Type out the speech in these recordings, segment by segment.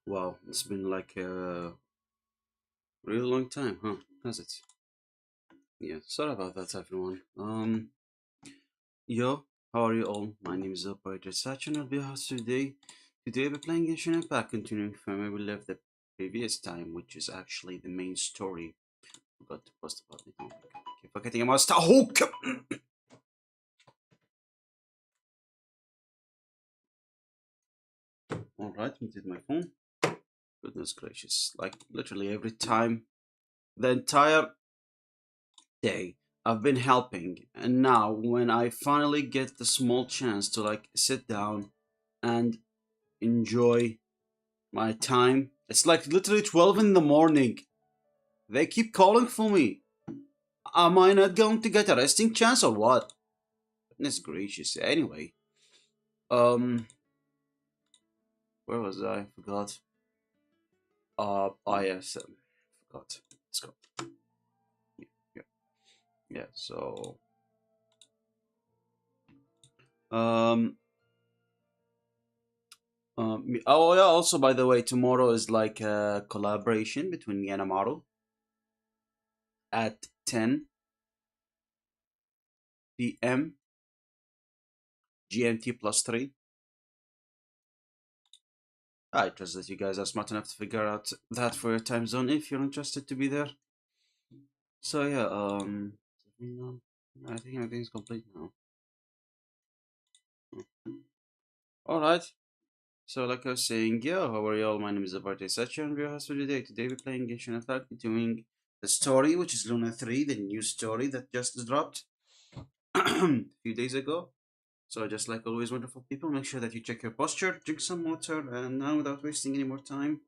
Wow, it's been like a really long time, huh? Has it? Yeah, sorry about that, everyone. Yo, how are you all? My name is Operator Sachin. I'll be your host today. Today we're playing Genshin Impact, continuing from where we left the previous time, which is actually the main story. Forgot to post about it. Oh my god, I keep forgetting about Star Hulk! Alright, muted my phone. Goodness gracious, like literally every time, the entire day I've been helping, and now when I finally get the small chance to like sit down and enjoy my time, it's like literally 12 in the morning. They keep calling for me. Am I not going to get a resting chance or what? Goodness gracious. Anyway, um, where was I? Forgot. Yes, forgot. Let's go. Yeah, yeah, yeah. So, um, oh yeah. Also, by the way, tomorrow is like a collaboration between me and Amaru at 10 p.m. GMT plus 3. I trust that you guys are smart enough to figure out that for your time zone if you're interested to be there. So yeah, I think everything's complete now. All right. So like I was saying, yeah, how are y'all? My name is Abarte Sacha, and we're host for today. Today we're playing Genshin Impact, doing the story, which is Luna 3, the new story that just dropped a few days ago. So just like always, wonderful people, make sure that you check your posture, drink some water, and now without wasting any more time,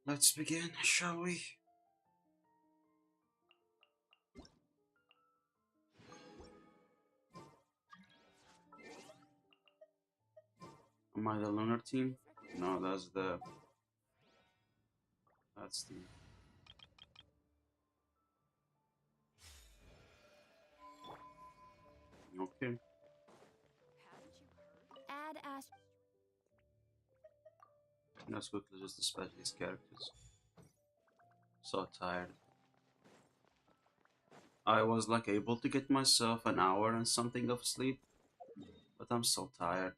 let's begin, shall we? Am I the lunar team? No, that's the okay. Add as Let's quickly just dispatch these characters. So tired. I was like able to get myself an hour and something of sleep, but I'm so tired.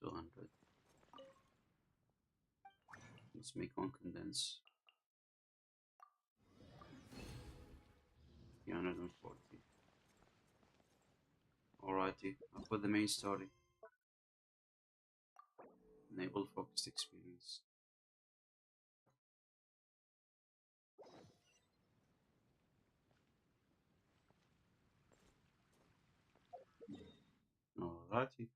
200. Let's make one condense. 340. Alrighty, I'll put the main story. Enable focused experience. Alrighty.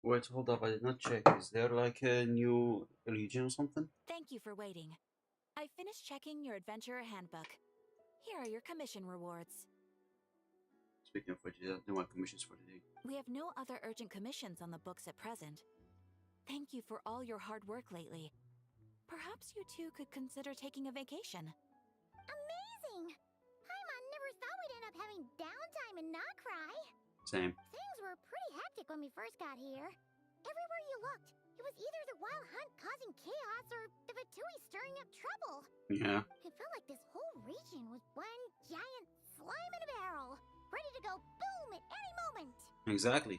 Wait, hold up, I did not check. Is there like a new region or something? Thank you for waiting. I finished checking your adventurer handbook. Here are your commission rewards. Speaking of which, I'll do my commissions for today. We have no other urgent commissions on the books at present. Thank you for all your hard work lately. Perhaps you two could consider taking a vacation. Amazing! Paimon never thought we'd end up having downtime and not cry. Same. Things were pretty hectic when we first got here. Everywhere you looked, it was either the wild hunt causing chaos or the Vatui stirring up trouble. Yeah. It felt like this whole region was one giant slime in a barrel, ready to go boom at any moment. Exactly.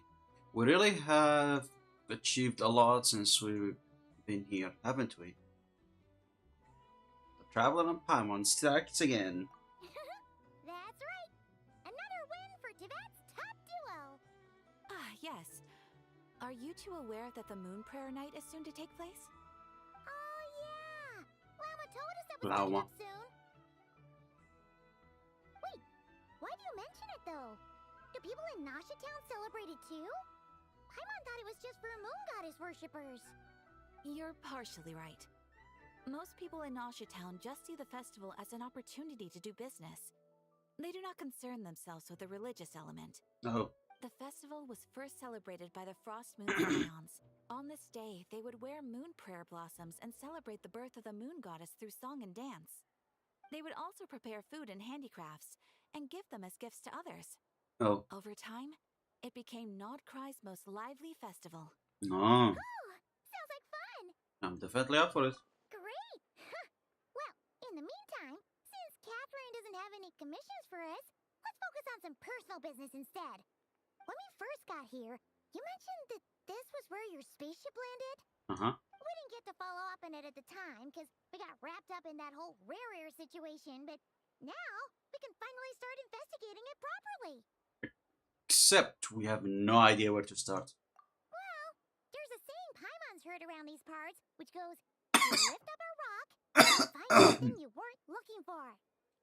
We really have achieved a lot since we've been here, haven't we? The Traveler and Paimon starts again. That's right. Another win for Tibet's top duo. Ah, yes. Are you two aware that the Moon Prayer Night is soon to take place? Oh yeah. Lama told us that was Lama. coming up soon. Wait, why do you mention it though? Do people in Nasha Town celebrate it too? Paimon thought it was just for moon goddess worshippers. You're partially right. Most people in Nausea Town just see the festival as an opportunity to do business. They do not concern themselves with the religious element. Oh, The festival was first celebrated by the Frost Moon Scions. On this day, they would wear moon prayer blossoms and celebrate the birth of the moon goddess through song and dance. They would also prepare food and handicrafts and give them as gifts to others. Oh. Over time, it became Nordkrei's most lively festival. Oh. Sounds like fun! I'm definitely up for it. Great! Well, in the meantime, since Catherine doesn't have any commissions for us, let's focus on some personal business instead. When we first got here, you mentioned that this was where your spaceship landed? Uh-huh. We didn't get to follow up on it at the time, because we got wrapped up in that whole rare situation, but now we can finally start investigating it properly. Except we have no idea where to start. Well, there's a saying Paimon's heard around these parts, which goes, you lift up a rock, and find something you weren't looking for.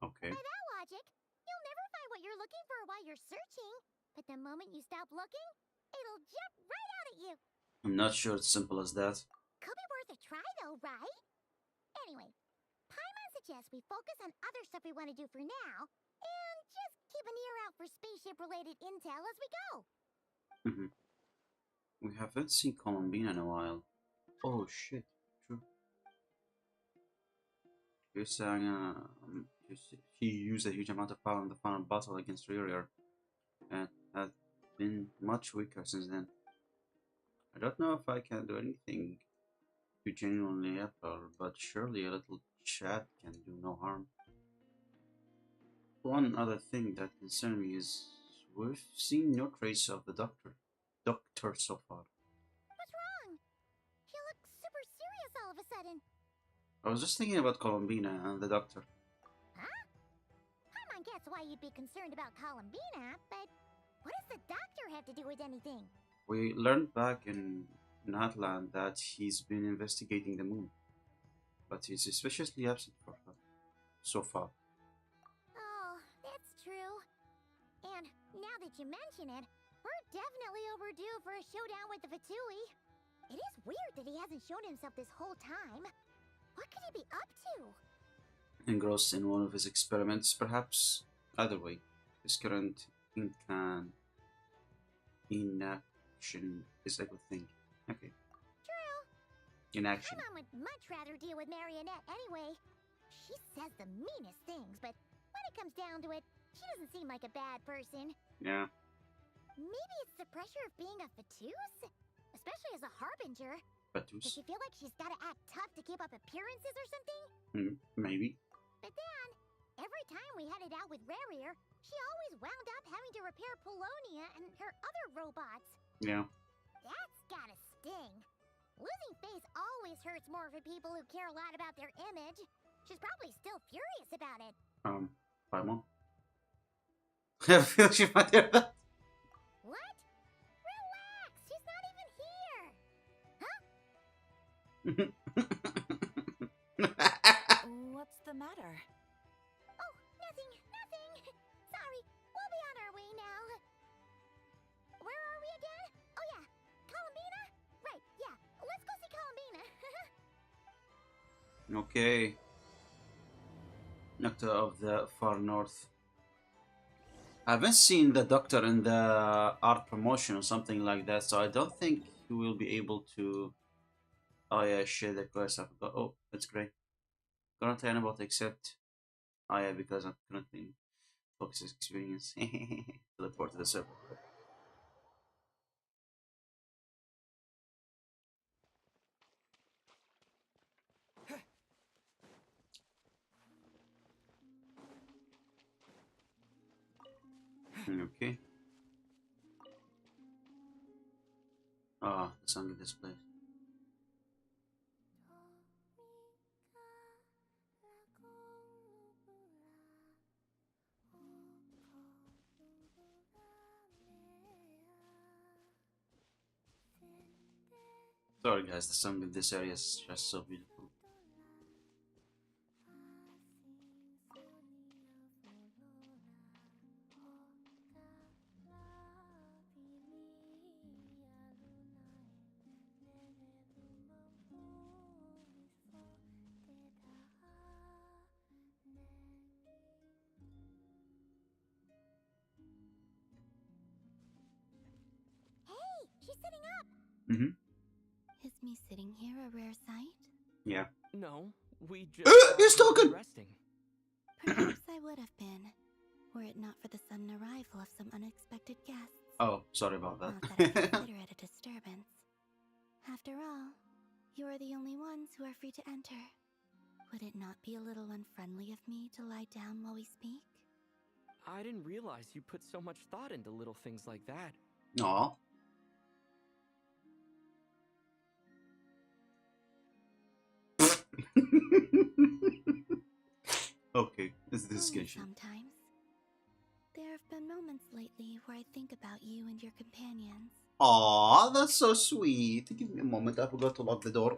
Okay. By that logic, you'll never find what you're looking for while you're searching, but the moment you stop looking, it'll jump right out at you. I'm not sure it's simple as that. Could be worth a try though, right? Anyway, Paimon suggests we focus on other stuff we want to do for now, and just keep an ear out for spaceship-related intel as we go. We haven't seen Columbina in a while. Oh shit, true. You're saying he used a huge amount of power in the final battle against Ririer, and has been much weaker since then. I don't know if I can do anything to genuinely help her, but surely a little chat can do no harm. One other thing that concerns me is we've seen no trace of the doctor so far. What's wrong? He looks super serious all of a sudden. I was just thinking about Columbina and the doctor. Huh? Paimon gets why you'd be concerned about Columbina, but what does the doctor have to do with anything? We learned back in Natland that he's been investigating the moon, but he's suspiciously absent for her so far. Oh, that's true. And now that you mention it, we're definitely overdue for a showdown with the Vtui. It is weird that he hasn't shown himself this whole time. What could he be up to? Engrossed in one of his experiments, perhaps. Either way, his current inaction is a good thing. Okay. True. Inaction. Paimon would much rather deal with Marionette anyway. She says the meanest things, but when it comes down to it, she doesn't seem like a bad person. Yeah. Maybe it's the pressure of being a Vtubers? Especially as a Harbinger. But Does she feel like she's gotta act tough to keep up appearances or something? maybe. But then, every time we headed out with Rarier, she always wound up having to repair Polonia and her other robots. Yeah. That's gotta sting. Losing face always hurts more for people who care a lot about their image. She's probably still furious about it. Paimon. I feel she might hear that. What? Relax, she's not even here. Huh? What's the matter? Oh, nothing. Sorry, we'll be on our way now. Where are we again? Oh yeah, Columbina? Right, yeah, let's go see Columbina. Okay. Doctor of the Far North. I haven't seen the Doctor in the art promotion or something like that, so I don't think he will be able to. Oh yeah, share the quest. I forgot. Oh, that's great. Currently unable to accept. Oh yeah, because I'm currently focus experience. Teleport to the server. Okay. Ah, the song of this place. Sorry guys, the song of this area is just so beautiful. sitting up? Mm-hmm. Is me sitting here a rare sight? Yeah. No, we just He's thought you'd be talking! resting. Perhaps I would have been, were it not for the sudden arrival of some unexpected guests. Oh, sorry about Not that I that. consider it a disturbance. After all, you are the only ones who are free to enter. Would it not be a little unfriendly of me to lie down while we speak? I didn't realize you put so much thought into little things like that. Aw. Okay, it's this Only Genshin. sometimes. There have been moments lately where I think about you and your companions. Aw, that's so sweet. Give me a moment, I forgot to lock the door.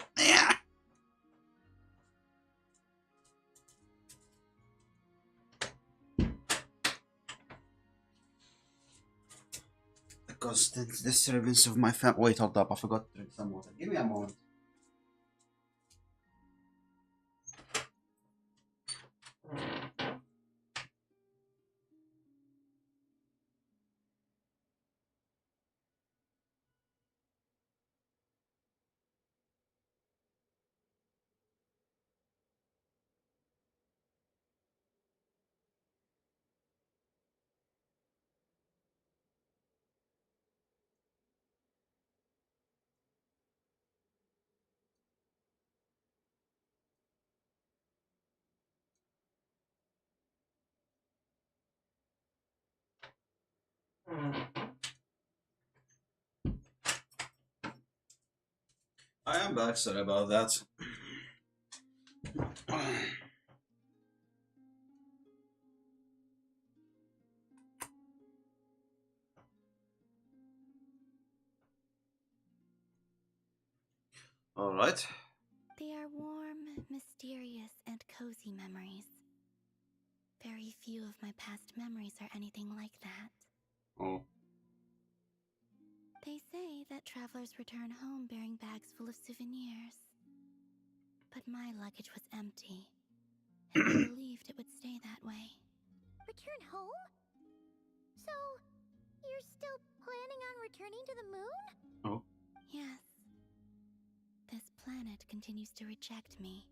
The constant disturbance of my family. Wait, hold up, I forgot to drink some water. Give me a moment. I am back, sorry about that. Alright. They are warm, mysterious, and cozy memories. Very few of my past memories are anything like that. Oh. They say that travelers return home bearing bags full of souvenirs. But my luggage was empty, and I believed it would stay that way. Return home? So, you're still planning on returning to the moon? Oh. Yes. This planet continues to reject me,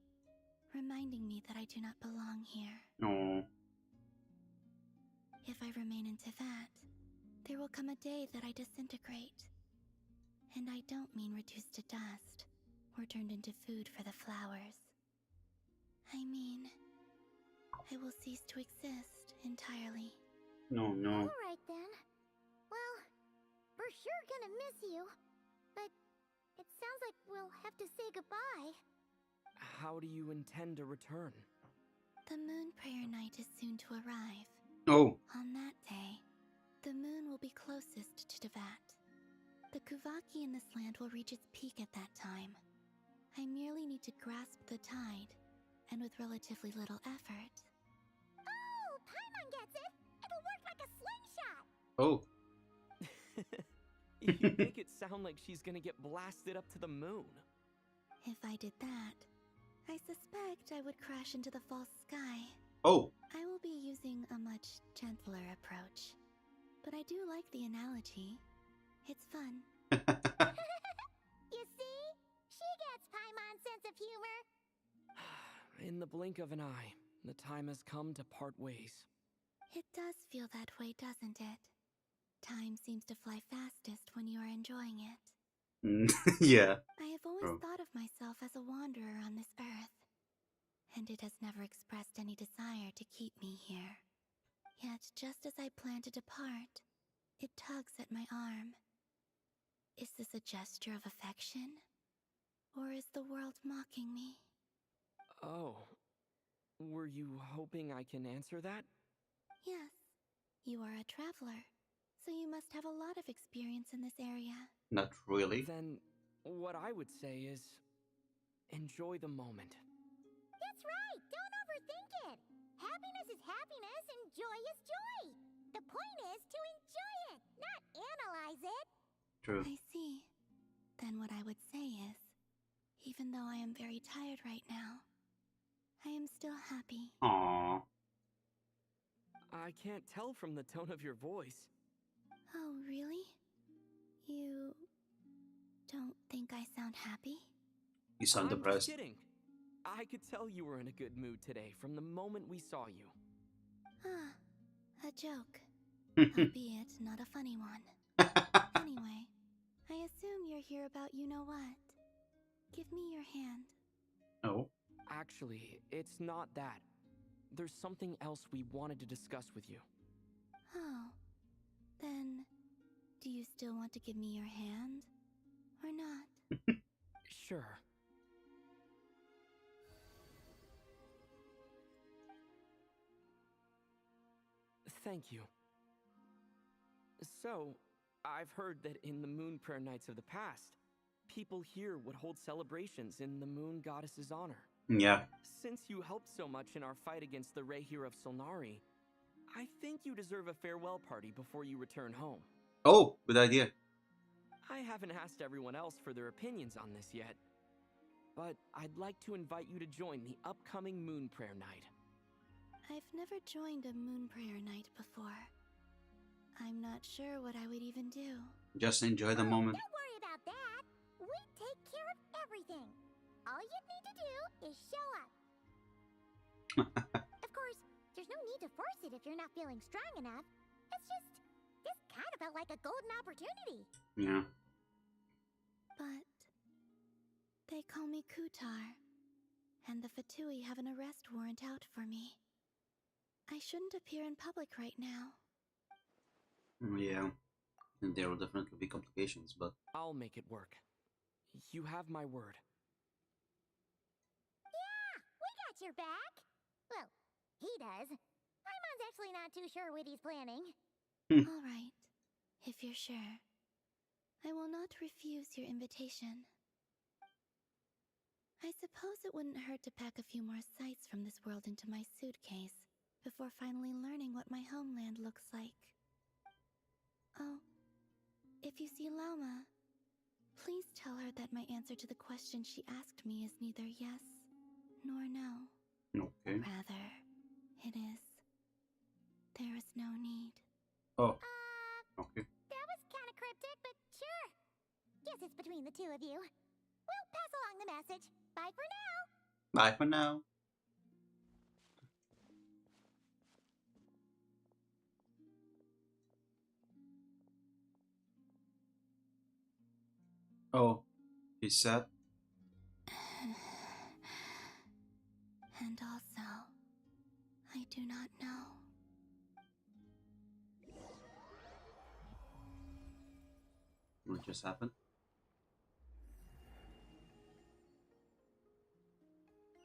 reminding me that I do not belong here. Oh. If I remain in Teyvat, there will come a day that I disintegrate. And I don't mean reduced to dust, or turned into food for the flowers. I mean, I will cease to exist entirely. No, no. Alright then. Well, we're sure gonna miss you. But it sounds like we'll have to say goodbye. How do you intend to return? The moon prayer night is soon to arrive. Oh. On that day, the moon will be closest to Teyvat. The Kuvaki in this land will reach its peak at that time. I merely need to grasp the tide, and with relatively little effort. Oh, Paimon gets it! It'll work like a slingshot! Oh. You make it sound like she's gonna get blasted up to the moon. If I did that, I suspect I would crash into the false sky. Oh. I will be using a much gentler approach. But I do like the analogy. It's fun. You see? She gets Paimon's sense of humor. In the blink of an eye, the time has come to part ways. It does feel that way, doesn't it? Time seems to fly fastest when you are enjoying it. Yeah. I have always Oh. thought of myself as a wanderer on this earth, and it has never expressed any desire to keep me here. Yet, just as I plan to depart, it tugs at my arm. Is this a gesture of affection? Or is the world mocking me? Oh. Were you hoping I can answer that? Yes, you are a traveler, so you must have a lot of experience in this area. Not really. Then, what I would say is, enjoy the moment. That's right! Don't overthink it! Happiness is happiness and joy is joy! The point is to enjoy it, not analyze it! True. I see. Then what I would say is, even though I am very tired right now, I am still happy. Aww. I can't tell from the tone of your voice. Oh, really? You happy? You sound I'm depressed. just kidding. I could tell you were in a good mood today from the moment we saw you. Ah, a joke. Albeit not a funny one. Anyway, I assume you're here about you-know-what. Give me your hand. Oh. Actually, it's not that. There's something else we wanted to discuss with you. Oh. Then, do you still want to give me your hand? Or not? Sure. Thank you. So, I've heard that in the Moon Prayer Nights of the past, people here would hold celebrations in the Moon Goddess's honor. Yeah. Since you helped so much in our fight against the Rehir of Solnari, I think you deserve a farewell party before you return home. Oh, good idea. I haven't asked everyone else for their opinions on this yet, but I'd like to invite you to join the upcoming Moon Prayer Night. I've never joined a moon prayer night before. I'm not sure what I would even do. Just enjoy the moment. Don't worry about that. We take care of everything. All you need to do is show up. Of course, there's no need to force it if you're not feeling strong enough. It's just, this kind of felt like a golden opportunity. Yeah. But they call me Kutar, and the Fatui have an arrest warrant out for me. I shouldn't appear in public right now. Yeah. And there will definitely be complications, but... I'll make it work. You have my word. Yeah, we got your back. Well, he does. Paimon's actually not too sure what he's planning. All right, if you're sure. I will not refuse your invitation. I suppose it wouldn't hurt to pack a few more sights from this world into my suitcase before finally learning what my homeland looks like. Oh, if you see Lauma, please tell her that my answer to the question she asked me is neither yes nor no. Okay. Rather, it is. There is no need. Oh. Okay. That was kind of cryptic, but sure. Guess it's between the two of you. We'll pass along the message. Bye for now. Bye for now. Oh, he's sad. And also, I do not know. What just happened?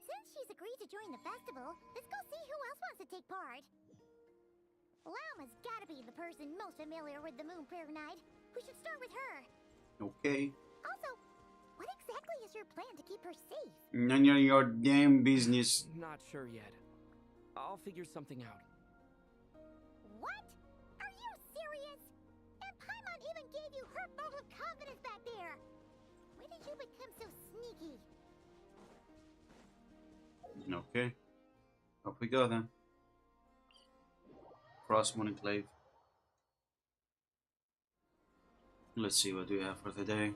Since she's agreed to join the festival, let's go see who else wants to take part. Lauma's gotta be the person most familiar with the Moon Prayer Night. We should start with her. Okay. Also, what exactly is your plan to keep her safe? None of your damn business. Not sure yet. I'll figure something out. What? Are you serious? And Paimon even gave you her vote of confidence back there. When did you become so sneaky? Okay. Up we go then. Cross Moon Enclave. Let's see what we have for today.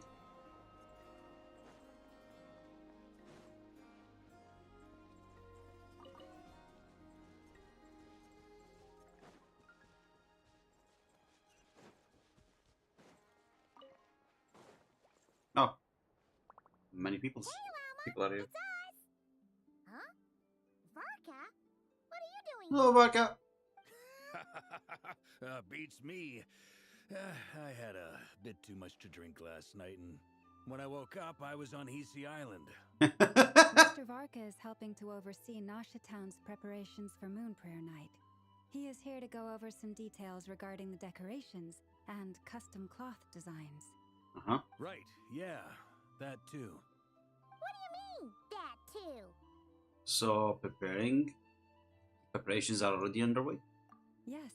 Oh, many people. Hey, Lauma! People are here. It's us! Huh? Varka? What are you doing Hello, Vodka. Beats me. I had a bit too much to drink last night, and when I woke up, I was on Hisi Island. Mr. Varka is helping to oversee Nasha Town's preparations for Moon Prayer Night. He is here to go over some details regarding the decorations and custom cloth designs. Uh-huh. Right, yeah, that too. What do you mean, that too? So, preparations are already underway? Yes,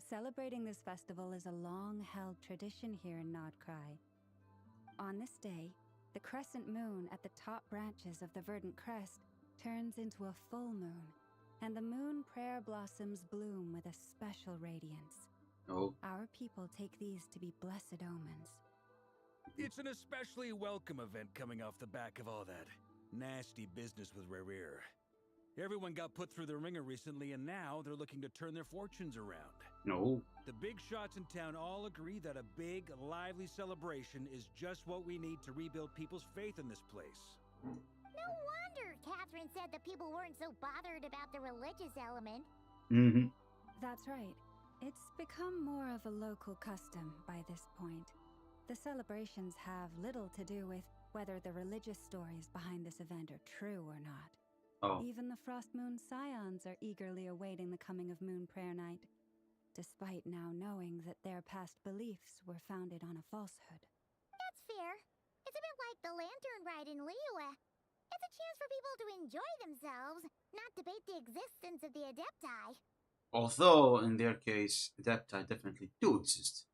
celebrating this festival is a long-held tradition here in Nodcry. On this day, the crescent moon at the top branches of the verdant crest turns into a full moon, and the moon prayer blossoms bloom with a special radiance. Oh. Our people take these to be blessed omens. It's an especially welcome event coming off the back of all that nasty business with Rare. Everyone got put through the ringer recently, and now they're looking to turn their fortunes around. No. The big shots in town all agree that a big, lively celebration is just what we need to rebuild people's faith in this place. No wonder Catherine said that people weren't so bothered about the religious element. Mm-hmm. That's right. It's become more of a local custom by this point. The celebrations have little to do with whether the religious stories behind this event are true or not. Oh. Even the Frost Moon Scions are eagerly awaiting the coming of Moon Prayer Night, despite now knowing that their past beliefs were founded on a falsehood. That's fair. It's a bit like the lantern ride in Liyue. It's a chance for people to enjoy themselves, not debate the existence of the Adepti. Although, in their case, Adepti definitely do exist.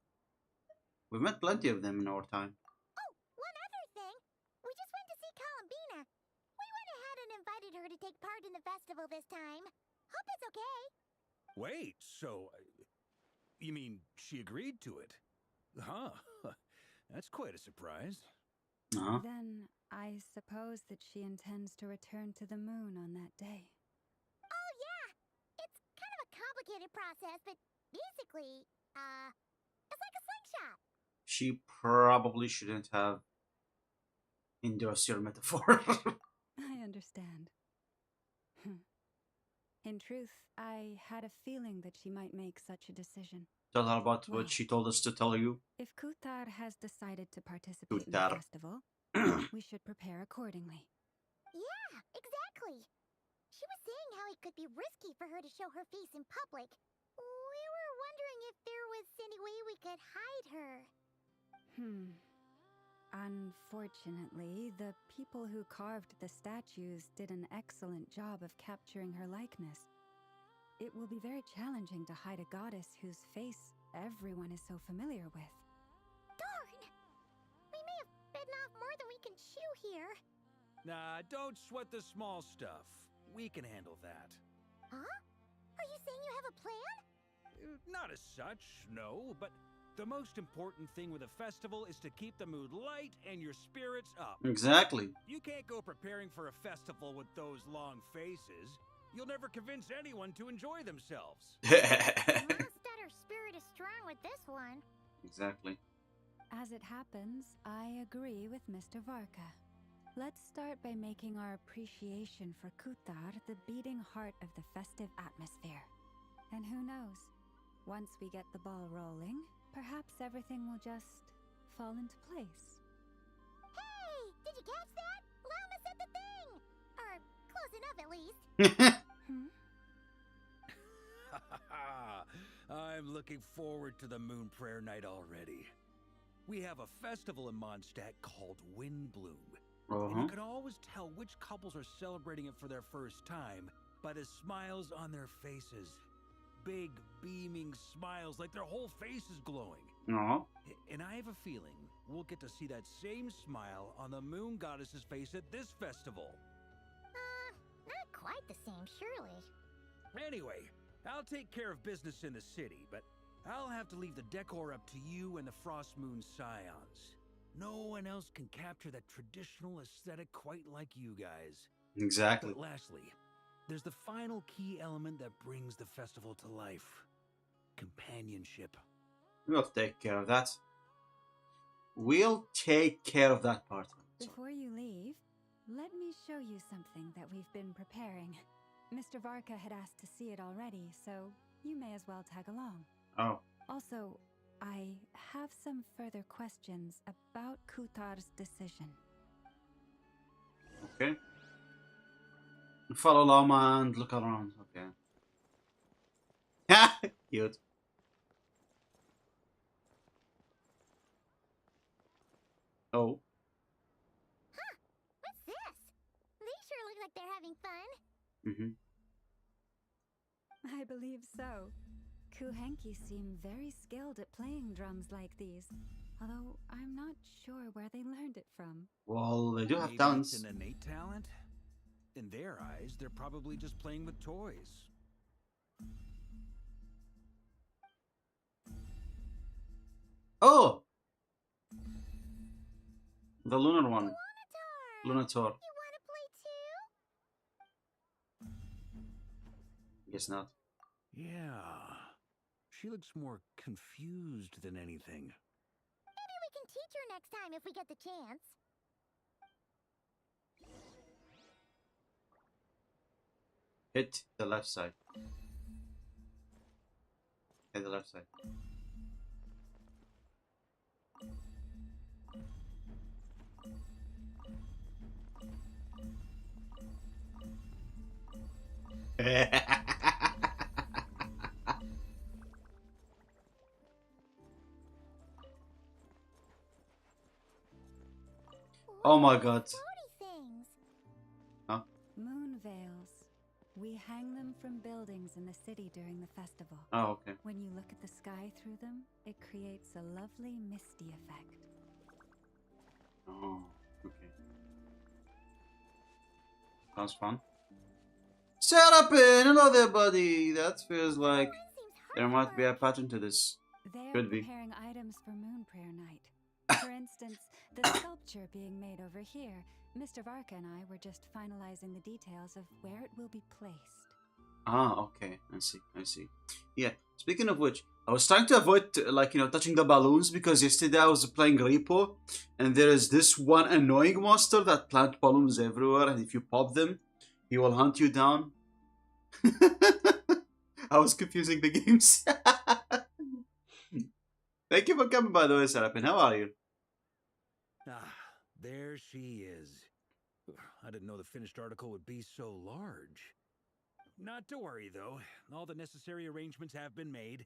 We've met plenty of them in our time. Oh, one other thing. We just went to see Columbina. We went ahead and invited her to take part in the festival this time. Hope it's okay. Wait, so... you mean she agreed to it? Huh. That's quite a surprise. Uh-huh. Then, I suppose that she intends to return to the moon on that day. Oh, yeah. It's kind of a complicated process, but basically, it's like a slingshot. She probably shouldn't have endorsed your metaphor. I understand. In truth, I had a feeling that she might make such a decision. Tell her about Well, what she told us to tell you. If Kuthar has decided to participate in Kuthar. the festival, we should prepare accordingly. Yeah, exactly. She was saying how it could be risky for her to show her face in public. We were wondering if there was any way we could hide her. Unfortunately, the people who carved the statues did an excellent job of capturing her likeness. It will be very challenging to hide a goddess whose face everyone is so familiar with. Darn! We may have bitten off more than we can chew here. Nah, don't sweat the small stuff. We can handle that. Huh? Are you saying you have a plan? Not as such, no, but the most important thing with a festival is to keep the mood light and your spirits up. Exactly. You can't go preparing for a festival with those long faces. You'll never convince anyone to enjoy themselves. Instead, her spirit is strong with this one. Exactly. As it happens, I agree with Mr. Varka. Let's start by making our appreciation for Kuthar the beating heart of the festive atmosphere. And who knows, once we get the ball rolling, perhaps everything will just fall into place. Hey! Did you catch that? Lama said the thing! Or close enough, at least. I'm looking forward to the Moon Prayer Night already. We have a festival in Mondstadt called Wind Bloom. And you can always tell which couples are celebrating it for their first time by the smiles on their faces. Big, beaming smiles like their whole face is glowing. And I have a feeling we'll get to see that same smile on the Moon Goddess's face at this festival. Not quite the same, surely. Anyway, I'll take care of business in the city, but I'll have to leave the decor up to you and the Frost Moon Scions. No one else can capture that traditional aesthetic quite like you guys. Exactly. But lastly, there's the final key element that brings the festival to life. Companionship. We'll take care of that. We'll take care of that part. Before you leave, let me show you something that we've been preparing. Mr. Varka had asked to see it already, so you may as well tag along. Oh. Also, I have some further questions about Kuthar's decision. Okay. Follow Lama and look around. Okay. Cute. Oh. Huh. What's this? They sure look like they're having fun. I believe so. Kuhenki seem very skilled at playing drums like these, although I'm not sure where they learned it from. Well, they do have Maybe talents. it's an innate talent. In their eyes, they're probably just playing with toys. Oh! The lunar one. Lunator. You wanna play too? Guess not. Yeah. She looks more confused than anything. Maybe we can teach her next time if we get the chance. Hit the left side. Hit the left side. Oh my god. Floaty things. Huh? Moon veils. We hang them from buildings in the city during the festival. Oh, okay. When you look at the sky through them, it creates a lovely misty effect. Oh, okay. Sounds fun. Shut up in! Hello there, buddy! That feels like there might be a pattern to this. They are Could be. preparing items for Moon Prayer Night. For instance, the sculpture being made over here. Mr. Varka and I were just finalizing the details of where it will be placed. Ah, okay. I see. Yeah, speaking of which, I was trying to avoid, touching the balloons because yesterday I was playing Repo and there is this one annoying monster that plant balloons everywhere and if you pop them, he will hunt you down. I was confusing the games. Thank you for coming, by the way, Serapin. How are you? Ah, there she is. I didn't know the finished article would be so large. Not to worry, though. All the necessary arrangements have been made.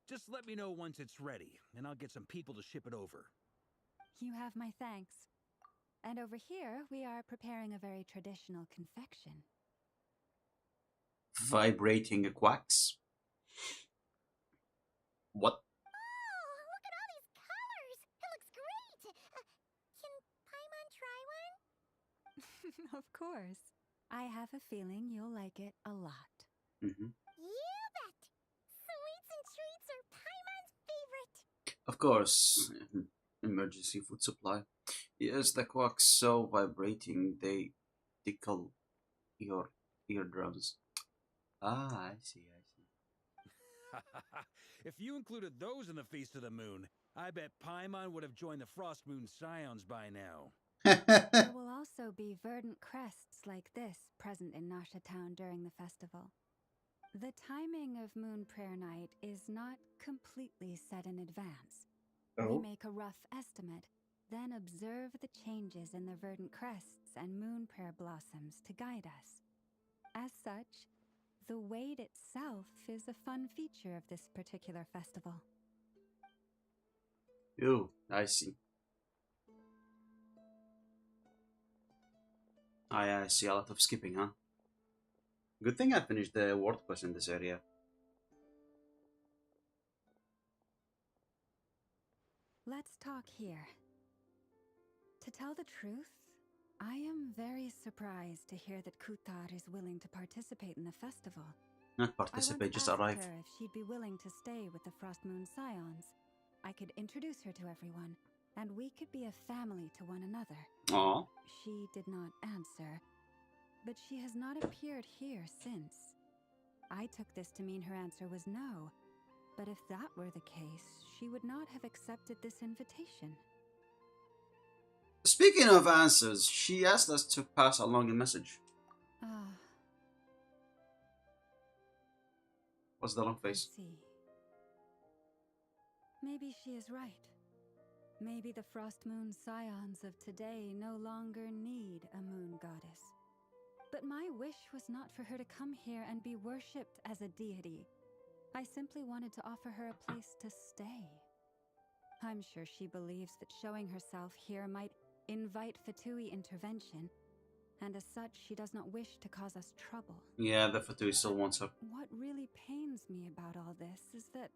Just let me know once it's ready, and I'll get some people to ship it over. You have my thanks. And over here, we are preparing a very traditional confection. Vibrating quacks. What? Oh, look at all these colors! It looks great! Can Paimon try one? Of course. I have a feeling you'll like it a lot. Mm-hmm. You bet! Sweets and treats are Paimon's favorite! Of course. Emergency food supply. Yes, the quacks so vibrating they tickle your eardrums. Ah, I see. If you included those in the Feast of the Moon, I bet Paimon would have joined the Frost Moon Scions by now. There will also be verdant crests like this present in Nasha Town during the festival. The timing of Moon Prayer Night is not completely set in advance. We make a rough estimate, then observe the changes in the verdant crests and moon prayer blossoms to guide us. As such, the wait itself is a fun feature of this particular festival. Oh, I see. I see a lot of skipping, huh? Good thing I finished the word quest in this area. Let's talk here. To tell the truth, I am very surprised to hear that Kutar is willing to participate in the festival. Not participate, just arrive. I once asked her if she'd be willing to stay with the Frost Moon Scions. I could introduce her to everyone, and we could be a family to one another. Aw. She did not answer, but she has not appeared here since. I took this to mean her answer was no, but if that were the case, she would not have accepted this invitation. Speaking of answers, she asked us to pass along a message. What's the long face? I see. Maybe she is right. Maybe the Frost Moon Scions of today no longer need a moon goddess. But my wish was not for her to come here and be worshipped as a deity. I simply wanted to offer her a place to stay. I'm sure she believes that showing herself here might invite Fatui intervention, and as such, she does not wish to cause us trouble. Yeah, the Fatui still wants her. What really pains me about all this is that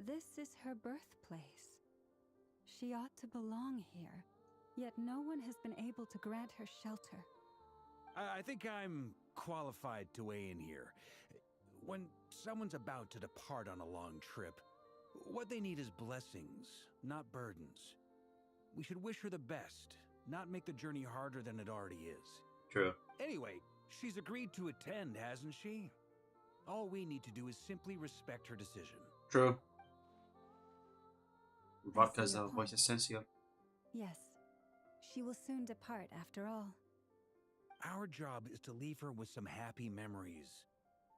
this is her birthplace. She ought to belong here, yet no one has been able to grant her shelter. I think I'm qualified to weigh in here. When someone's about to depart on a long trip, what they need is blessings, not burdens. we should wish her the best, not make the journey harder than it already is. True. Anyway, she's agreed to attend, hasn't she? All we need to do is simply respect her decision. True. Vodka's your the voice point. essential. Yes, she will soon depart after all. Our job is to leave her with some happy memories.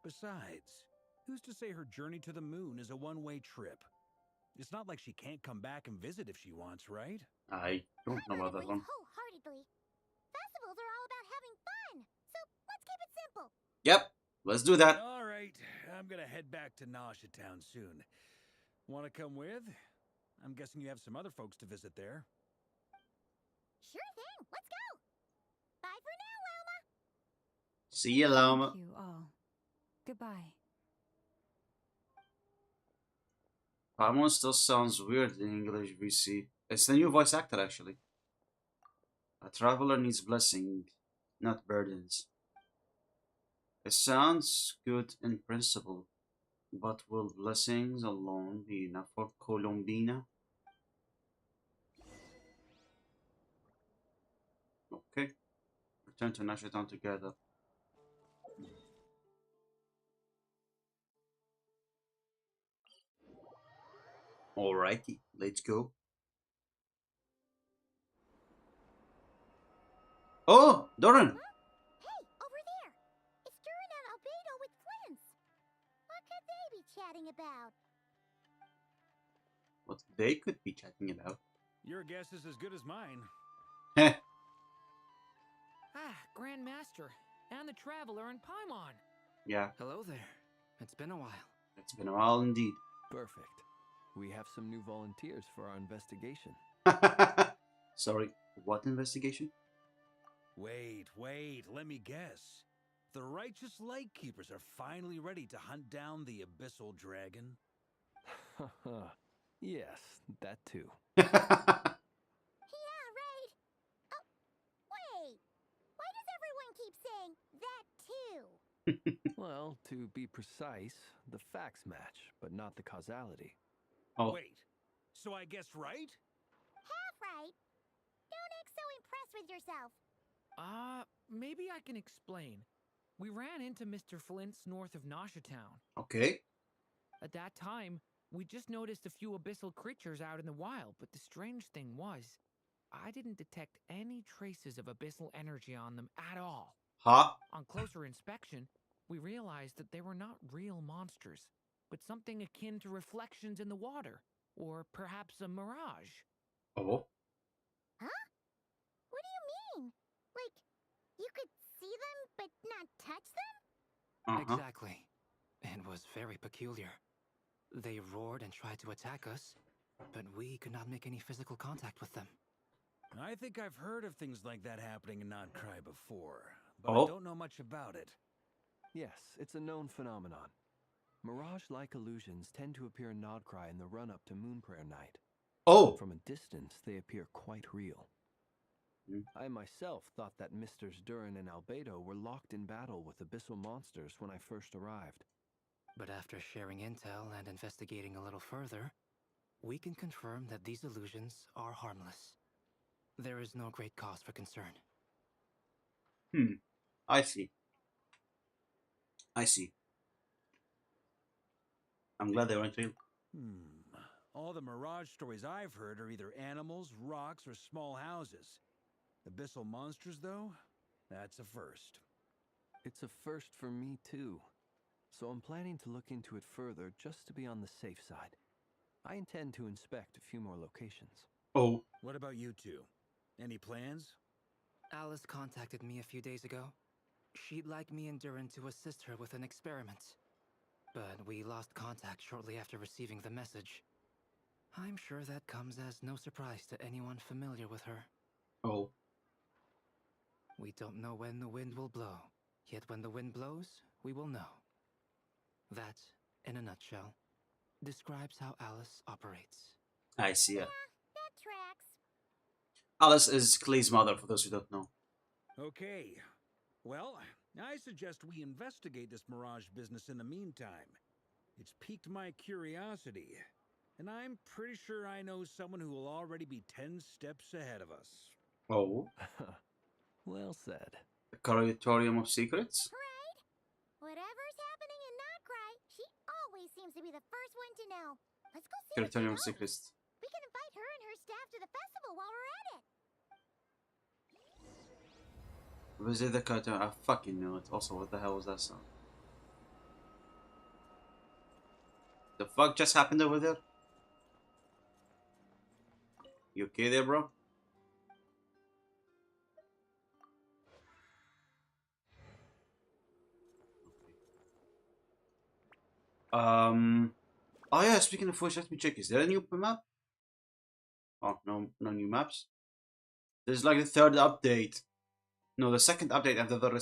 Besides, who's to say her journey to the moon is a one-way trip? It's not like she can't come back and visit if she wants, right? I don't know about that one. Wholeheartedly. Festivals are all about having fun, so let's keep it simple. Yep, let's do that. All right, I'm gonna head back to Nasha Town soon. Want to come with? I'm guessing you have some other folks to visit there. Sure thing, let's go. Bye for now, Loma. See you, Lama. Thank you all. Goodbye. Paimon still sounds weird in English VC. It's the new voice actor, actually. A traveler needs blessings, not burdens. It sounds good in principle, but will blessings alone be enough for Colombina? Okay. Return to Nasha Town together. Alrighty, let's go. Oh, Doran! Hey, over there. It's Durin and Albedo with Flint's. What could they be chatting about? What they could be chatting about. Your guess is as good as mine. Heh. Grandmaster, and the Traveler and Paimon. Yeah, Hello there. It's been a while. it's been a while indeed. Perfect. We have some new volunteers for our investigation. Sorry, what investigation? Wait, let me guess. The righteous Lightkeepers are finally ready to hunt down the Abyssal Dragon? Yes, that too. Yeah, right. Oh, wait. Why does everyone keep saying that too? Well, to be precise, the facts match, but not the causality. Oh, Wait, so I guessed right? Half right. Don't act so impressed with yourself. Maybe I can explain. We ran into Mr. Flint's north of Nasha Town. okay. At that time, we just noticed a few abyssal creatures out in the wild, but the strange thing was, I didn't detect any traces of abyssal energy on them at all. Huh? On closer inspection, we realized that they were not real monsters, but something akin to reflections in the water, or perhaps a mirage. Oh. Huh? What do you mean? Like, you could see them but not touch them? Uh-huh. Exactly. It was very peculiar. They roared and tried to attack us, but we could not make any physical contact with them. I think I've heard of things like that happening in Nodcry before, but Oh. I don't know much about it. Yes, it's a known phenomenon. Mirage-like illusions tend to appear in Nodcry in the run-up to Moonprayer Night. Oh. From a distance, they appear quite real. Hmm. I myself thought that Misters Durin and Albedo were locked in battle with abyssal monsters when I first arrived. But after sharing intel and investigating a little further, we can confirm that these illusions are harmless. There is no great cause for concern. I see. I see. I'm glad they weren't real. All the Mirage stories I've heard are either animals, rocks, or small houses. Abyssal monsters, though? That's a first. It's a first for me, too. So I'm planning to look into it further just to be on the safe side. I intend to inspect a few more locations. Oh. What about you two? Any plans? Alice contacted me a few days ago. She'd like me and Durin to assist her with an experiment. But we lost contact shortly after receiving the message. I'm sure that comes as no surprise to anyone familiar with her. Oh. We don't know when the wind will blow, yet when the wind blows, we will know. That, in a nutshell, describes how Alice operates. I see it. That tracks. Alice is Clee's mother, for those who don't know. Okay. Well, I suggest we investigate this Mirage business in the meantime. It's piqued my curiosity. And I'm pretty sure I know someone who will already be 10 steps ahead of us. Oh, Well said. the Curatorium of Secrets? Right? Whatever's happening in Notcry, she always seems to be the first one to know. Let's go see what she Curatorium of knows. Secrets. We can invite her and her staff to the festival while we're at it. Visit the Curatorium. I fucking knew it. Also, what the hell was that sound? The fuck just happened over there? You okay there, bro? Oh yeah, speaking of which, let me check. Is there a new map? Oh, no, no new maps. There's like the third update. No, the second update after the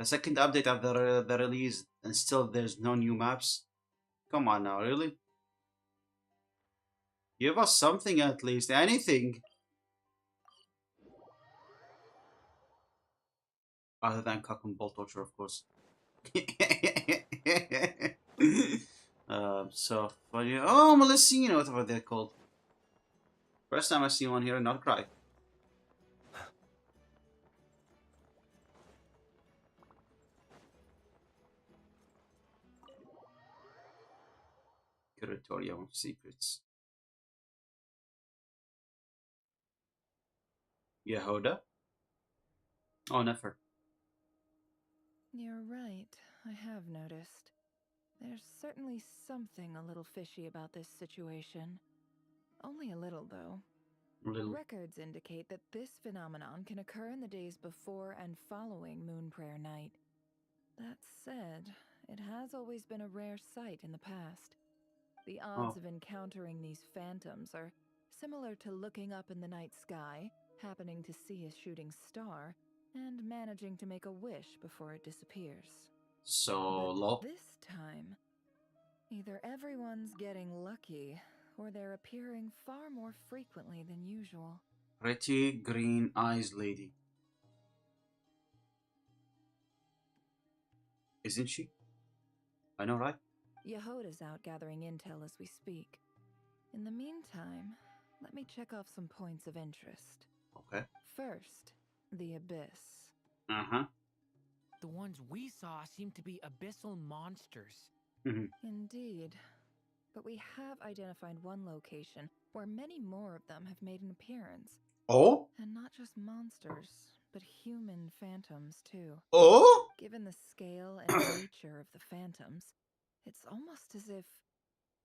second update after the release, and still there's no new maps. Come on now, really? Give us something at least, anything. Other than cock and ball torture, of course. So funny. Oh, Melissina, whatever they're called. First time I see one here and not cry. Curatorium of Secrets. Yehoda? Oh, never. You're right, I have noticed. There's certainly something a little fishy about this situation. Only a little, though. Little. Records indicate that this phenomenon can occur in the days before and following Moon Prayer Night. That said, it has always been a rare sight in the past. The odds of encountering these phantoms are similar to looking up in the night sky, happening to see a shooting star, and managing to make a wish before it disappears. So But low. this time, either everyone's getting lucky, or they're appearing far more frequently than usual. Pretty green eyes lady. Isn't she? I know, right? Yehoda's out gathering intel as we speak. In the meantime, let me check off some points of interest. Okay. First, the Abyss. Uh-huh. The ones we saw seem to be abyssal monsters. Indeed. But we have identified one location where many more of them have made an appearance. Oh? And not just monsters, but human phantoms too. Oh? Given the scale and nature of the phantoms, it's almost as if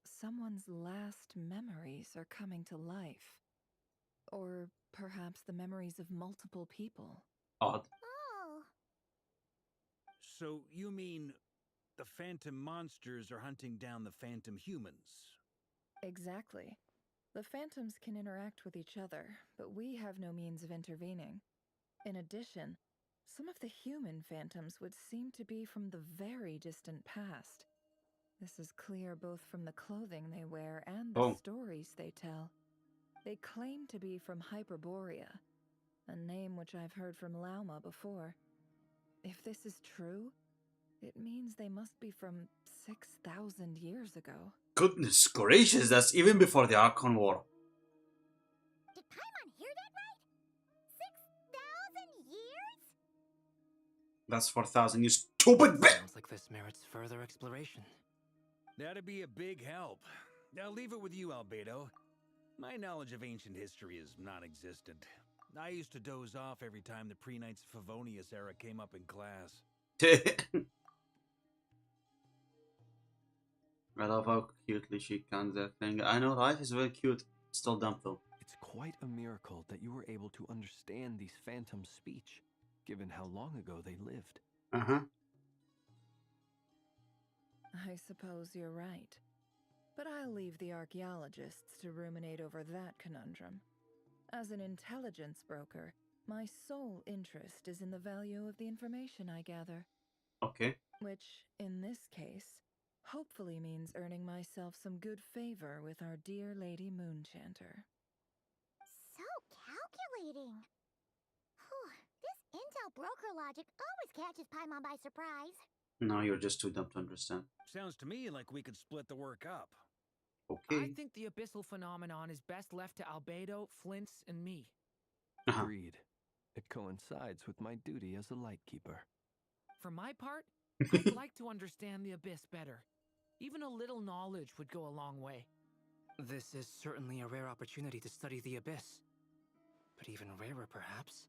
someone's last memories are coming to life. Or perhaps the memories of multiple people. Odd. Oh. So you mean the phantom monsters are hunting down the phantom humans? Exactly. The phantoms can interact with each other, but we have no means of intervening. In addition, some of the human phantoms would seem to be from the very distant past. This is clear both from the clothing they wear and the stories they tell. They claim to be from Hyperborea, a name which I've heard from Lauma before. If this is true, it means they must be from 6,000 years ago. Goodness gracious, that's even before the Archon War. Did Paimon hear that right? 6,000 years? That's 4,000, you stupid bitch! Sounds like this merits further exploration. That'd be a big help. I'll leave it with you, Albedo. My knowledge of ancient history is non-existent. I used to doze off every time the pre-Knights of Favonius era came up in class. I love how cutely she cans that thing. I know, right? It's very cute. Still dumb though. It's quite a miracle that you were able to understand these phantoms' speech, given how long ago they lived. Uh-huh. I suppose you're right. But I'll leave the archaeologists to ruminate over that conundrum. As an intelligence broker, my sole interest is in the value of the information I gather. Okay. Which, in this case, hopefully means earning myself some good favor with our dear Lady Moonchanter. So calculating. Whew, this intel broker logic always catches Paimon by surprise. No, you're just too dumb to understand. Sounds to me like we could split the work up. Okay. I think the abyssal phenomenon is best left to Albedo, Flints, and me. Agreed. It coincides with my duty as a lightkeeper. For my part, I'd like to understand the abyss better. Even a little knowledge would go a long way. This is certainly a rare opportunity to study the abyss. But even rarer, perhaps,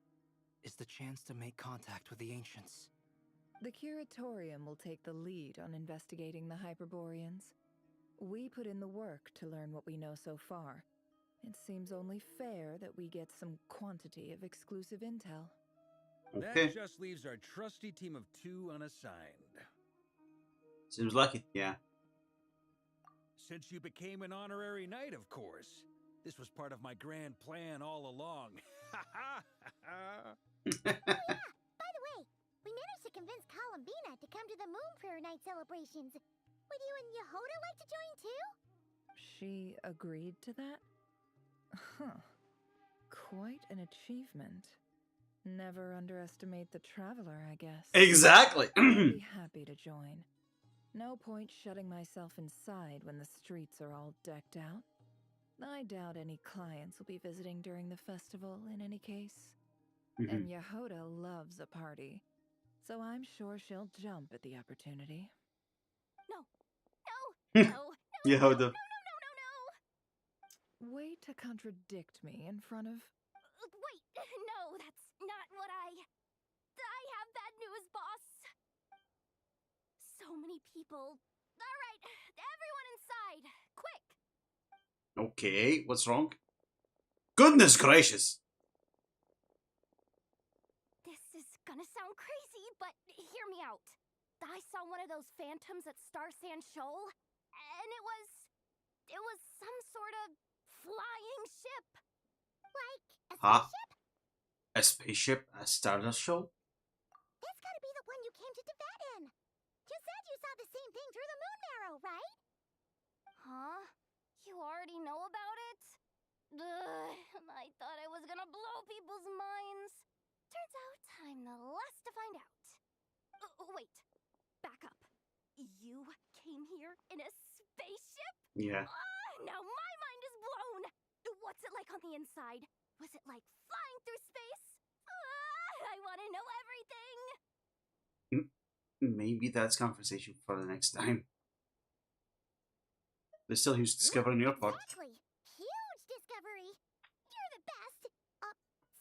is the chance to make contact with the ancients. The Curatorium will take the lead on investigating the Hyperboreans. We put in the work to learn what we know so far. It seems only fair that we get some quantity of exclusive intel. Okay. That just leaves our trusty team of 2 unassigned. Seems like it, yeah. Since you became an honorary knight, of course. This was part of my grand plan all along. Oh yeah! By the way, we managed to convince Columbina to come to the Moon Prayer Night celebrations. Would you and Yehoda like to join too? She agreed to that? Huh. Quite an achievement. Never underestimate the traveler, I guess. Exactly. I'd be happy to join. No point shutting myself inside when the streets are all decked out. I doubt any clients will be visiting during the festival in any case. And Yehoda loves a party, so I'm sure she'll jump at the opportunity. No! Yehoda. Way to contradict me in front of... Wait, no, that's not what I have bad news, boss. So many people. All right, everyone inside, quick. Okay, what's wrong? Goodness gracious! This is gonna sound crazy, but hear me out. I saw one of those phantoms at Star Sand Shoal, and it was some sort of flying ship. Like a Huh? spaceship? A spaceship? A Stardust show? That's gotta be the one you came to Tibet in. You said you saw the same thing through the moon marrow, right? Huh? You already know about it? Ugh, I thought I was gonna blow people's minds. Turns out I'm the last to find out. Wait, back up. You came here in a spaceship? Yeah. Now my mind is blown! What's it like on the inside? Was it like flying through space? I want to know everything! Maybe that's conversation for the next time. There's still huge discovery on your part. Exactly! Huge discovery! You're the best!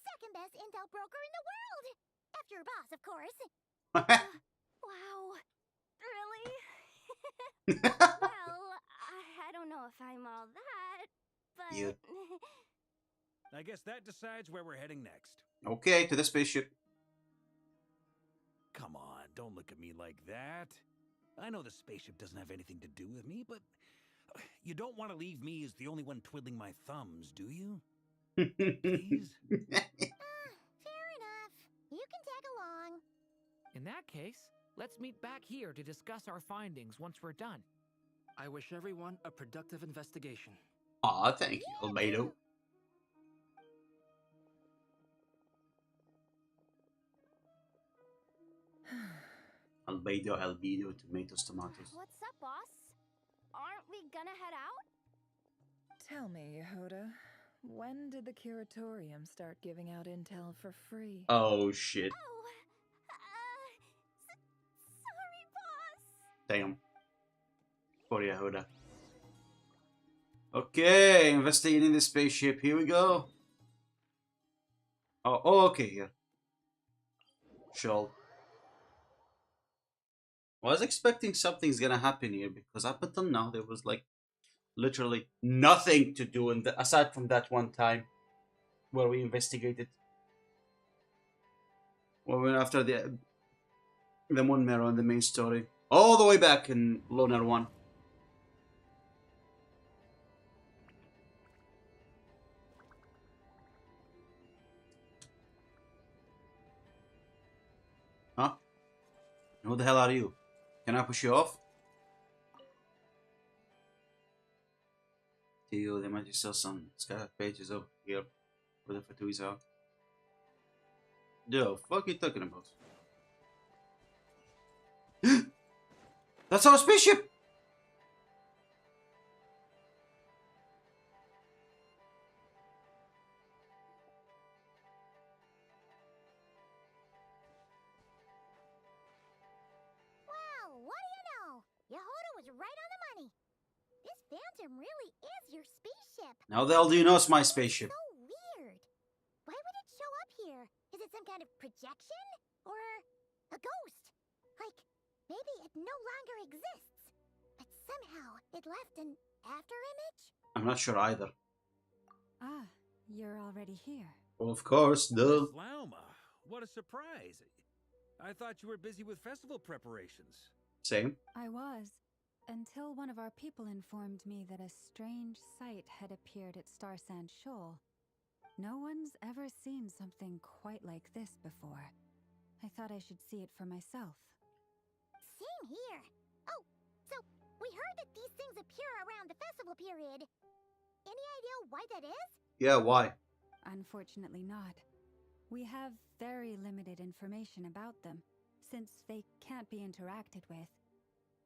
Second best intel broker in the world! After your boss, of course. Wow. Really? Well, I don't know if I'm all that, but... You. I guess that decides where we're heading next. Okay, to the spaceship. Come on, don't look at me like that. I know the spaceship doesn't have anything to do with me, but you don't want to leave me as the only one twiddling my thumbs, do you? Please? Fair enough. You can tag along. In that case, let's meet back here to discuss our findings once we're done. I wish everyone a productive investigation. Aw, thank you, Albedo. Albedo, tomatoes, tomatoes. What's up, boss? Aren't we gonna head out? Tell me, Yehoda, when did the Curatorium start giving out intel for free? Oh, shit. Oh, sorry, boss. Damn. Poor Yehoda. Okay, investigating the spaceship. Here we go. Oh, okay, here. Shoal. I was expecting something's gonna happen here because up until now there was like literally nothing to do in aside from that one time where we investigated. We went after the moon mirror in the main story, all the way back in Lunar 1. Huh? Who the hell are you? Can I push you off? Theo, there might be still some sky pages over here where the Vtubers are. The fuck are you talking about? That's our spaceship! Phantom really is your spaceship. How the hell do you know it's my spaceship? So weird. Why would it show up here? Is it some kind of projection? Or a ghost? Like, maybe it no longer exists. But somehow it left an after image? I'm not sure either. Ah, you're already here. Well, of course, duh. Miss Lauma, what a surprise. I thought you were busy with festival preparations. Same. I was, until one of our people informed me that a strange sight had appeared at Star Sand Shoal. No one's ever seen something quite like this before. I thought I should see it for myself. Same here. Oh, so we heard that these things appear around the festival period. Any idea why that is? Yeah, why? Unfortunately not. We have very limited information about them, since they can't be interacted with.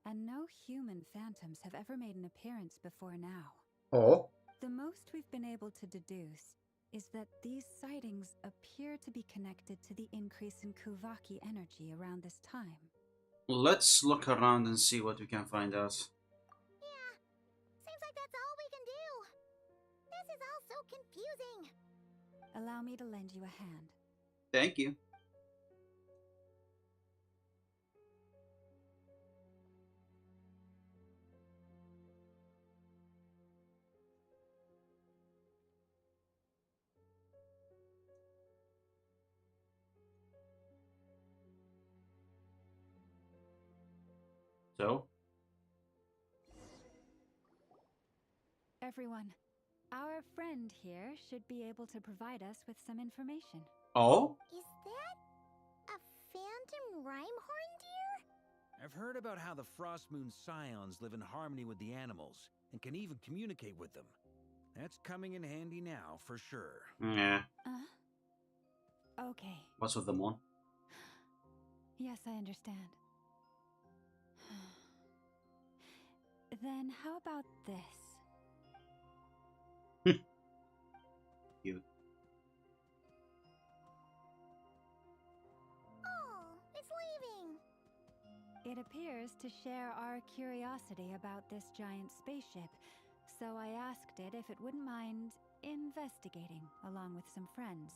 And no human phantoms have ever made an appearance before now. Oh? The most we've been able to deduce is that these sightings appear to be connected to the increase in Kuvaki energy around this time. Let's look around and see what we can find out. Yeah, seems like that's all we can do. This is all so confusing. Allow me to lend you a hand. Thank you. So? Everyone, our friend here should be able to provide us with some information. Oh? Is that a phantom Rhymehorn deer? I've heard about how the Frost Moon Scions live in harmony with the animals and can even communicate with them. That's coming in handy now, for sure. Yeah. Okay. What's with the moon? Yes, I understand. Then how about this? Cute. Oh, it's leaving. It appears to share our curiosity about this giant spaceship, so I asked it if it wouldn't mind investigating along with some friends.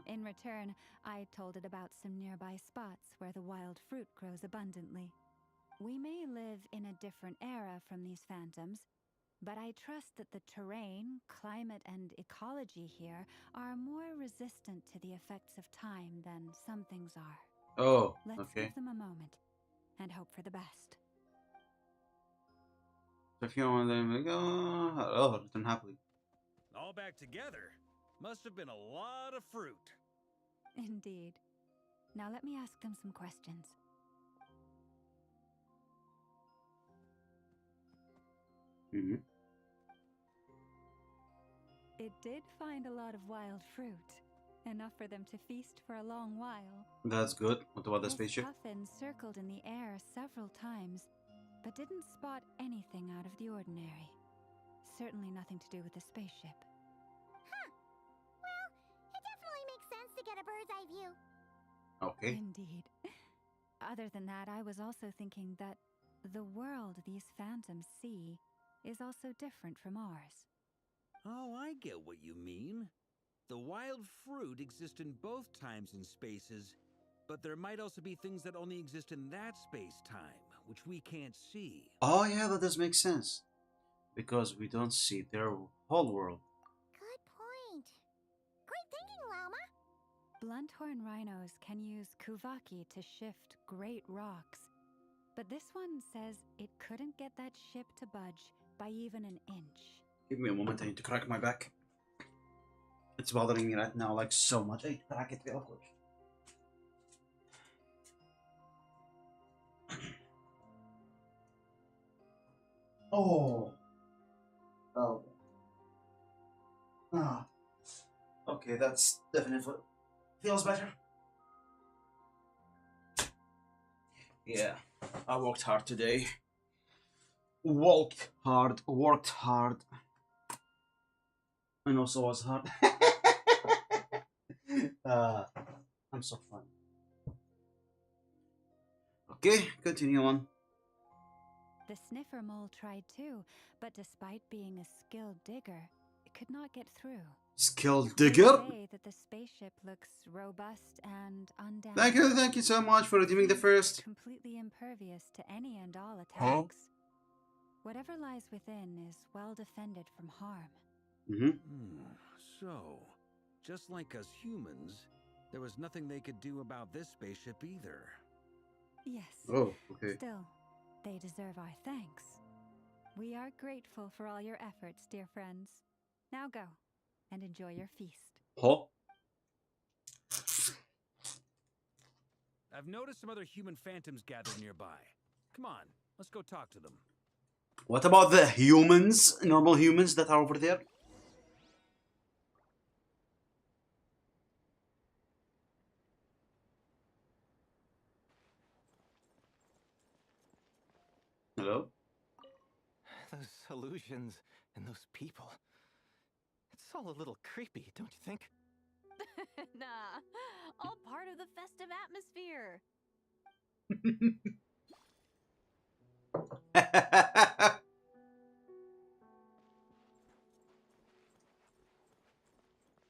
In return, I told it about some nearby spots where the wild fruit grows abundantly. We may live in a different era from these phantoms, but I trust that the terrain, climate, and ecology here are more resistant to the effects of time than some things are. Oh, Let's okay. give them a moment and hope for the best. So if you want them to go, oh, return happily. All back together. Must have been a lot of fruit. Indeed. Now let me ask them some questions. It did find a lot of wild fruit, enough for them to feast for a long while. That's good. What about the This spaceship? puffin circled in the air several times, but didn't spot anything out of the ordinary. Certainly nothing to do with the spaceship. Huh. Well, it definitely makes sense to get a bird's eye view. Okay. Indeed. Other than that, I was also thinking that the world these phantoms see is also different from ours. Oh, I get what you mean. The wild fruit exist in both times and spaces, but there might also be things that only exist in that space-time, which we can't see. Oh yeah, that does make sense. Because we don't see their whole world. Good point. Great thinking, Lauma. Blunthorn rhinos can use Kuvaki to shift great rocks, but this one says it couldn't get that ship to budge by even an inch. Give me a moment, I need to crack my back. It's bothering me right now like so much. I need to crack it real quick. Oh. Oh. Ah. Okay, that's definitely feels better. Yeah, I worked hard today. Worked hard. And also was hard. I'm so funny. Okay, continue on. The sniffer mole tried too, but despite being a skilled digger, it could not get through. Skilled They digger? say that the spaceship looks robust and undamaged. Thank you so much for redeeming the first. Completely impervious to any and all attacks. Huh? Whatever lies within is well defended from harm. So, just like us humans, there was nothing they could do about this spaceship either. Yes. Oh, okay. Still, they deserve our thanks. We are grateful for all your efforts, dear friends. Now go and enjoy your feast. Huh? I've noticed some other human phantoms gathered nearby. Come on, let's go talk to them. What about the humans, normal humans that are over there? Hello? Those illusions and those people. It's all a little creepy, don't you think? Nah, all part of the festive atmosphere.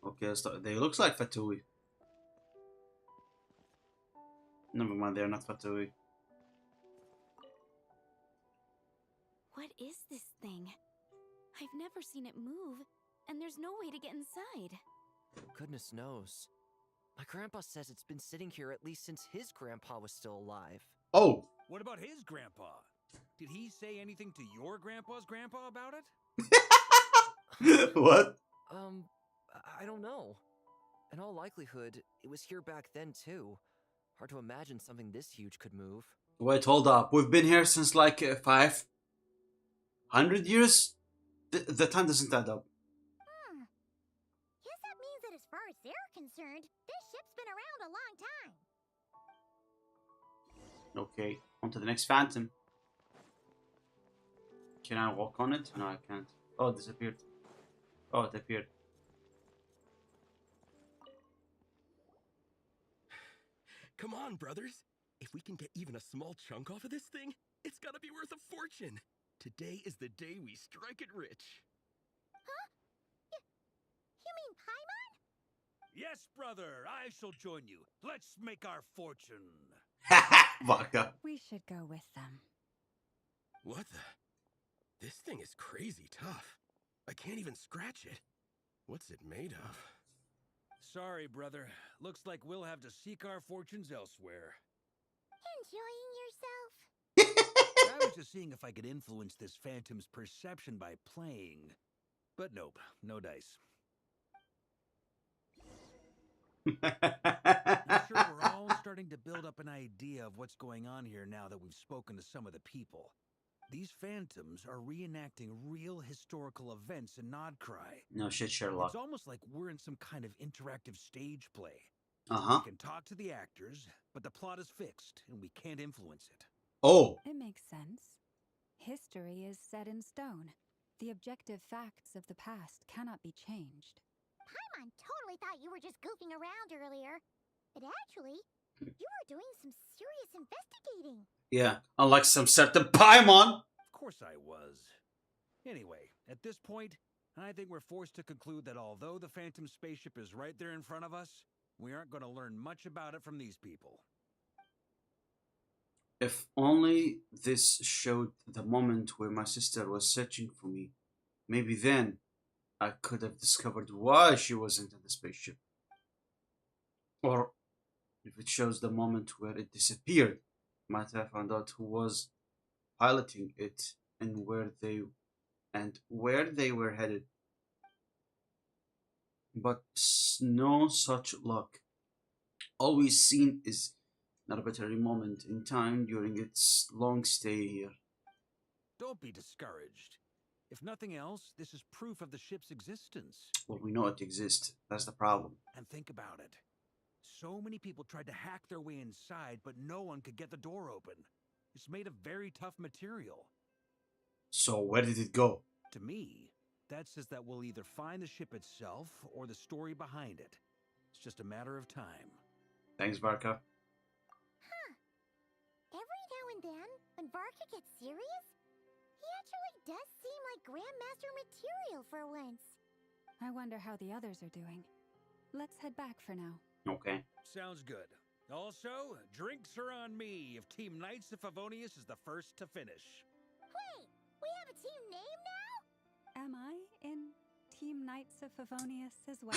Okay, they looks like Fatui. Never mind, they're not Fatui. What is this thing? I've never seen it move, and there's no way to get inside. Goodness knows. My grandpa says it's been sitting here at least since his grandpa was still alive. Oh! What about his grandpa? Did he say anything to your grandpa's grandpa about it? What? I don't know. In all likelihood, it was here back then too. Hard to imagine something this huge could move. Wait, hold up. We've been here since like 500 years? The time doesn't add up. Guess that means that as far as they're concerned, this ship's been around a long time. Okay, on to the next phantom. Can I walk on it? No, I can't. Oh, it disappeared. Oh, it appeared. Come on, brothers. If we can get even a small chunk off of this thing, it's gotta be worth a fortune. Today is the day we strike it rich. Huh? You mean Paimon? Yes, brother, I shall join you. Let's make our fortune. Vodka. We should go with them. What the? This thing is crazy tough. I can't even scratch it. What's it made of? Sorry, brother. Looks like we'll have to seek our fortunes elsewhere. Enjoying yourself? I was just seeing if I could influence this phantom's perception by playing. But nope, no dice. I'm sure we're all starting to build up an idea of what's going on here now that we've spoken to some of the people. These phantoms are reenacting real historical events in Nodcry. No shit, Sherlock. It's almost like we're in some kind of interactive stage play. Uh-huh. We can talk to the actors, but the plot is fixed, and we can't influence it. Oh! It makes sense. History is set in stone. The objective facts of the past cannot be changed. Paimon totally thought you were just goofing around earlier. But actually, you were doing some serious investigating. Yeah, unlike some certain Paimon! Of course I was. Anyway, at this point, I think we're forced to conclude that although the Phantom spaceship is right there in front of us, we aren't going to learn much about it from these people. If only this showed the moment where my sister was searching for me. Maybe then I could have discovered why she wasn't in the spaceship. Or if it shows the moment where it disappeared, might have found out who was piloting it and where they were headed. But no such luck. All we've seen is an arbitrary moment in time during its long stay here. Don't be discouraged. If nothing else, this is proof of the ship's existence. Well, we know it exists. That's the problem. And think about it. So many people tried to hack their way inside, but no one could get the door open. It's made of very tough material. So where did it go? To me, that says that we'll either find the ship itself or the story behind it. It's just a matter of time. Thanks, Barca. Huh. Every now and then, when Varka gets serious, actually does seem like Grandmaster material for once. I wonder how the others are doing. Let's head back for now. Okay. Sounds good. Also, drinks are on me if Team Knights of Favonius is the first to finish. Wait, we have a team name now? Am I in Team Knights of Favonius as well?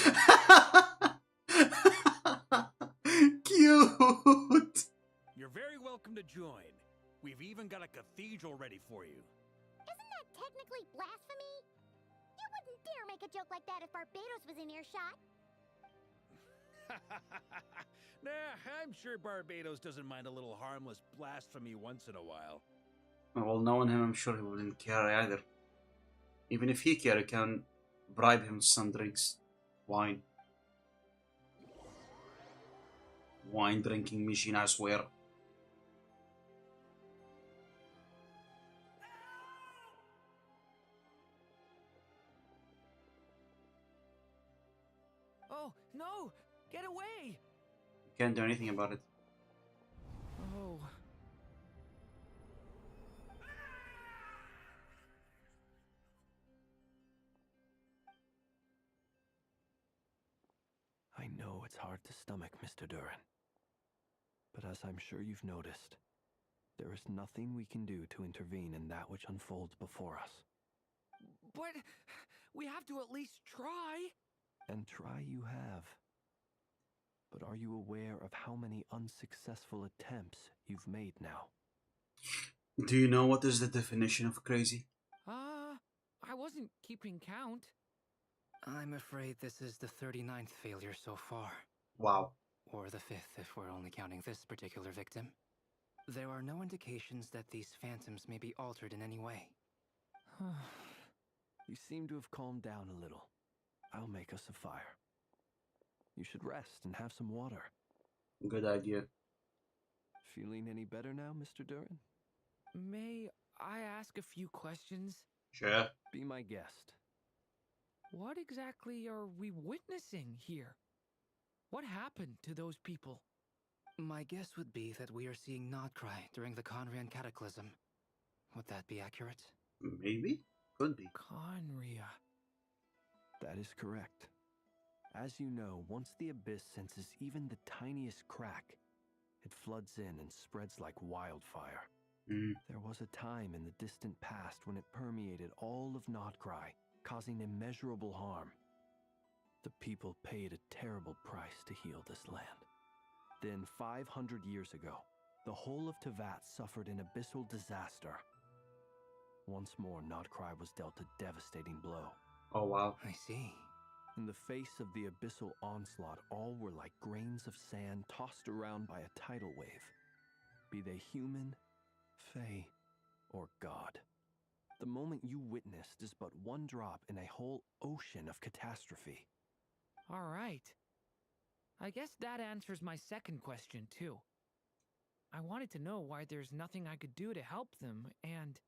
Cute! You're very welcome to join. We've even got a cathedral ready for you. Isn't that technically blasphemy? You wouldn't dare make a joke like that if Barbados was in earshot. Nah, I'm sure Barbados doesn't mind a little harmless blasphemy once in a while. Well, knowing him, I'm sure he wouldn't care either. Even if he cared, he can bribe him with some drinks. Wine. Wine drinking machine, I swear. Oh, no! Get away! You can't do anything about it. Oh. I know it's hard to stomach, Mr. Duran. But as I'm sure you've noticed, there is nothing we can do to intervene in that which unfolds before us. But we have to at least try. And try you have. But are you aware of how many unsuccessful attempts you've made now? Do you know what is the definition of crazy? I wasn't keeping count. I'm afraid this is the 39th failure so far. Wow. Or the 5th if we're only counting this particular victim. There are no indications that these phantoms may be altered in any way. You seem to have calmed down a little. I'll make us a fire. You should rest and have some water. Good idea. Feeling any better now, Mr. Duran? May I ask a few questions? Sure. Be my guest. What exactly are we witnessing here? What happened to those people? My guess would be that we are seeing Nodcry during the Conrian Cataclysm. Would that be accurate? Maybe? Could be. Conria. That is correct. As you know, once the abyss senses even the tiniest crack, it floods in and spreads like wildfire. There was a time in the distant past when it permeated all of Nodcry, causing immeasurable harm. The people paid a terrible price to heal this land. Then, 500 years ago, the whole of Teyvat suffered an abyssal disaster. Once more, Nodcry was dealt a devastating blow. Oh, wow. I see. In the face of the abyssal onslaught, all were like grains of sand tossed around by a tidal wave. Be they human, fae, or god. The moment you witnessed is but one drop in a whole ocean of catastrophe. All right. I guess that answers my second question, too. I wanted to know why there's nothing I could do to help them, and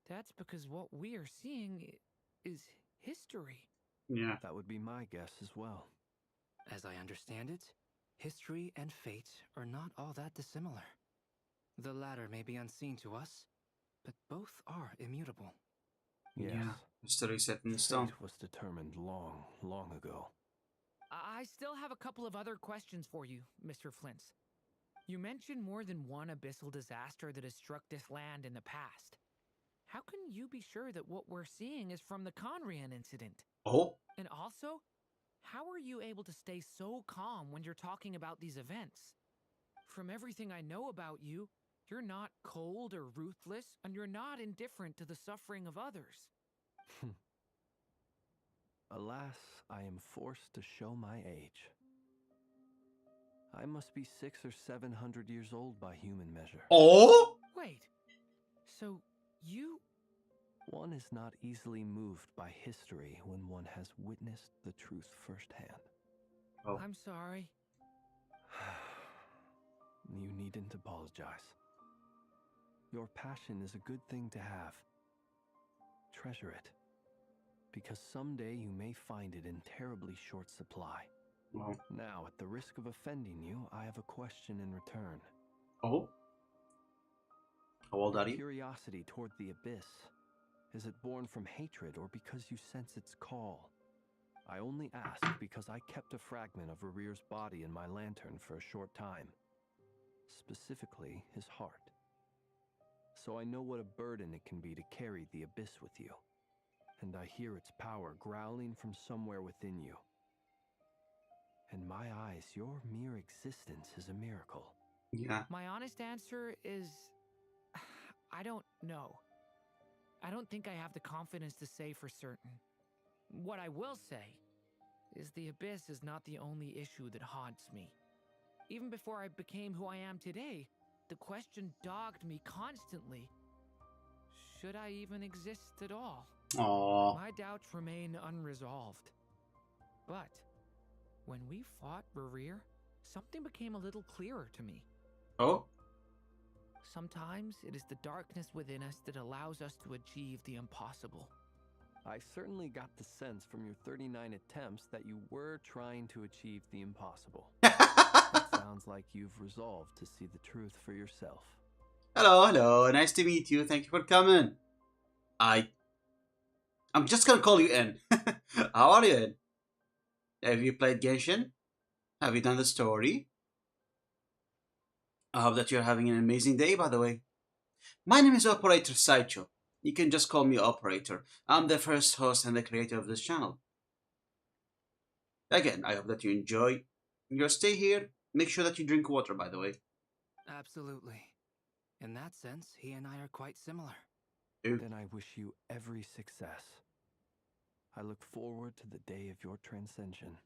that's because what we are seeing is history. Yeah. That would be my guess as well. As I understand it, history and fate are not all that dissimilar. The latter may be unseen to us, but both are immutable. Yes. Yeah. History set in stone. Fate was determined long, long ago. I still have a couple of other questions for you, Mr. Flintz. You mentioned more than one abyssal disaster that has struck this land in the past. How can you be sure that what we're seeing is from the Conrian incident? Oh? And also, how are you able to stay so calm when you're talking about these events? From everything I know about you, you're not cold or ruthless, and you're not indifferent to the suffering of others. Alas, I am forced to show my age. I must be 600 or 700 years old by human measure. Oh? Wait, so you... One is not easily moved by history when one has witnessed the truth firsthand. Oh. I'm sorry. You needn't apologize. Your passion is a good thing to have. Treasure it. Because someday you may find it in terribly short supply. Oh. Now, at the risk of offending you, I have a question in return. Oh? How old are you? Curiosity toward the abyss Is it born from hatred or because you sense its call? I only ask because I kept a fragment of Rarir's body in my lantern for a short time. Specifically, his heart. So I know what a burden it can be to carry the abyss with you. And I hear its power growling from somewhere within you. In my eyes, your mere existence is a miracle. Yeah. My honest answer is... I don't know. I don't think I have the confidence to say for certain. What I will say is the abyss is not the only issue that haunts me. Even before I became who I am today, the question dogged me constantly. Should I even exist at all? Aww. My doubts remain unresolved. But when we fought Rarir, something became a little clearer to me. Oh? Sometimes it is the darkness within us that allows us to achieve the impossible. I certainly got the sense from your 39 attempts that you were trying to achieve the impossible. It sounds like you've resolved to see the truth for yourself. Hello, hello. Nice to meet you. Thank you for coming. I'm just gonna call you In. How are you, In? Have you played Genshin? Have you done the story? I hope that you're having an amazing day, by the way. My name is Operator Saicho. You can just call me Operator. I'm the first host and the creator of this channel. Again, I hope that you enjoy your stay here. Make sure that you drink water, by the way. Absolutely. In that sense, he and I are quite similar. Ooh. Then I wish you every success. I look forward to the day of your transcension.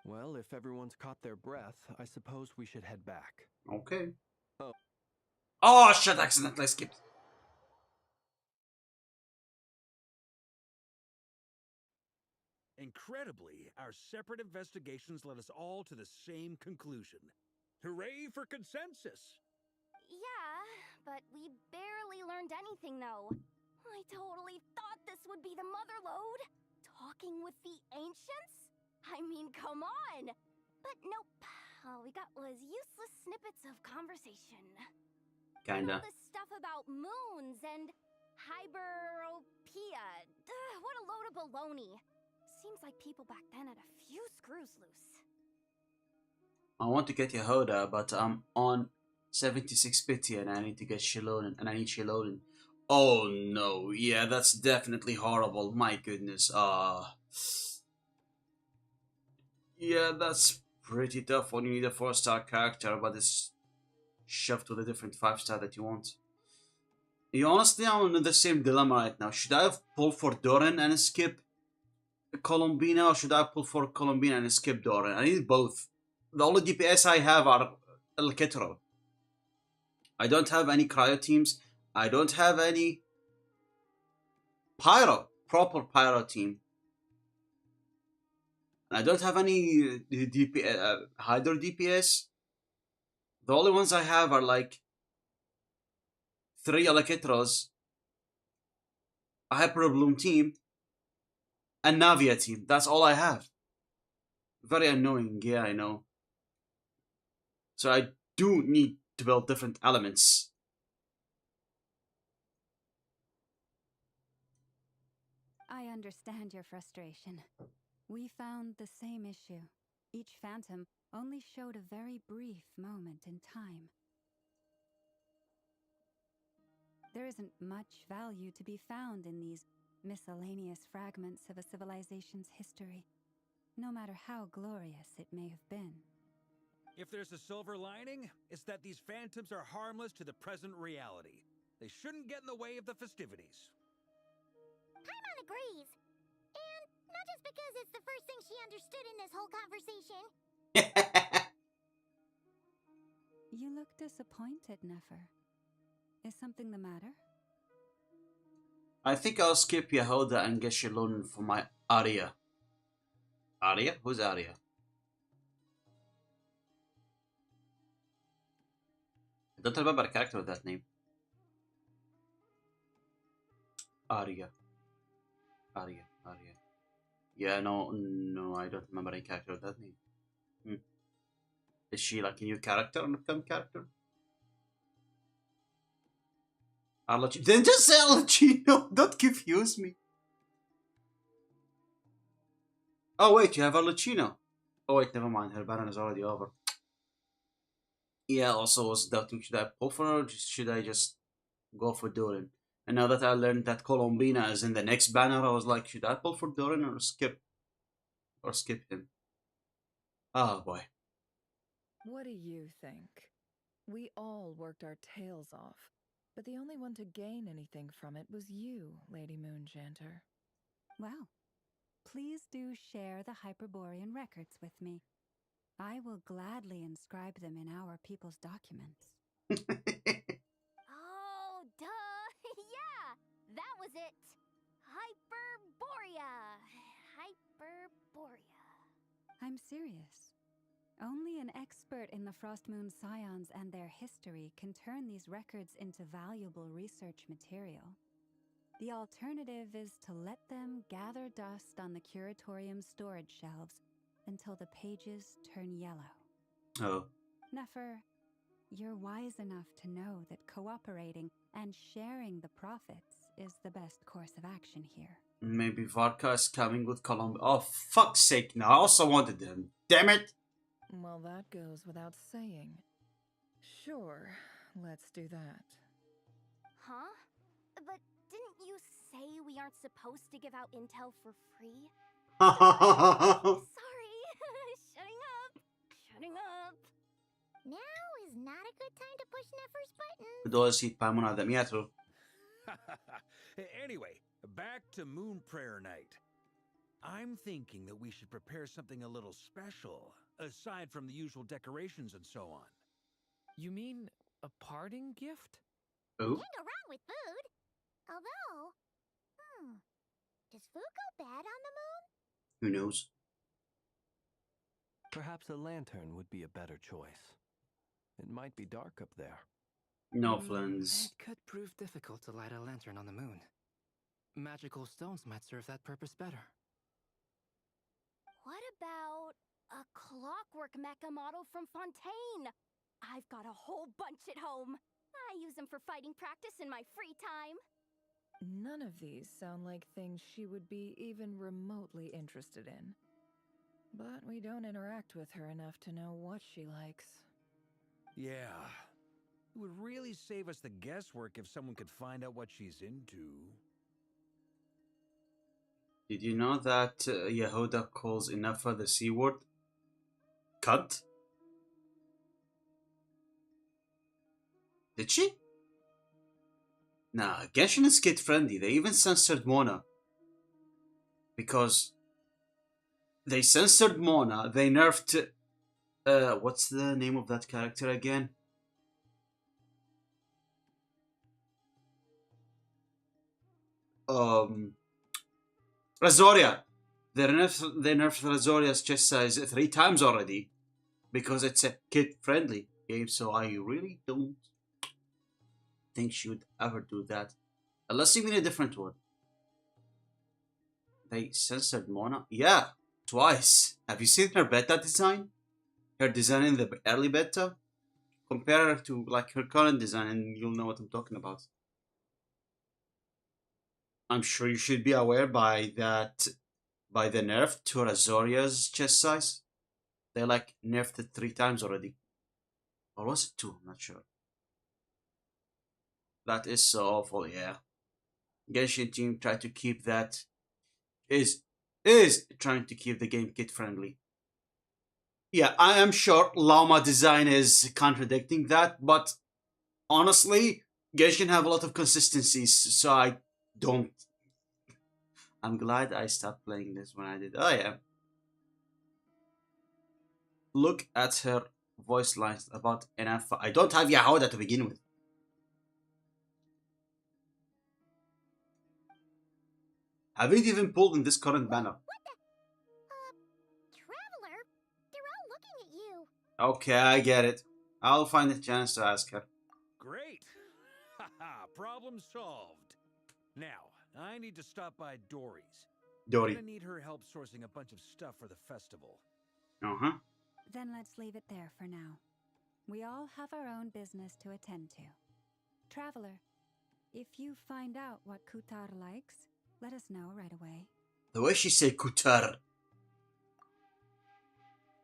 Well, if everyone's caught their breath, I suppose we should head back. Okay. Oh. Oh, shit, accidentally skipped. Incredibly, our separate investigations led us all to the same conclusion. Hooray for consensus! Yeah, but we barely learned anything, though. I totally thought this would be the mother lode. Talking with the ancients? I mean, come on! But nope. All we got was useless snippets of conversation. Kinda. All this stuff about moons and hyperopia. What a load of baloney. Seems like people back then had a few screws loose. I want to get Yehoda, but I'm on 76 pity and I need to get Shilonen, and I need Shilonen. Oh no, yeah, that's definitely horrible. My goodness. Yeah, that's pretty tough when you need a 4-star character, but it's shoved with a different 5-star that you want. You honestly, I'm in the same dilemma right now. Should I have pulled for Doran and skip Colombina, or should I pull for Colombina and skip Doran? I need both. The only DPS I have are El Ketro. I don't have any cryo teams. I don't have any proper pyro team. I don't have any Hydro DPS. The only ones I have are like 3 Alaketros, a Hyper Bloom team, and Navia team. That's all I have. Very annoying, yeah, I know. So I do need to build different elements. I understand your frustration. We found the same issue. Each phantom only showed a very brief moment in time. There isn't much value to be found in these miscellaneous fragments of a civilization's history, no matter how glorious it may have been. If there's a silver lining, it's that these phantoms are harmless to the present reality. They shouldn't get in the way of the festivities. Paimon agrees. And not just because it's the first thing she understood in this whole conversation. You look disappointed, Nefer. Is something the matter? I think I'll skip Yehoda and get Shilonen for my Arya. Arya? Who's Arya? I don't remember a character with that name. Arya. Yeah, no, I don't remember any character with that name. Is she like a new character, an upcoming character? Arlecchino. Then just say Arlecchino. Don't confuse me. Oh wait, you have Arlecchino. Oh wait, never mind. Her banner is already over. Yeah, also I was doubting, should I pull for her or should I just go for Doran? And now that I learned that Colombina is in the next banner, I was like, should I pull for Doran or skip him? Oh boy. What do you think? We all worked our tails off, but the only one to gain anything from it was you, Lady Moonjanter. Well, please do share the Hyperborean records with me. I will gladly inscribe them in our people's documents. Oh, duh! Yeah! That was it! Hyperborea! Hyperborea. I'm serious. Only an expert in the Frostmoon Scions and their history can turn these records into valuable research material. The alternative is to let them gather dust on the Curatorium's storage shelves until the pages turn yellow. Oh. Nefer, you're wise enough to know that cooperating and sharing the profits is the best course of action here. Maybe Varka is coming with Columbia. Oh, fuck's sake, now I also wanted him. Damn it! Well, that goes without saying. Sure, let's do that. Huh? But didn't you say we aren't supposed to give out intel for free? Sorry. Shutting up. Now is not a good time to push Nefer's button. بدو si pa una demietro. Anyway, back to Moon Prayer Night. I'm thinking that we should prepare something a little special, aside from the usual decorations and so on. You mean a parting gift? Oh. Can't go wrong with food. Although, does food go bad on the moon? Who knows? Perhaps a lantern would be a better choice. It might be dark up there. No, friends. It could prove difficult to light a lantern on the moon. Magical stones might serve that purpose better. What about a clockwork mecha model from Fontaine? I've got a whole bunch at home. I use them for fighting practice in my free time. None of these sound like things she would be even remotely interested in. But we don't interact with her enough to know what she likes. Yeah. It would really save us the guesswork if someone could find out what she's into. Did you know that Yehuda calls Inafa the C word? Cunt? Did she? Nah, Genshin is kid friendly. They even censored Mona. Because they censored Mona, they nerfed. What's the name of that character again? Razoria. They nerfed Razoria's chest size 3 times already. Because it's a kid friendly game, so I really don't think she would ever do that. Unless you mean a different one. They censored Mona? Yeah, twice. Have you seen her beta design? Her design in the early beta? Compare her to like her current design and you'll know what I'm talking about. I'm sure you should be aware by the nerf to Razoria's chest size. They like nerfed it 3 times already. Or was it 2? I'm not sure. That is so awful, yeah. Genshin team tried to keep that is trying to keep the game kid friendly. Yeah, I am sure Llama design is contradicting that, but honestly, Genshin have a lot of consistencies, so I'm glad I stopped playing this when I did. Oh yeah. Look at her voice lines about enough. I don't have Yehuda to begin with. Haven't even pulled in this current banner. What the? Traveler? They're all looking at you. Okay, I get it. I'll find a chance to ask her. Great! Haha, problem solved. Now, I need to stop by Dory's. Dory. I'm gonna need her help sourcing a bunch of stuff for the festival. Uh-huh. Then let's leave it there for now. We all have our own business to attend to. Traveler, If you find out what Kutar likes, let us know right away. The way she say Kutar.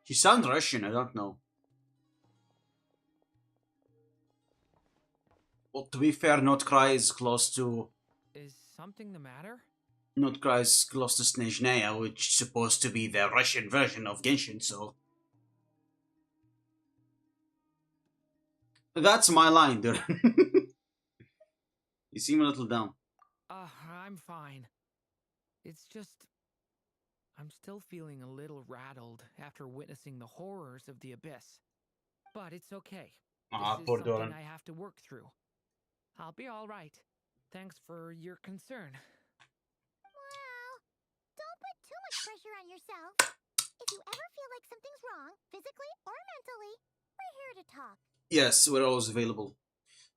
She sounds Russian, I don't know. Well, to be fair, Notcry is close to... Is something the matter? Notcry is close to Snezhnaya, which is supposed to be the Russian version of Genshin, so... That's my line, dude. You seem a little down. I'm fine. It's just... I'm still feeling a little rattled after witnessing the horrors of the Abyss. But it's okay. This is Poor something Doran. I have to work through. I'll be alright. Thanks for your concern. Well, don't put too much pressure on yourself. If you ever feel like something's wrong, physically or mentally, we're here to talk. Yes, we're always available.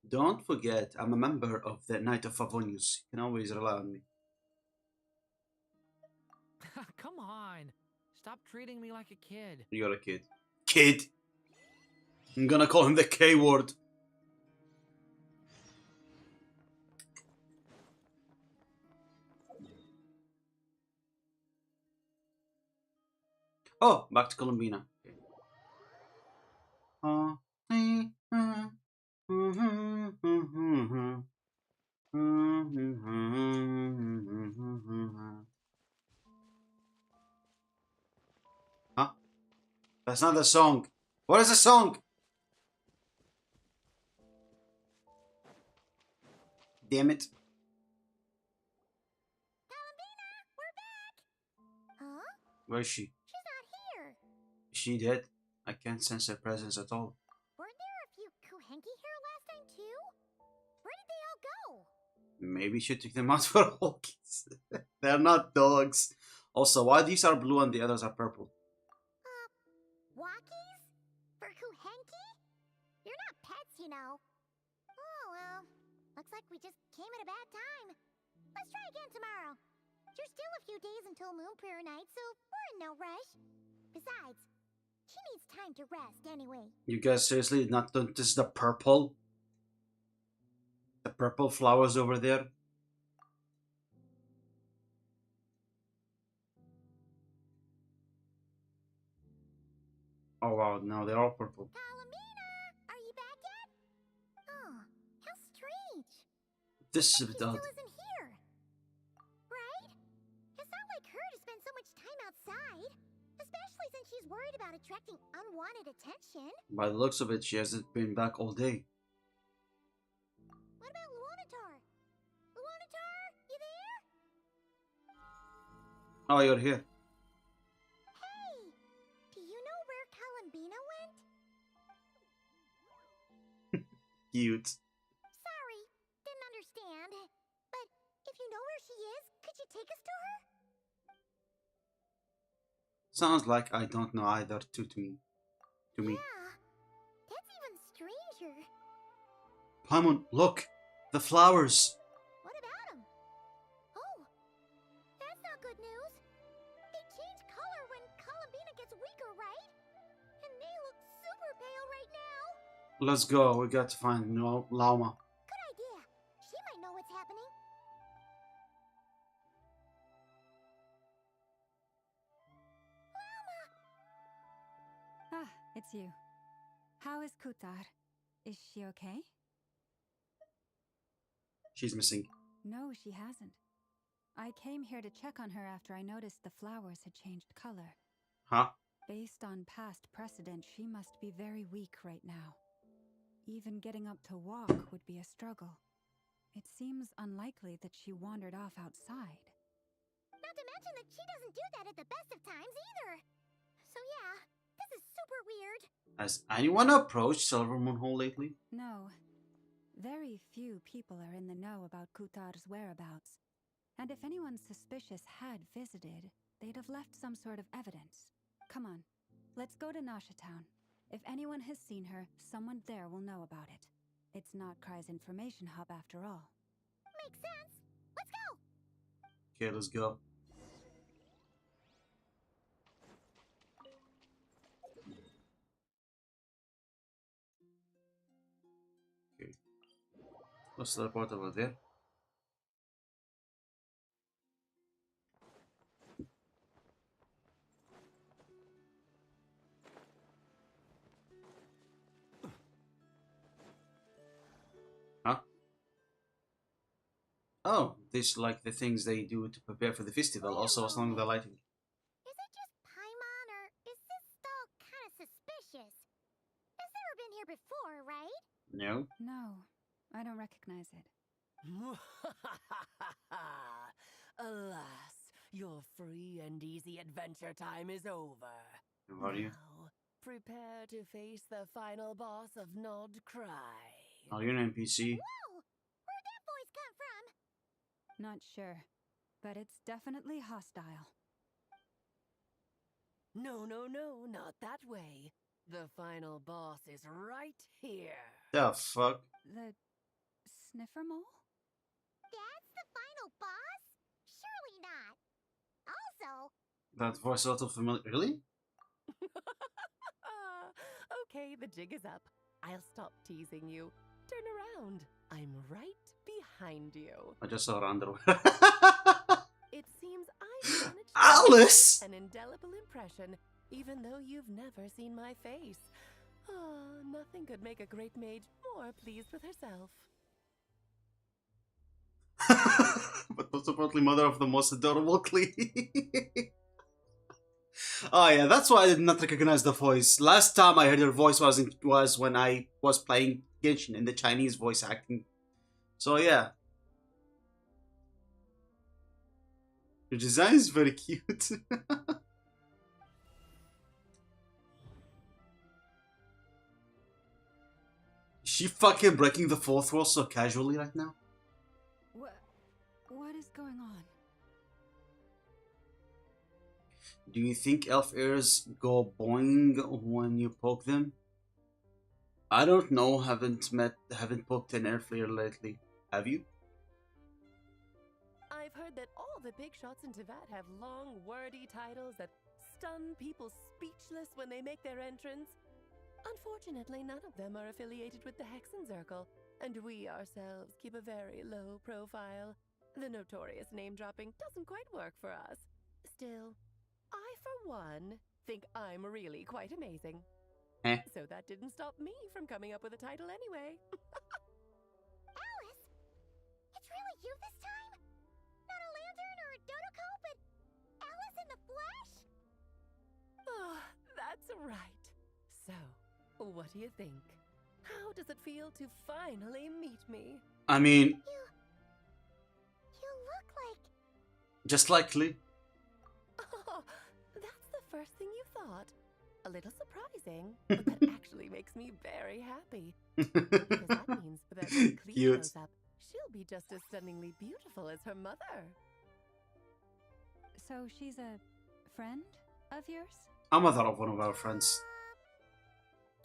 Don't forget, I'm a member of the Knight of Favonius. You can always rely on me. Come on. Stop treating me like a kid. You're a kid. Kid! I'm gonna call him the K word. Oh, back to Columbina. Huh? That's not the song. What is the song? Damn it. Columbina, we're back! Huh? Where is she? She's not here. Is she dead? I can't sense her presence at all. Weren't there a few Kuhenki here last time too? Where did they all go? Maybe she took them out for walkies. They're not dogs. Also, why these are blue and the others are purple? Walkies? For Kuhenki? You're not pets, you know. Oh well, looks like we just came at a bad time. Let's try again tomorrow. There's still a few days until Moon Prayer Night, so we're in no rush. Besides, she needs time to rest anyway. You guys seriously did not notice the purple? The purple flowers over there? Oh wow, no, they're all purple. Palomina, are you back yet? Oh, how strange. This is a bit She odd. still isn't here. Right? It's not like her to spend so much time outside. Especially since she's worried about attracting unwanted attention. By the looks of it, she hasn't been back all day. What about Luonatar? Luonatar, you there? Oh, you're here. Hey! Do you know where Columbina went? Cute. Sorry, didn't understand. But if you know where she is, could you take us to her? Sounds like I don't know either to me. Yeah, that's even stranger. Paimon, look! The flowers! What about them? Oh, that's not good news. They change color when Columbina gets weaker, right? And they look super pale right now. Let's go, we got to find Lauma. Good idea. She might know what's happening. Ah, it's you. How is Kutar? Is she okay? She's missing. No, she hasn't. I came here to check on her after I noticed the flowers had changed color. Huh? Based on past precedent, she must be very weak right now. Even getting up to walk would be a struggle. It seems unlikely that she wandered off outside. Not to mention that she doesn't do that at the best of times either. So yeah, this is super weird. Has anyone approached Silver Moon Hole lately? No. Very few people are in the know about Kutar's whereabouts. And if anyone suspicious had visited, they'd have left some sort of evidence. Come on, let's go to Nasha Town. If anyone has seen her, someone there will know about it. It's Notcry's information hub after all. Makes sense. Let's go! Okay, let's go. Okay. Let's teleport over there. Oh, this like the things they do to prepare for the festival. Also, along the lighting. Is it just Paimon, or is this stall kind of suspicious? It's never been here before, right? No. No, I don't recognize it. Alas, your free and easy adventure time is over. How are you? Now, prepare to face the final boss of Nod Cry. Are you an NPC? Whoa! Where'd that voice come from? Not sure, but it's definitely hostile. No, not that way. The final boss is right here. The fuck? The sniffer mole? That's the final boss? Surely not. Also, That voice a little familiar. Really? Okay, the jig is up. I'll stop teasing you. Turn around. I'm right behind you. I just saw her underwear. It seems I've managed to Alice! make an indelible impression, even though you've never seen my face. Ah, nothing could make a great mage more pleased with herself. But most importantly, mother of the most adorable Klee. Oh yeah, that's why I did not recognize the voice. Last time I heard her voice was when I was playing Genshin in the Chinese voice acting. So yeah. Your design is very cute. Is she fucking breaking the fourth wall so casually right now? What is going on? Do you think elf ears go boing when you poke them? I don't know, haven't poked an elf ear lately. Have you? I've heard that all the big shots in Teyvat have long, wordy titles that stun people speechless when they make their entrance. Unfortunately, none of them are affiliated with the Hexen Circle, and we ourselves keep a very low profile. The notorious name-dropping doesn't quite work for us. Still, I, for one, think I'm really quite amazing. So that didn't stop me from coming up with a title anyway. Alice? It's really you this time? Not a lantern or a dodoko, but Alice in the flesh? Oh, that's right. So, what do you think? How does it feel to finally meet me? I mean... You look like... Just like Klee. Oh, that's the first thing you thought. A little surprising, but that actually makes me very happy. Because that means that when Klee Cute. shows up, she'll be just as stunningly beautiful as her mother. So she's a friend of yours? A mother of one of our friends.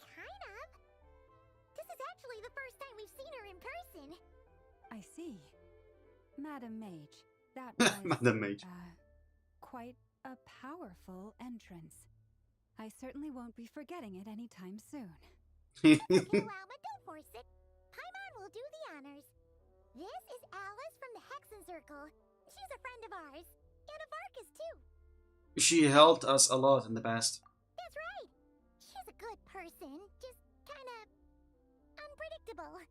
Kind of. This is actually the first time we've seen her in person. I see. Madam Mage. That was, Madam Mage. quite a powerful entrance. I certainly won't be forgetting it anytime soon. Okay, Alma, don't force it. Paimon will do the honors. This is Alice from the Hexen Circle. She's a friend of ours. And of Arcus, too. She helped us a lot in the past. That's right. She's a good person. Just kinda... unpredictable.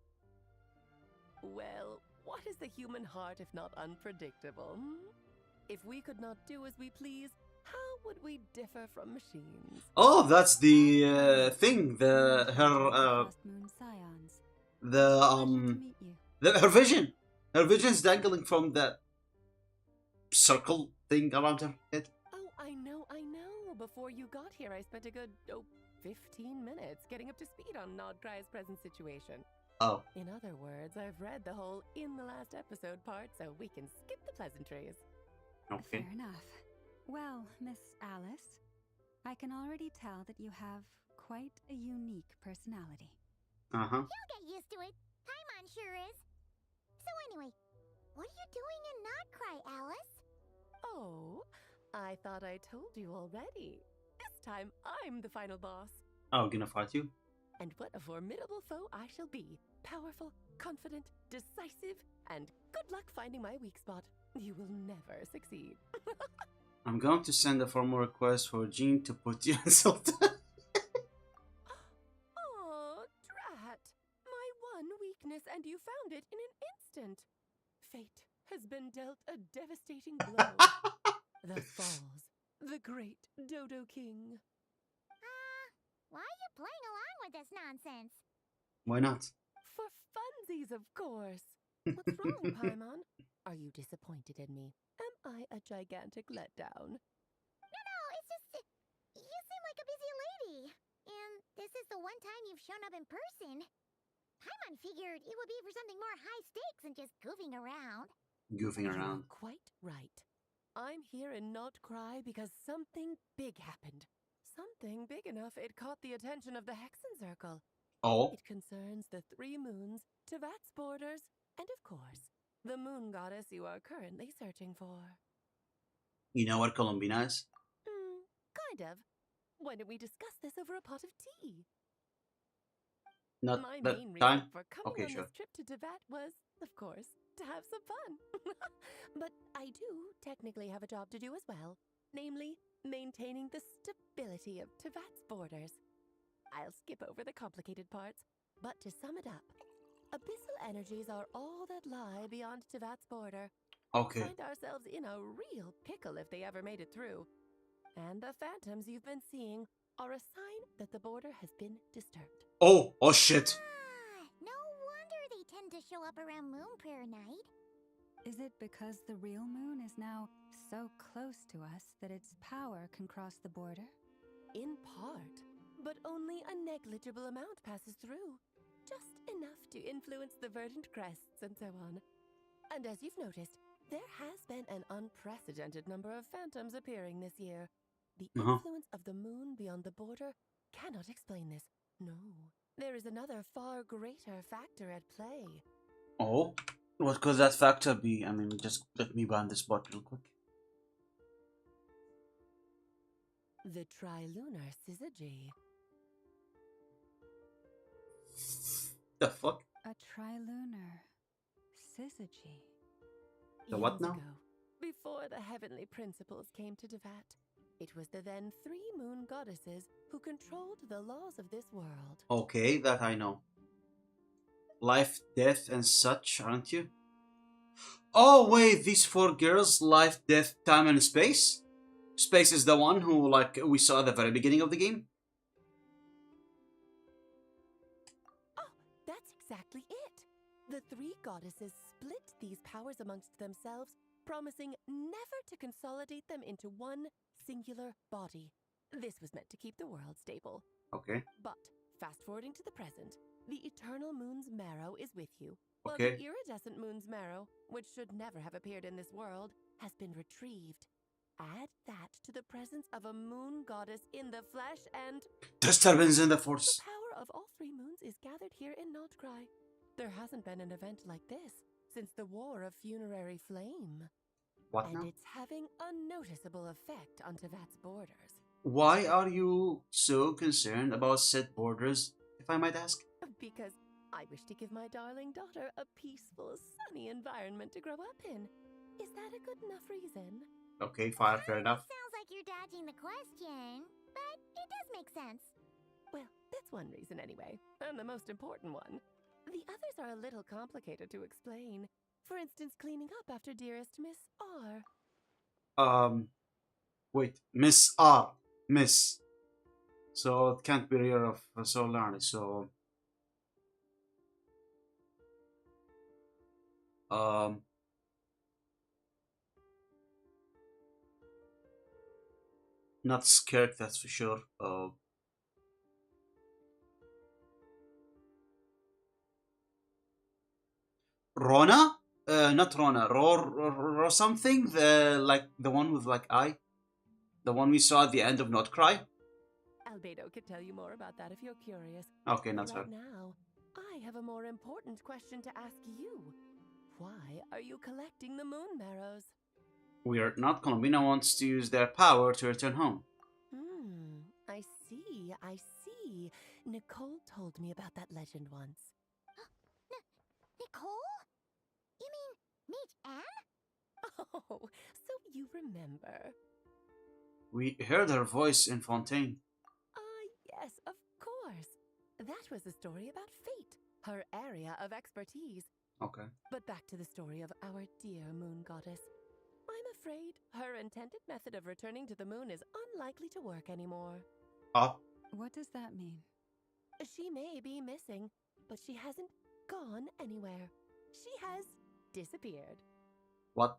Well, what is the human heart if not unpredictable? If we could not do as we please, how would we differ from machines? Oh, that's the thing. Frost Moon Scions. Her vision. Her vision's dangling from that circle thing around her head. Oh, I know. Before you got here, I spent a good, 15 minutes getting up to speed on Nodcry's present situation. Oh. In other words, I've read the whole in the last episode part, so we can skip the pleasantries. Okay. Fair enough. Well, Miss Alice, I can already tell that you have quite a unique personality. Uh-huh. You'll get used to it. Paimon sure is. So anyway, what are you doing in Nodcry, Alice? Oh, I thought I told you already. This time, I'm the final boss. Oh, gonna fight you? And what a formidable foe I shall be. Powerful, confident, decisive, and good luck finding my weak spot. You will never succeed. I'm going to send a formal request for Jean to put you in Sultan. Oh, drat. My one weakness, and you found it in an instant. Fate has been dealt a devastating blow. Thus falls the great Dodo King. Why are you playing along with this nonsense? Why not? For funsies, of course. What's wrong, Paimon? Are you disappointed in me? Am I a gigantic letdown? No, it's just... You seem like a busy lady. And this is the one time you've shown up in person. Paimon figured it would be for something more high stakes than just goofing around. Goofing around. You're quite right. I'm here in Not Cry because something big happened. Something big enough it caught the attention of the Hexen Circle. Oh? It concerns the 3 moons, Tevat's borders, and of course, the moon goddess you are currently searching for. You know what Colombina is? Kind of. Why don't we discuss this over a pot of tea? Not My that main time? reason for coming Okay, on sure. this trip to Tevat was, of course, to have some fun. But I do technically have a job to do as well, namely, maintaining the stability of Tevat's borders. I'll skip over the complicated parts, but to sum it up, abyssal energies are all that lie beyond Tevat's border. Okay. We'll find ourselves in a real pickle if they ever made it through. And the phantoms you've been seeing are a sign that the border has been disturbed. Oh shit. No wonder they tend to show up around Moon Prayer Night. Is it because the real moon is now so close to us that its power can cross the border? In part, but only a negligible amount passes through. Just enough to influence the verdant crests and so on. And as you've noticed, there has been an unprecedented number of phantoms appearing this year. The influence of the moon beyond the border cannot explain this. No, there is another far greater factor at play. Oh? What could that factor be? I mean, just let me bind this bot real quick. The trilunar syzygy. The fuck? A trilunar syzygy. The what now? Ago, before the heavenly principles came to Tevat, it was the then 3 moon goddesses who controlled the laws of this world. Okay, that I know. Life, death, and such, aren't you? Oh, wait, these 4 girls, life, death, time, and space? Space is the one who, like, we saw at the very beginning of the game? Oh, that's exactly it. The 3 goddesses split these powers amongst themselves, promising never to consolidate them into one singular body. This was meant to keep the world stable. Okay. But, fast forwarding to the present, the eternal moon's marrow is with you, while Okay. the iridescent moon's marrow, which should never have appeared in this world, has been retrieved. Add that to the presence of a moon goddess in the flesh and... Disturbance in the force. The power of all 3 moons is gathered here in Notcry. There hasn't been an event like this since the War of Funerary Flame. What and now? it's having a noticeable effect on Tevat's borders. Why are you so concerned about said borders, if I might ask? Because I wish to give my darling daughter a peaceful, sunny environment to grow up in. Is that a good enough reason? Okay, fine, fair enough. Sounds like you're dodging the question, but it does make sense. Well, that's one reason anyway, and the most important one. The others are a little complicated to explain. For instance, cleaning up after dearest Miss R. Wait, Miss R. Miss. So it can't be rear of Solani, so... Not scared, that's for sure. Rona? Not Rona. Ro something? Like the one with like eye? The one we saw at the end of Notcry? Albedo could tell you more about that if you're curious. Okay, not right her. now, I have a more important question to ask you. Why are you collecting the moon marrows? We're not. Colombina wants to use their power to return home. I see. Nicole told me about that legend once. Nicole? You mean Mage Anne? Oh, so you remember. We heard her voice in Fontaine. Yes, of course. That was a story about fate, her area of expertise. Okay. But back to the story of our dear moon goddess. I'm afraid her intended method of returning to the moon is unlikely to work anymore. What does that mean? She may be missing, but she hasn't gone anywhere. She has disappeared. What?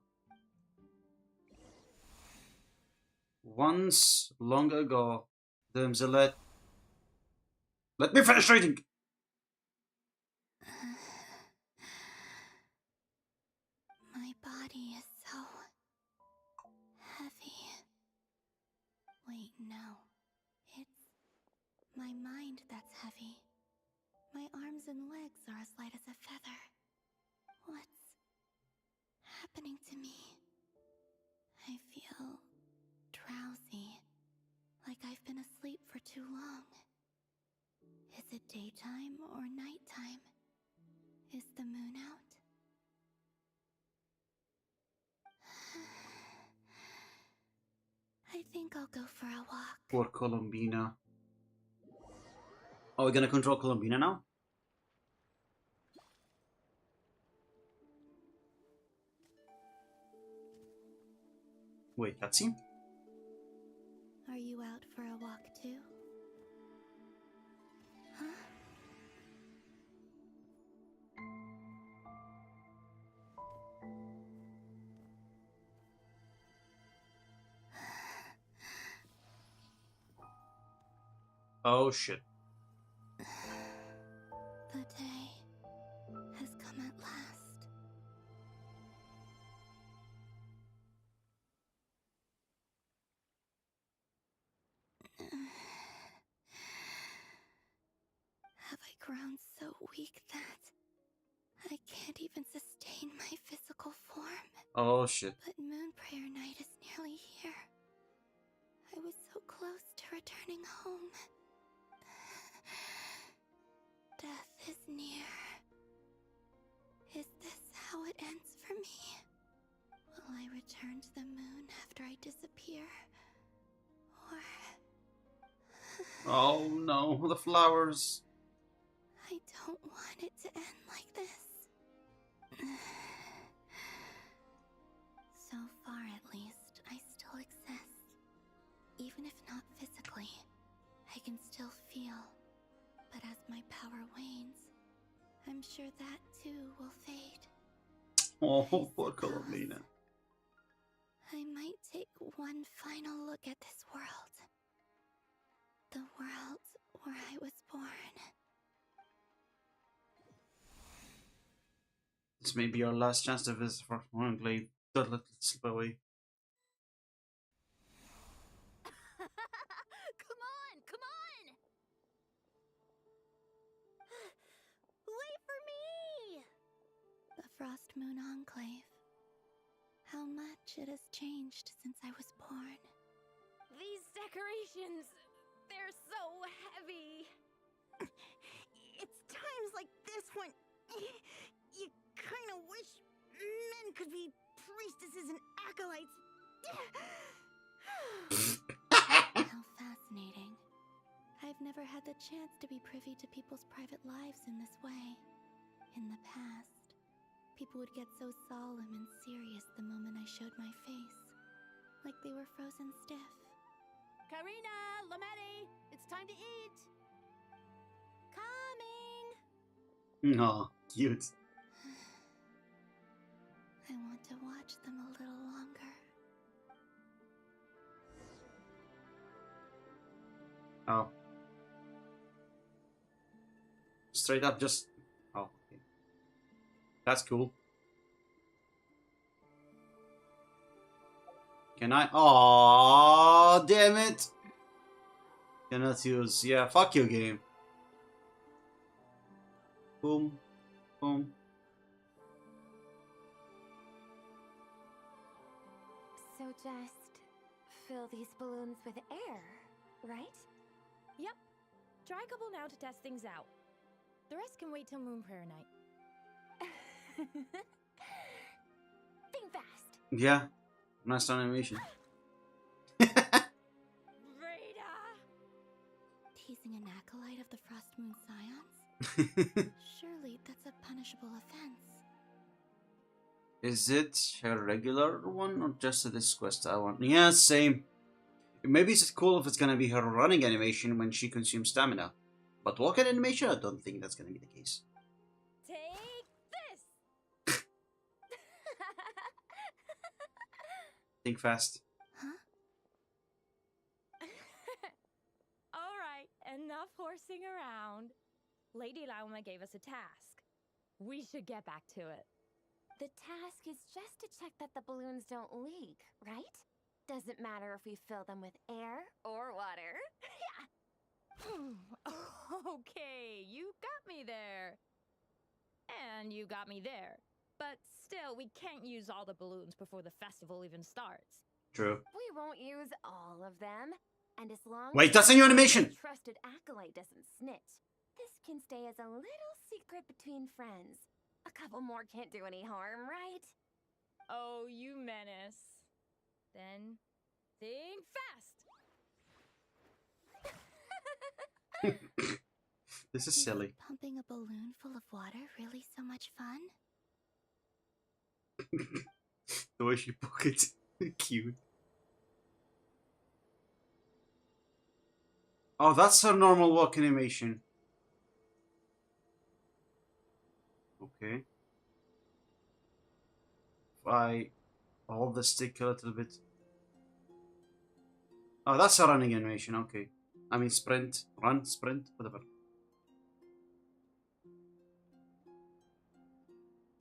Once, long ago, Damselet. Let me finish reading! My body is so heavy. Wait, no. It's my mind that's heavy. My arms and legs are as light as a feather. What's happening to me? I feel drowsy, like I've been asleep for too long. Is it daytime or nighttime? Is the moon out? I think I'll go for a walk. Poor Columbina. Are we gonna control Columbina now? Wait, cutscene? Are you out for a walk too? Huh? Oh shit. The day has come at last. Have I grown so weak that I can't even sustain my physical form? Oh shit. But Moon Prayer Night is nearly here. I was so close to returning home. Death is near. Is this how it ends for me? Will I return to the moon after I disappear? Or... Oh no, the flowers. I don't want it to end like this. So far, at least, I still exist. Even if not physically, I can still feel. But as my power wanes, I'm sure that too will fade. Oh, poor Columbina. I might take one final look at this world. The world where I was born. This may be our last chance to visit for Enclave. Don't let it slip away. Come on! Come on! Wait for me! The Frost Moon Enclave. How much it has changed since I was born. These decorations, they're so heavy. It's times like this when you kind of wish men could be priestesses and acolytes. How fascinating. I've never had the chance to be privy to people's private lives in this way. In the past, people would get so solemn and serious the moment I showed my face. Like they were frozen stiff. Karina, Lametti, it's time to eat. Coming. Aw, cute. I want to watch them a little longer. Oh. Straight up just... Oh, okay. That's cool. Can I... Aww, damn it! Cannot use... Yeah, fuck you, game. Boom. Boom. So just fill these balloons with air, right? Yep. Try a couple now to test things out. The rest can wait till Moon Prayer Night. Think fast. Yeah. Nice animation. Rita! Teasing an acolyte of the Frost Moon Scions? Surely that's a punishable offense. Is it her regular one or just this quest I want? Yeah, same. Maybe it's cool if it's gonna be her running animation when she consumes stamina. But walking animation, I don't think that's gonna be the case. Take this! Think fast. Huh? Alright, enough horsing around. Lady Lauma gave us a task. We should get back to it. The task is just to check that the balloons don't leak, right? Doesn't matter if we fill them with air or water. Okay, you got me there. And you got me there. But still, we can't use all the balloons before the festival even starts. True. We won't use all of them. And as long Wait, as that's a new animation! the trusted acolyte doesn't snitch, this can stay as a little secret between friends. A couple more can't do any harm, right? Oh, you menace. Then, think fast! This is silly. Pumping a balloon full of water really so much fun? The way she put it. Cute. Oh, that's her normal walk animation. Okay. If I hold the stick a little bit. Oh, that's a running animation, okay. I mean sprint, run, sprint, whatever.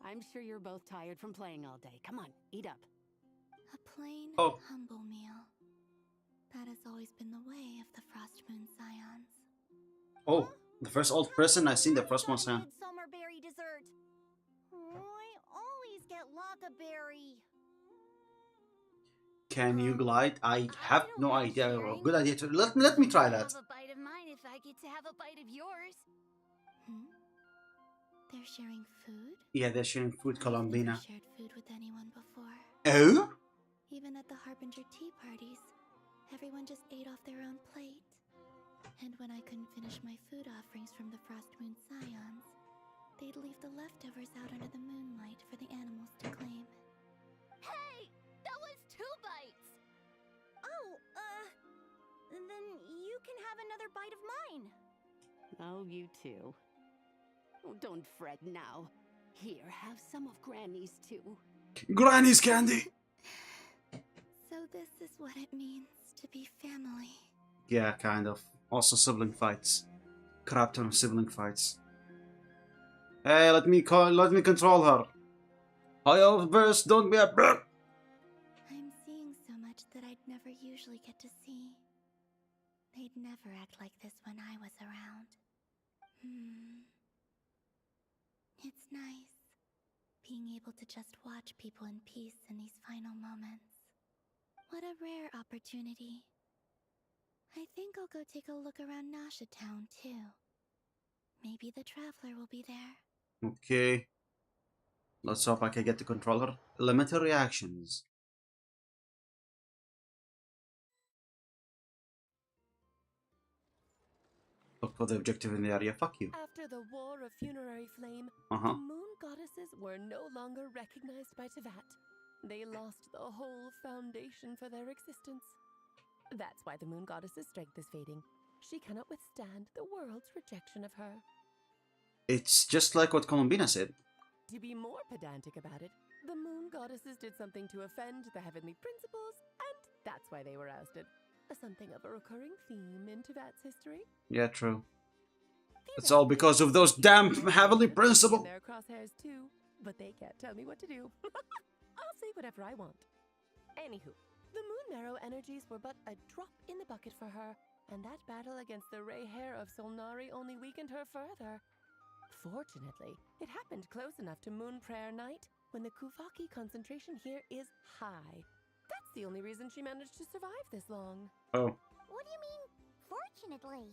I'm sure you're both tired from playing all day. Come on, eat up. A plain, humble meal. That has always been the way of the Frost Moon Scions. Oh, the first old person I seen the first one. Summer berry dessert. I always get Lockaberry. Can you glide? I have no idea. Good idea. Let me try that. Have a bite of mine if I get to have a bite of yours. They're sharing food? Yeah, they're sharing food, Colombina. I've never shared food with anyone before. Oh? Even at the Harbinger tea parties, everyone just ate off their own plate. And when I couldn't finish my food offerings from the Frost Moon Scions, they'd leave the leftovers out under the moonlight for the animals to claim. Hey! That was 2 bites! Oh, then you can have another bite of mine. Oh, you too. Oh, don't fret now. Here, have some of Granny's too. Granny's candy! So this is what it means to be family. Yeah, kind of. Also sibling fights. Crap ton of sibling fights. Hey, let me control her. Hi, verse, don't be a brr. I'm seeing so much that I'd never usually get to see. They'd never act like this when I was around. It's nice, being able to just watch people in peace in these final moments. What a rare opportunity. I think I'll go take a look around Nasha Town, too. Maybe the Traveler will be there. Okay. Let's hope I can get to control her. Limited reactions. Look for the objective in the area. Fuck you. After the War of Funerary Flame, Uh-huh. the moon goddesses were no longer recognized by Teyvat. They lost the whole foundation for their existence. That's why the moon goddess's strength is fading. She cannot withstand the world's rejection of her. It's just like what Colombina said. To be more pedantic about it, the moon goddesses did something to offend the heavenly principles, and that's why they were ousted. Something of a recurring theme in Teyvat's history. Yeah, true. It's all because of those damn heavenly principles. Their crosshairs too, but they can't tell me what to do. I'll say whatever I want. Anywho, the moon marrow energies were but a drop in the bucket for her, and that battle against the Ray Hair of Solnari only weakened her further. Fortunately, it happened close enough to Moon Prayer Night, when the Kuvaki concentration here is high. That's the only reason she managed to survive this long. Oh. What do you mean, fortunately?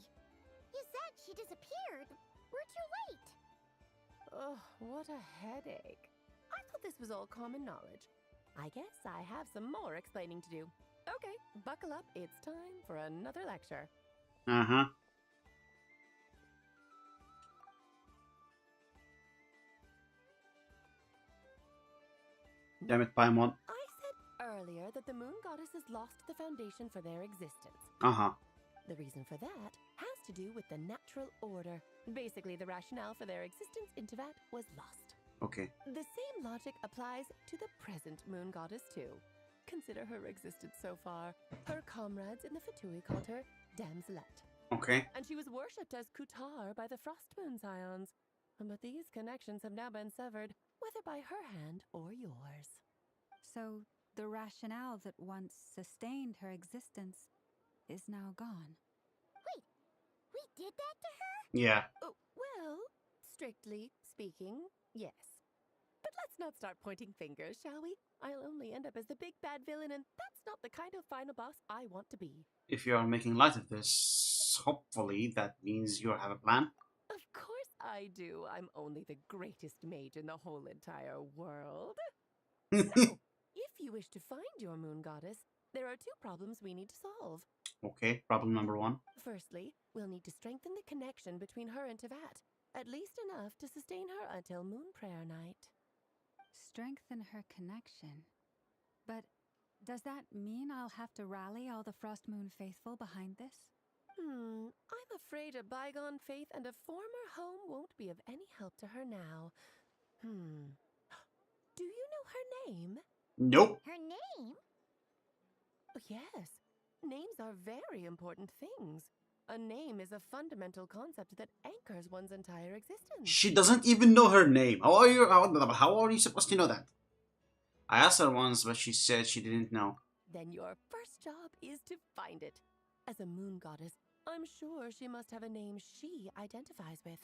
You said she disappeared. We're too late. Ugh, what a headache. I thought this was all common knowledge. I guess I have some more explaining to do. Okay, buckle up. It's time for another lecture. Uh-huh. Damn it, Paimon. I said earlier that the moon goddesses lost the foundation for their existence. Uh-huh. The reason for that has to do with the natural order. Basically, the rationale for their existence in Teyvat was lost. Okay. The same logic applies to the present moon goddess too. Consider her existence so far. Her comrades in the Fatui called her Damselette. Okay. And she was worshipped as Kutar by the Frost Moon Scions. But these connections have now been severed, whether by her hand or yours. So, the rationale that once sustained her existence is now gone. Wait, we did that to her? Yeah. Oh, well, strictly speaking, yes. But let's not start pointing fingers, shall we? I'll only end up as the big bad villain, and that's not the kind of final boss I want to be. If you are making light of this, hopefully that means you have a plan. Of course I do. I'm only the greatest mage in the whole entire world. Now, if you wish to find your moon goddess, there are two problems we need to solve. Okay, problem number 1. Firstly, we'll need to strengthen the connection between her and Teyvat, at least enough to sustain her until Moon Prayer Night. Strengthen her connection. But does that mean I'll have to rally all the Frost Moon faithful behind this? I'm afraid a bygone faith and a former home won't be of any help to her now. Do you know her name? Nope. Her name? Yes. Names are very important things. A name is a fundamental concept that anchors one's entire existence. She doesn't even know her name. How are you supposed to know that? I asked her once, but she said she didn't know. Then your first job is to find it. As a moon goddess, I'm sure she must have a name she identifies with.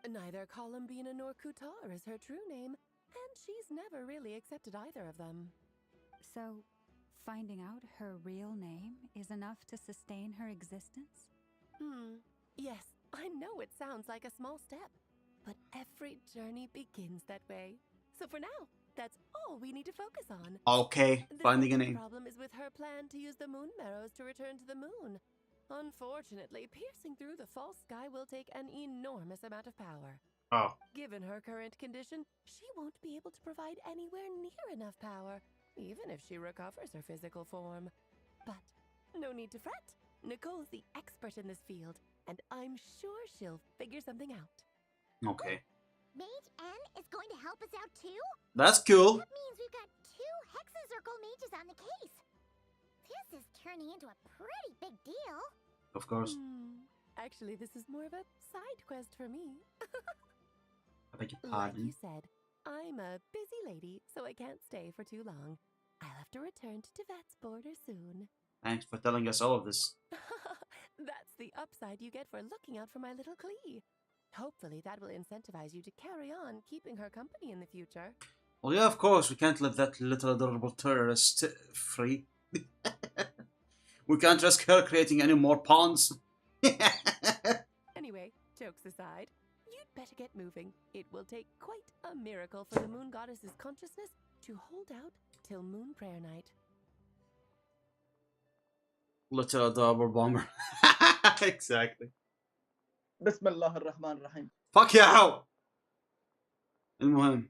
Neither Columbina nor Kutar is her true name, and she's never really accepted either of them. So, finding out her real name is enough to sustain her existence? Yes, I know it sounds like a small step, but every journey begins that way. So for now, that's all we need to focus on. Okay, finding a name. The problem is with her plan to use the moon marrows to return to the moon. Unfortunately, piercing through the false sky will take an enormous amount of power. Oh. Given her current condition, she won't be able to provide anywhere near enough power, even if she recovers her physical form. But no need to fret. Nicole's the expert in this field, and I'm sure she'll figure something out. Okay. Mage N is going to help us out too? That's cool. That means we've got 2 Hexencircle mages on the case. This is turning into a pretty big deal. Of course. Actually, this is more of a side quest for me. I beg your Like pardon. you said, I'm a busy lady, so I can't stay for too long. I'll have to return to Teyvat's border soon. Thanks for telling us all of this. That's the upside you get for looking out for my little Klee. Hopefully that will incentivize you to carry on keeping her company in the future. Well, yeah, of course. We can't let that little adorable terrorist free. We can't risk her creating any more pawns. Anyway, jokes aside, you'd better get moving. It will take quite a miracle for the moon goddess's consciousness to hold out till Moon Prayer Night. Little adorable bomber. Exactly. بسم الله الرحمن الرحيم. Fuck you! المهم.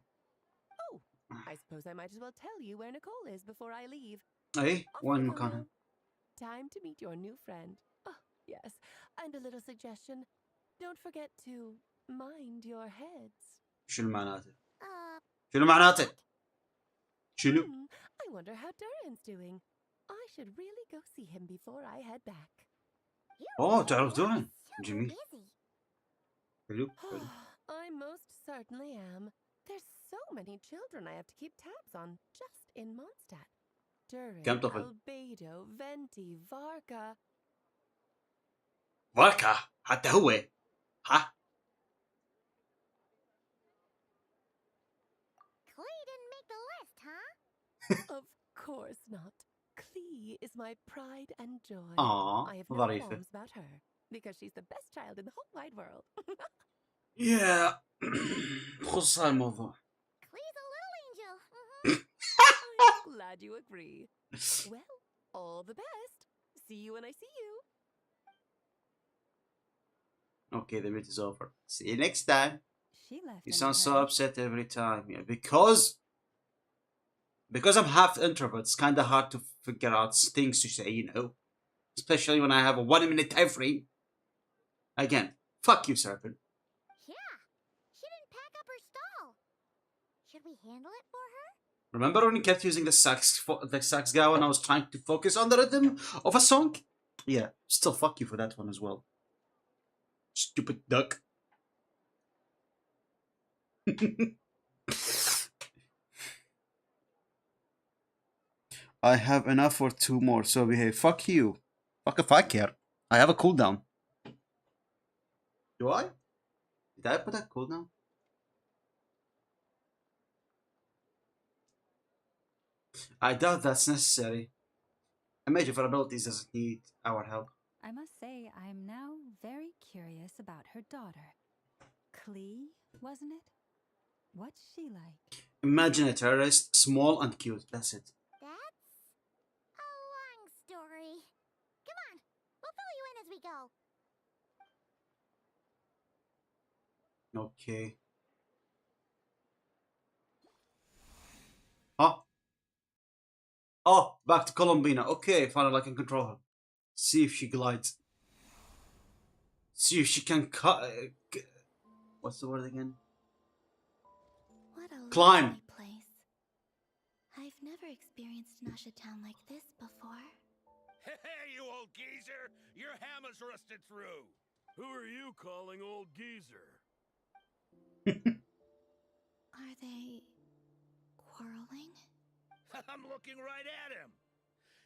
Oh, I suppose I might as well tell you where Nicole is before I leave. ايه Off وين you go مكانها؟ now. Time to meet your new friend. Oh, yes. And a little suggestion. Don't forget to mind your heads. شنو معناته؟ شنو معناته؟ شنو؟ I wonder how Durin's doing. I should really go see him before I head back. اوه تعرف دورين؟ جميل. حلو حلو. I most certainly am. There's so many children I have to keep tabs on just in Mondstadt. Durin, كم طفل؟ Albedo, Venti, Varka. فاركا حتى هو ها؟ Klee didn't make the list, huh? Of course not. Klee is my pride and joy. Aw, I have no ظريفة. qualms about her, because she's the best child in the whole wide world. يا بخصوص هذا الموضوع. Klee's a little angel. I'm glad you agree. Well, all the best. See you when I see you. Okay, the meet is over. See you next time. She left. You sound so upset every time. Yeah, because Because I'm half introvert, it's kind of hard to figure out things to say, you know. Especially when I have a 1 minute time frame. Again, fuck you, Serpent. Yeah, she didn't pack up her stall. Should we handle it for her? Remember when you kept using the sax guy when I was trying to focus on the rhythm of a song? Yeah, still fuck you for that one as well. Stupid duck. I have enough for 2 more, so behave. Fuck you. Fuck if I care. I have a cooldown. Do I? Did I put a cooldown? I doubt that's necessary. A mage of abilities doesn't need our help. I must say, I am now very curious about her daughter. Klee, wasn't it? What's she like? Imagine a terrorist, small and cute. That's it. That's a long story. Come on, we'll fill you in as we go. Okay. Oh. Oh, back to Columbina. Okay, finally I can control her. See if she glides. See if she can cut. What's the word again? What a Climb. lovely place. I've never experienced Nasha Town like this before. Hey, you old geezer! Your hammer's rusted through! Who are you calling old geezer? Are they quarreling? I'm looking right at him!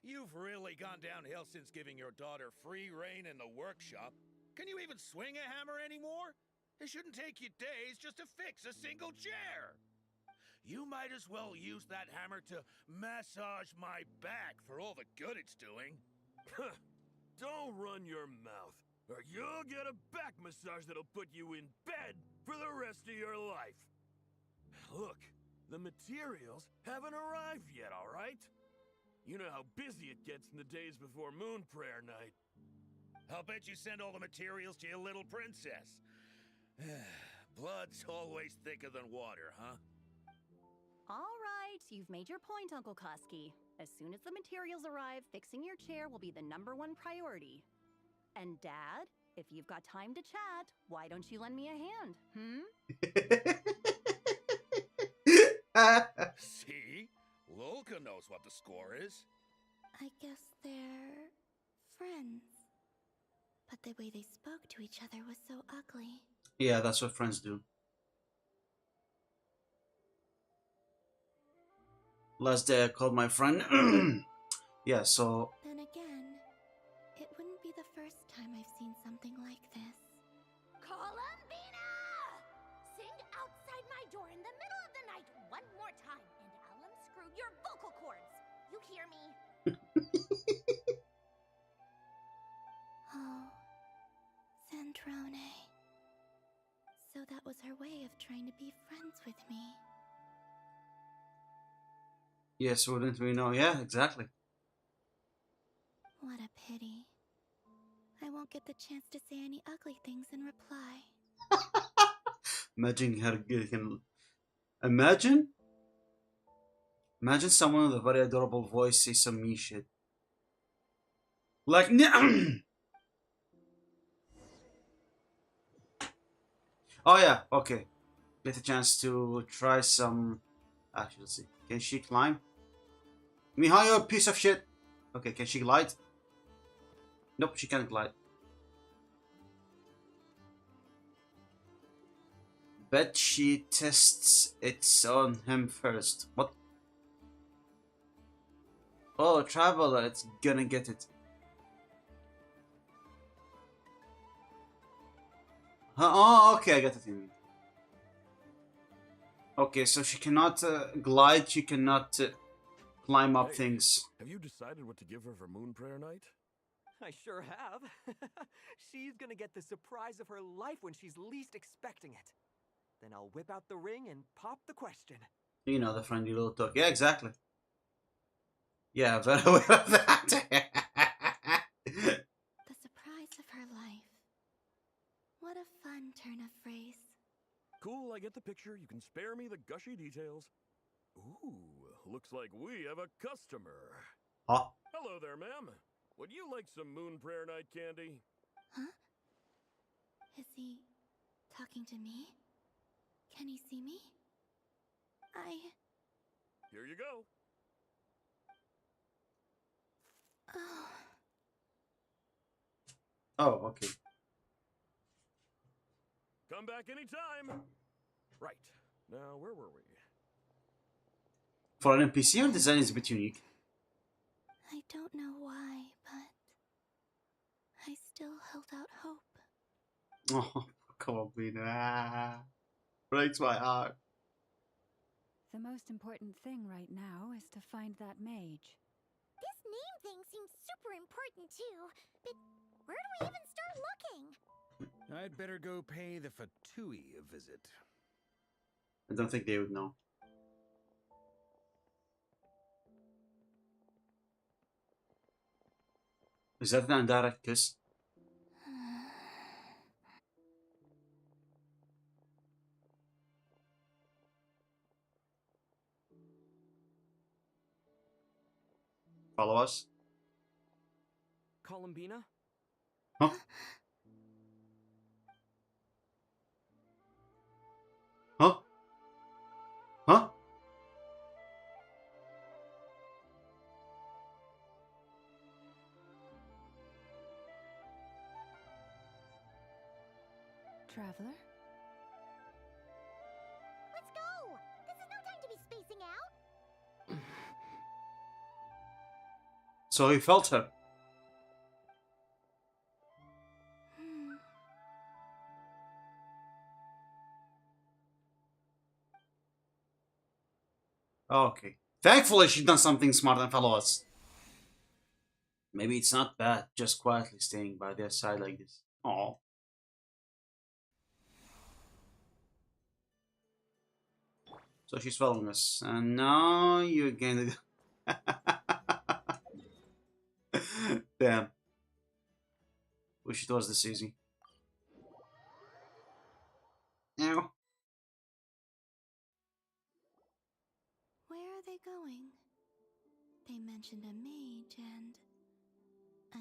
You've really gone downhill since giving your daughter free rein in the workshop. Can you even swing a hammer anymore? It shouldn't take you days just to fix a single chair. You might as well use that hammer to massage my back for all the good it's doing. Don't run your mouth, or you'll get a back massage that'll put you in bed for the rest of your life. Look, the materials haven't arrived yet, all right? You know how busy it gets in the days before Moon Prayer Night. I'll bet you send all the materials to your little princess. Blood's always thicker than water, huh? All right, you've made your point, Uncle Koski. As soon as the materials arrive, fixing your chair will be the #1 priority. And Dad, if you've got time to chat, why don't you lend me a hand, See? Lolka knows what the score is. I guess they're friends. But the way they spoke to each other was so ugly. Yeah, that's what friends do. Last day I called my friend. Yeah, so... Then again, it wouldn't be the first time I've seen something like this. Columbina! Sing outside my door in the middle of the night one more time, and I'll unscrew your vocal cords. You hear me? Oh, Sandrone. So that was her way of trying to be friends with me. Yes, wouldn't we know? Yeah, exactly. What a pity. I won't get the chance to say any ugly things in reply. Imagine her getting... Imagine someone with a very adorable voice say some mean shit. Like... Oh yeah, okay. Get a chance to try some... Actually, let's see. Can she climb? Mihayo, piece of shit! Okay, can she glide? Nope, she can't glide. Bet she tests it on him first. What? Oh, traveler, it's gonna get it. Oh, okay, I get it. Okay, so she cannot glide, she cannot climb up things. Have you decided what to give her for Moon Prayer Night? I sure have. She's gonna get the surprise of her life when she's least expecting it. Then I'll whip out the ring and pop the question. You know, the friendly little talk. Yeah, exactly. Yeah, very aware of that. The surprise of her life. What a fun turn of phrase. Cool, I get the picture. You can spare me the gushy details. Ooh, looks like we have a customer. Huh? Hello there, ma'am. Would you like some Moon Prayer Night candy? Huh? Is he talking to me? Can he see me? Here you go. Oh. Oh, okay. Come back anytime. Right. Now, where were we? For an NPC, your design is a bit unique. I don't know why, but I still held out hope. Oh, come on, Lena. Ah, breaks my heart. The most important thing right now is to find that mage. This name thing seems super important too, but where do we even start looking? I'd better go pay the Fatui a visit. I don't think they would know. Is that an indirect kiss? Follow us? Columbina? Huh? Huh? Huh? Traveler? Let's go! This is no time to be spacing out! So he felt her. Okay. Thankfully, she's done something smart and follow us. Maybe it's not bad, just quietly staying by their side like this. Oh. So she's following us. And now you again. Damn. Wish it was this easy. Ow. Where are they going? They mentioned a mage and a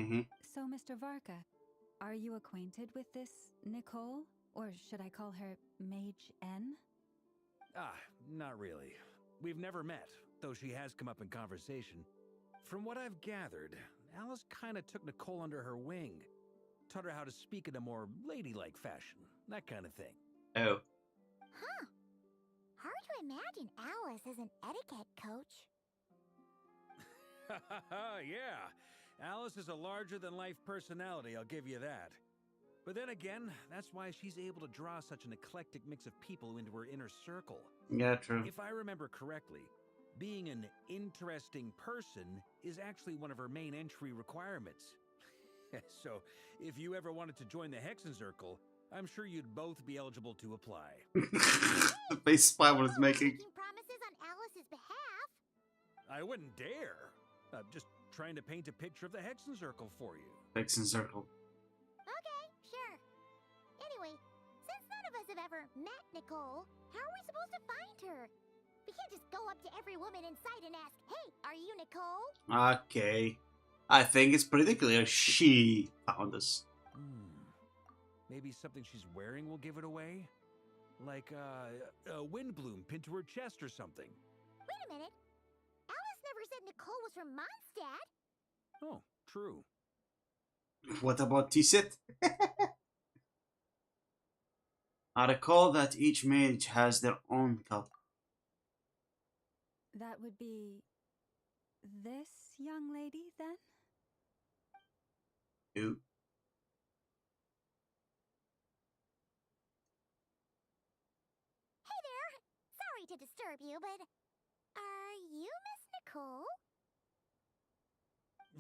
name? So, Mr. Varka, are you acquainted with this Nicole? Or should I call her Mage N? Ah, not really. We've never met, though she has come up in conversation. From what I've gathered, Alice kinda took Nicole under her wing. Taught her how to speak in a more ladylike fashion. That kind of thing. Oh. Huh. Hard to imagine Alice as an etiquette coach. Yeah. Alice is a larger-than-life personality, I'll give you that. But then again, that's why she's able to draw such an eclectic mix of people into her inner circle. Yeah, true. If I remember correctly, being an interesting person is actually one of her main entry requirements. So, if you ever wanted to join the Hexenzirkel, I'm sure you'd both be eligible to apply. The face Spider is making. Promises on Alice's behalf? I wouldn't dare. I'm just trying to paint a picture of the Hexenzirkel for you. Hexenzirkel. Okay, sure. Anyway, since none of us have ever met Nicole, how are we supposed to find her? We can't just go up to every woman in sight and ask, hey, are you Nicole? Okay. I think it's pretty clear she found us. Maybe something she's wearing will give it away? Like a wind bloom pinned to her chest or something. Wait a minute. Alice never said Nicole was from Mondstadt. Oh, true. What about T-Sit? I recall that each mage has their own cup. That would be this young lady, then? Who? Hey there! Sorry to disturb you, but are you Miss Nicole?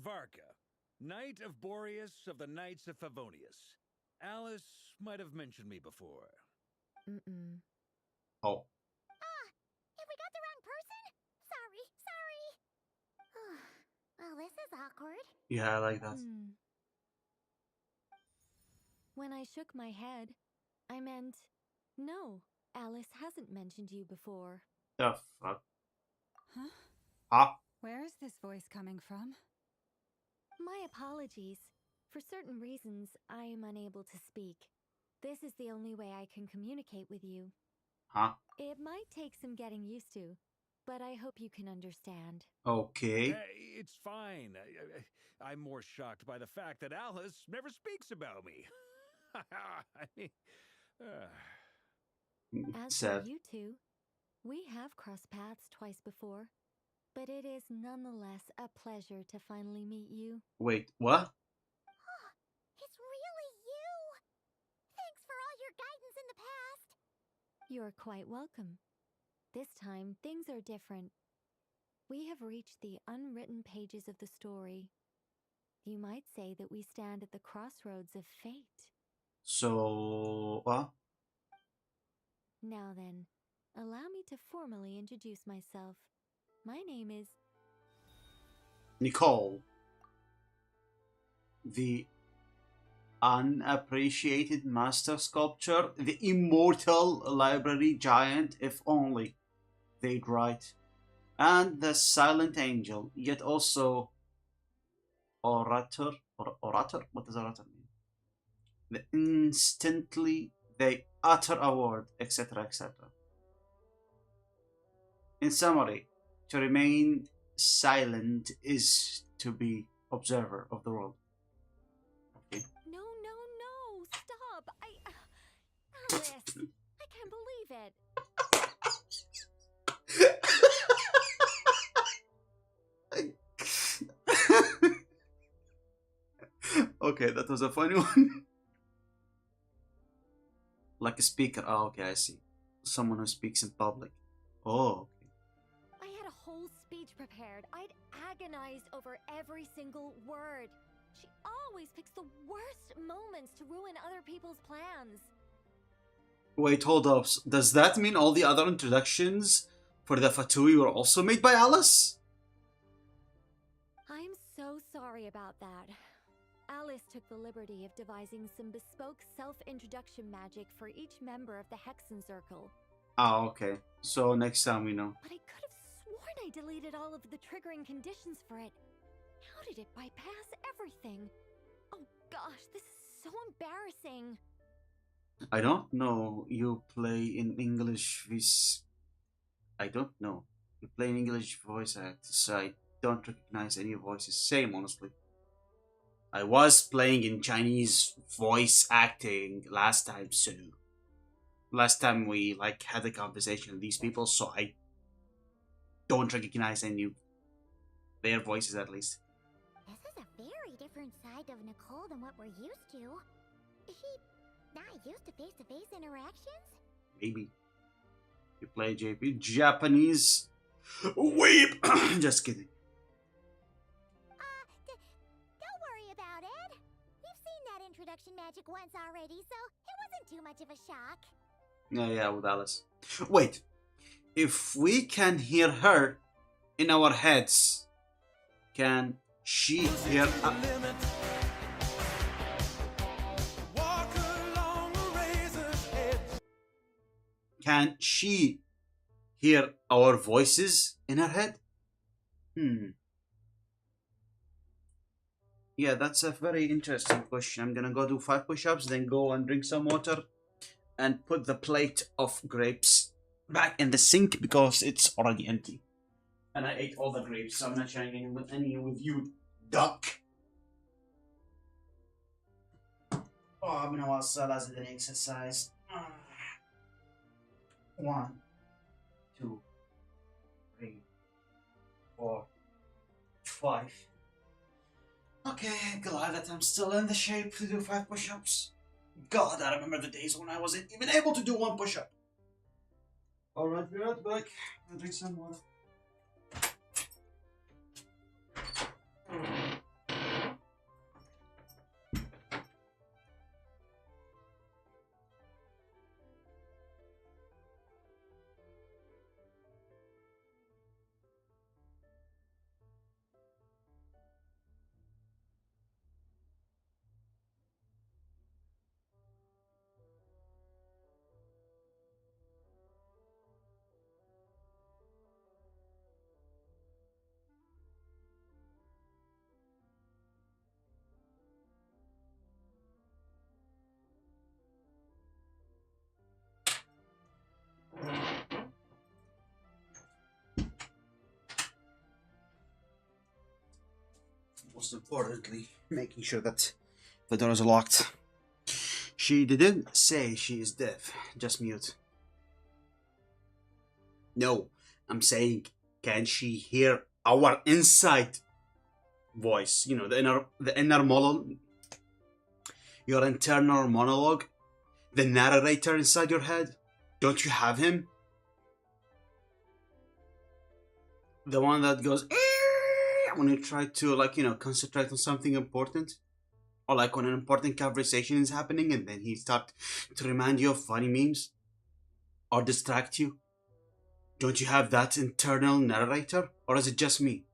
Varka, Knight of Boreas of the Knights of Favonius. Alice might have mentioned me before. Oh. Have we got the wrong person? Sorry. Well, this is awkward. Yeah, I like that. When I shook my head, I meant, no, Alice hasn't mentioned you before. The fuck? Huh? Huh? Where is this voice coming from? My apologies. For certain reasons, I am unable to speak. This is the only way I can communicate with you. Huh? It might take some getting used to, but I hope you can understand. Okay. It's fine. I'm more shocked by the fact that Alice never speaks about me. I mean, As Sad. for you two, we have crossed paths twice before, but it is nonetheless a pleasure to finally meet you. Wait, what? It's really you! Thanks for all your guidance in the past! You're quite welcome. This time, things are different. We have reached the unwritten pages of the story. You might say that we stand at the crossroads of fate. So, what? Now then, allow me to formally introduce myself. My name is Nicole. The unappreciated master sculptor, the immortal library giant, if only they'd write, and the silent angel, yet also orator. Orator? What does orator mean? The instantly they utter a word, etc., etc. In summary, to remain silent is to be observer of the world. Okay. No, stop! Alice, I can't believe it. Okay, that was a funny one. Like a speaker. Oh, okay, I see. Someone who speaks in public. Oh, okay. I had a whole speech prepared. I'd agonized over every single word. She always picks the worst moments to ruin other people's plans. Wait, hold up. Does that mean all the other introductions for the Fatui were also made by Alice? I'm so sorry about that. Alice took the liberty of devising some bespoke self-introduction magic for each member of the Hexen Circle. Oh, okay. So next time we know. But I could have sworn I deleted all of the triggering conditions for it. How did it bypass everything? Oh gosh, this is so embarrassing. I don't know. You play in English I don't know. You play in English voice actors, so I don't recognize any voices. Same, honestly. I was playing in Chinese voice acting last time, so last time we had a conversation with these people, so I don't recognize any of their voices at least. This is a very different side of Nicole than what we're used to. Is she not used to face-to-face interactions? Maybe. You play Japanese weep. Just kidding. Don't worry about it. We've seen that introduction magic once already, so it wasn't too much of a shock. Yeah, with Alice. Wait. If we can hear her in our heads, can she hear us? Can she hear our voices in her head? Yeah, that's a very interesting question. I'm gonna go do 5 push-ups, then go and drink some water and put the plate of grapes back in the sink because it's already empty. And I ate all the grapes, so I'm not sharing any with you, duck. Oh, I'm gonna watch as an exercise. 1, 2, 3, 4, 5. Okay, glad that I'm still in the shape to do 5 push-ups. God, I remember the days when I wasn't even able to do 1 push-up. Alright, be right back. I'll drink some water. most importantly, making sure that the doors are locked. She didn't say she is deaf, just mute. No, I'm saying, can she hear our inside voice? You know, the inner monologue, your internal monologue, the narrator inside your head. Don't you have him? The one that goes when you try to, like, you know, concentrate on something important, or like when an important conversation is happening and then he starts to remind you of funny memes or distract you. Don't you have that internal narrator, or is it just me?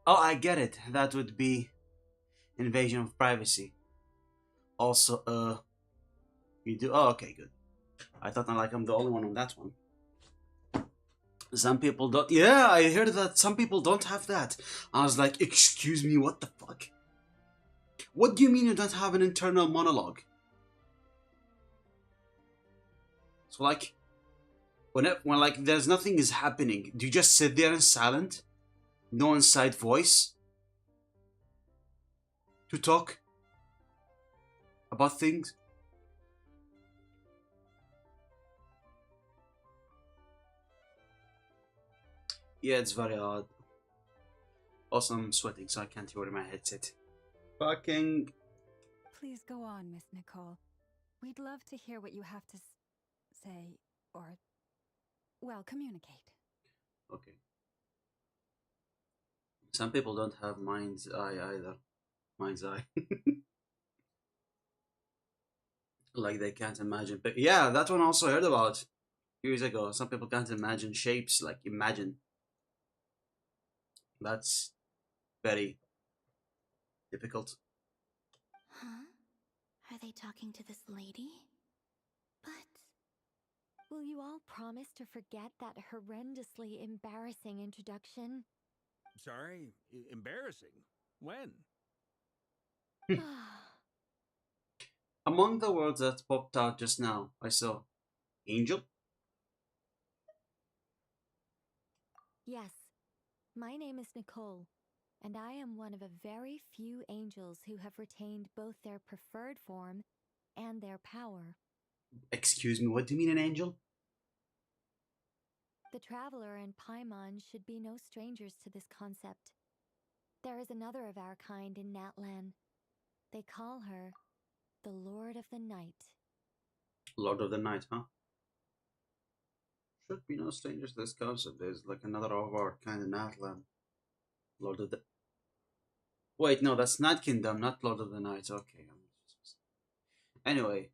Oh, I get it. That would be invasion of privacy. Also, you do. Oh, okay, good. I thought I'm the only one on that one. Some people don't. Yeah, I heard that some people don't have that. I was like, excuse me, what the fuck? What do you mean you don't have an internal monologue? So like, when like there's nothing is happening, do you just sit there in silent, no inside voice to talk about things? Yeah, it's very odd. Also, I'm sweating, so I can't wear my headset. Fucking. Please go on, Miss Nicole. We'd love to hear what you have to say, or, well, communicate. Okay. Some people don't have mind's eye either. Mind's eye. Like they can't imagine. But yeah, that one also heard about years ago. Some people can't imagine shapes, like imagine. That's very difficult. Huh? Are they talking to this lady? But will you all promise to forget that horrendously embarrassing introduction? Sorry? Embarrassing? When? Among the words that popped out just now, I saw angel. Yes, my name is Nicole, and I am one of a very few angels who have retained both their preferred form and their power. Excuse me, what do you mean an angel? The Traveler and Paimon should be no strangers to this concept. There is another of our kind in Natlan. They call her the Lord of the Night. Lord of the Night, huh? Should be no strangers to this concept. There's like another of our kind in Natlan. Lord of the. Wait, no, that's Night Kingdom, not Lord of the Night. Okay. Anyway,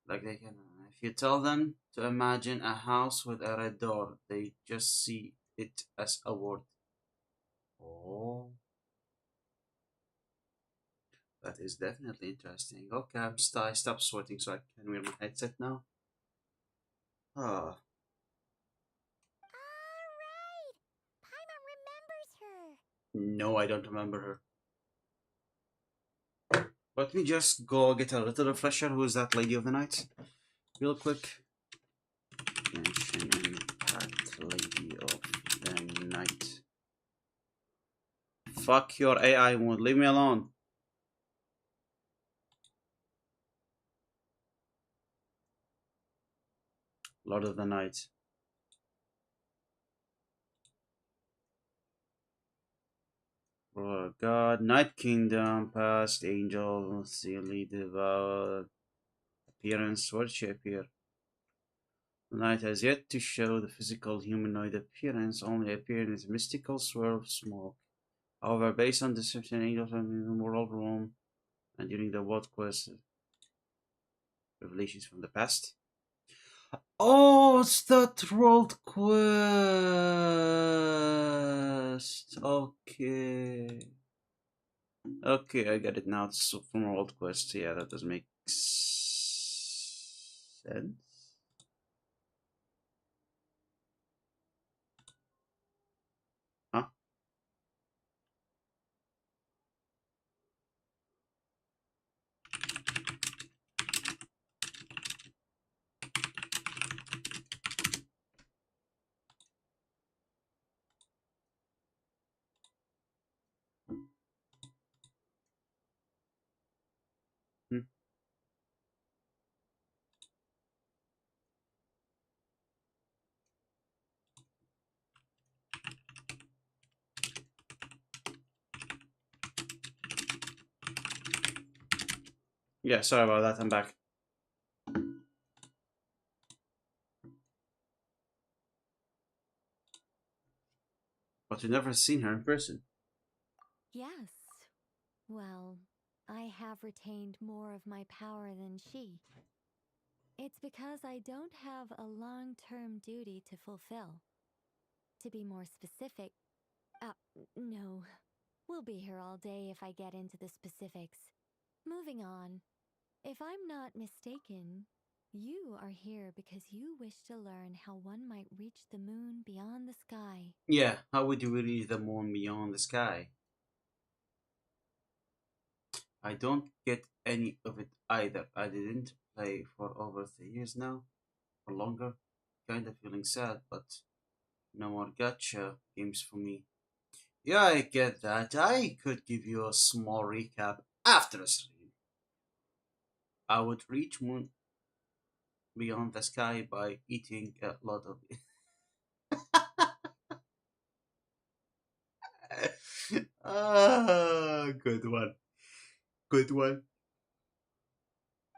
like they can. If you tell them to imagine a house with a red door, they just see it as a word. Oh. That is definitely interesting. Okay, I stop sweating so I can wear my headset now. Ah. Alright! Paimon remembers her! No, I don't remember her. Let me just go get a little refresher. Who is that lady of the night? Real quick. Genshin Impact, lady of the night. Fuck your AI mode. Leave me alone. Lord of the Night. Oh God, Night Kingdom, past angel, seally devoured. Appearance, where did she appear? The night has yet to show the physical humanoid appearance, only appearing as a mystical swirl of smoke. However, based on deception, angels in the world room, and during the World Quest, revelations from the past. Oh, it's that World Quest. Okay. Okay, I get it now. It's from World Quest. Yeah, that does make sense. Huh? Yeah, sorry about that. I'm back. But you've never seen her in person. Yes. Well, I have retained more of my power than she. It's because I don't have a long-term duty to fulfill. To be more specific, no. We'll be here all day if I get into the specifics. Moving on. If I'm not mistaken, you are here because you wish to learn how one might reach the moon beyond the sky. Yeah, how would you reach the moon beyond the sky? I don't get any of it either. I didn't play for over 3 years now, or longer. Kinda feeling sad, but no more gacha games for me. Yeah, I get that. I could give you a small recap after a stream. I would reach moon beyond the sky by eating a lot of good one. Good one.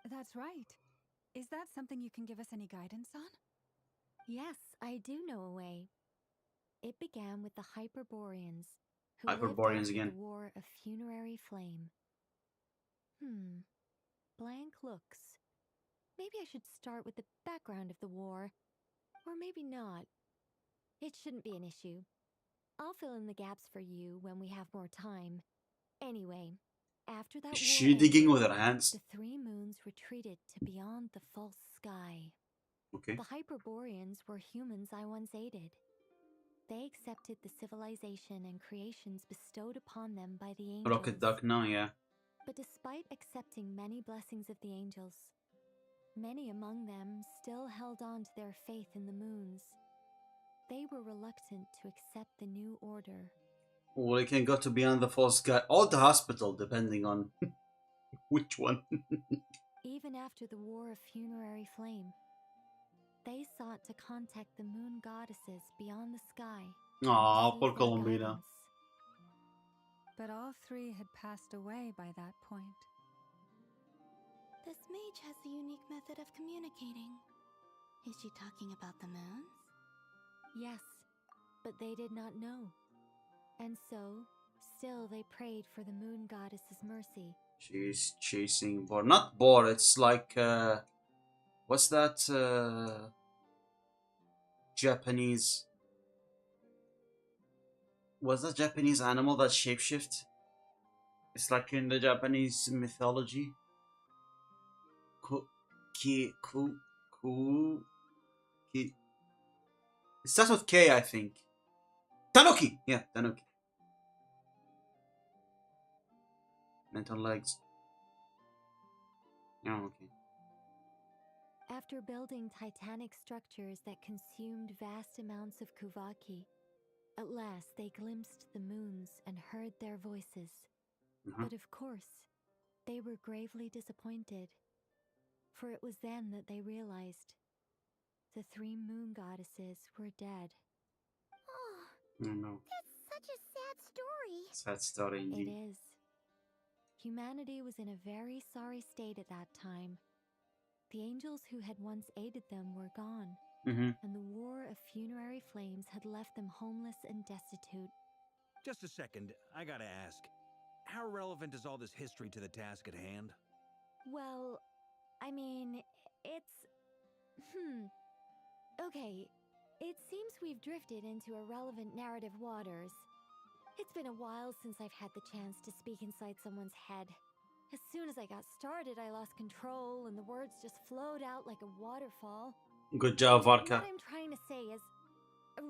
That's right. Is that something you can give us any guidance on? Yes, I do know a way. It began with the Hyperboreans, who lived Hyperboreans after again. the War of Funerary Flame. Blank looks. Maybe I should start with the background of the war. Or maybe not. It shouldn't be an issue. I'll fill in the gaps for you when we have more time. Anyway, after that Is war she digging ended, with her hands? the three moons retreated to beyond the false sky. Okay. The Hyperboreans were humans I once aided. They accepted the civilization and creations bestowed upon them by the angels. Rocket Duck now, yeah. But despite accepting many blessings of the angels, many among them still held on to their faith in the moons. They were reluctant to accept the new order. Well, they can go to beyond the false sky or the hospital, depending on which one. Even after the War of Funerary Flame, they sought to contact the moon goddesses beyond the sky. Aw, poor Colombina. But all three had passed away by that point. This mage has a unique method of communicating. Is she talking about the moons? Yes, but they did not know. And so, still they prayed for the moon goddess's mercy. She's chasing Boar. Not Boar, it's like, what's that, Japanese... What's that Japanese animal that shapeshift? It's like in the Japanese mythology. It starts with K, I think. Tanuki! Yeah, Tanuki. Mental legs. Oh, okay. After building titanic structures that consumed vast amounts of Kuvaki, at last they glimpsed the moons and heard their voices. But of course, they were gravely disappointed. For it was then that they realized the three moon goddesses were dead. Oh, no. That's such a sad story. Sad story indeed. It is. Humanity was in a very sorry state at that time. The angels who had once aided them were gone, and the War of Funerary Flames had left them homeless and destitute. Just a second, I gotta ask. How relevant is all this history to the task at hand? Well, I mean, it's... Okay, it seems we've drifted into irrelevant narrative waters. It's been a while since I've had the chance to speak inside someone's head. As soon as I got started, I lost control and the words just flowed out like a waterfall. Good job, Vodka. What I'm trying to say is...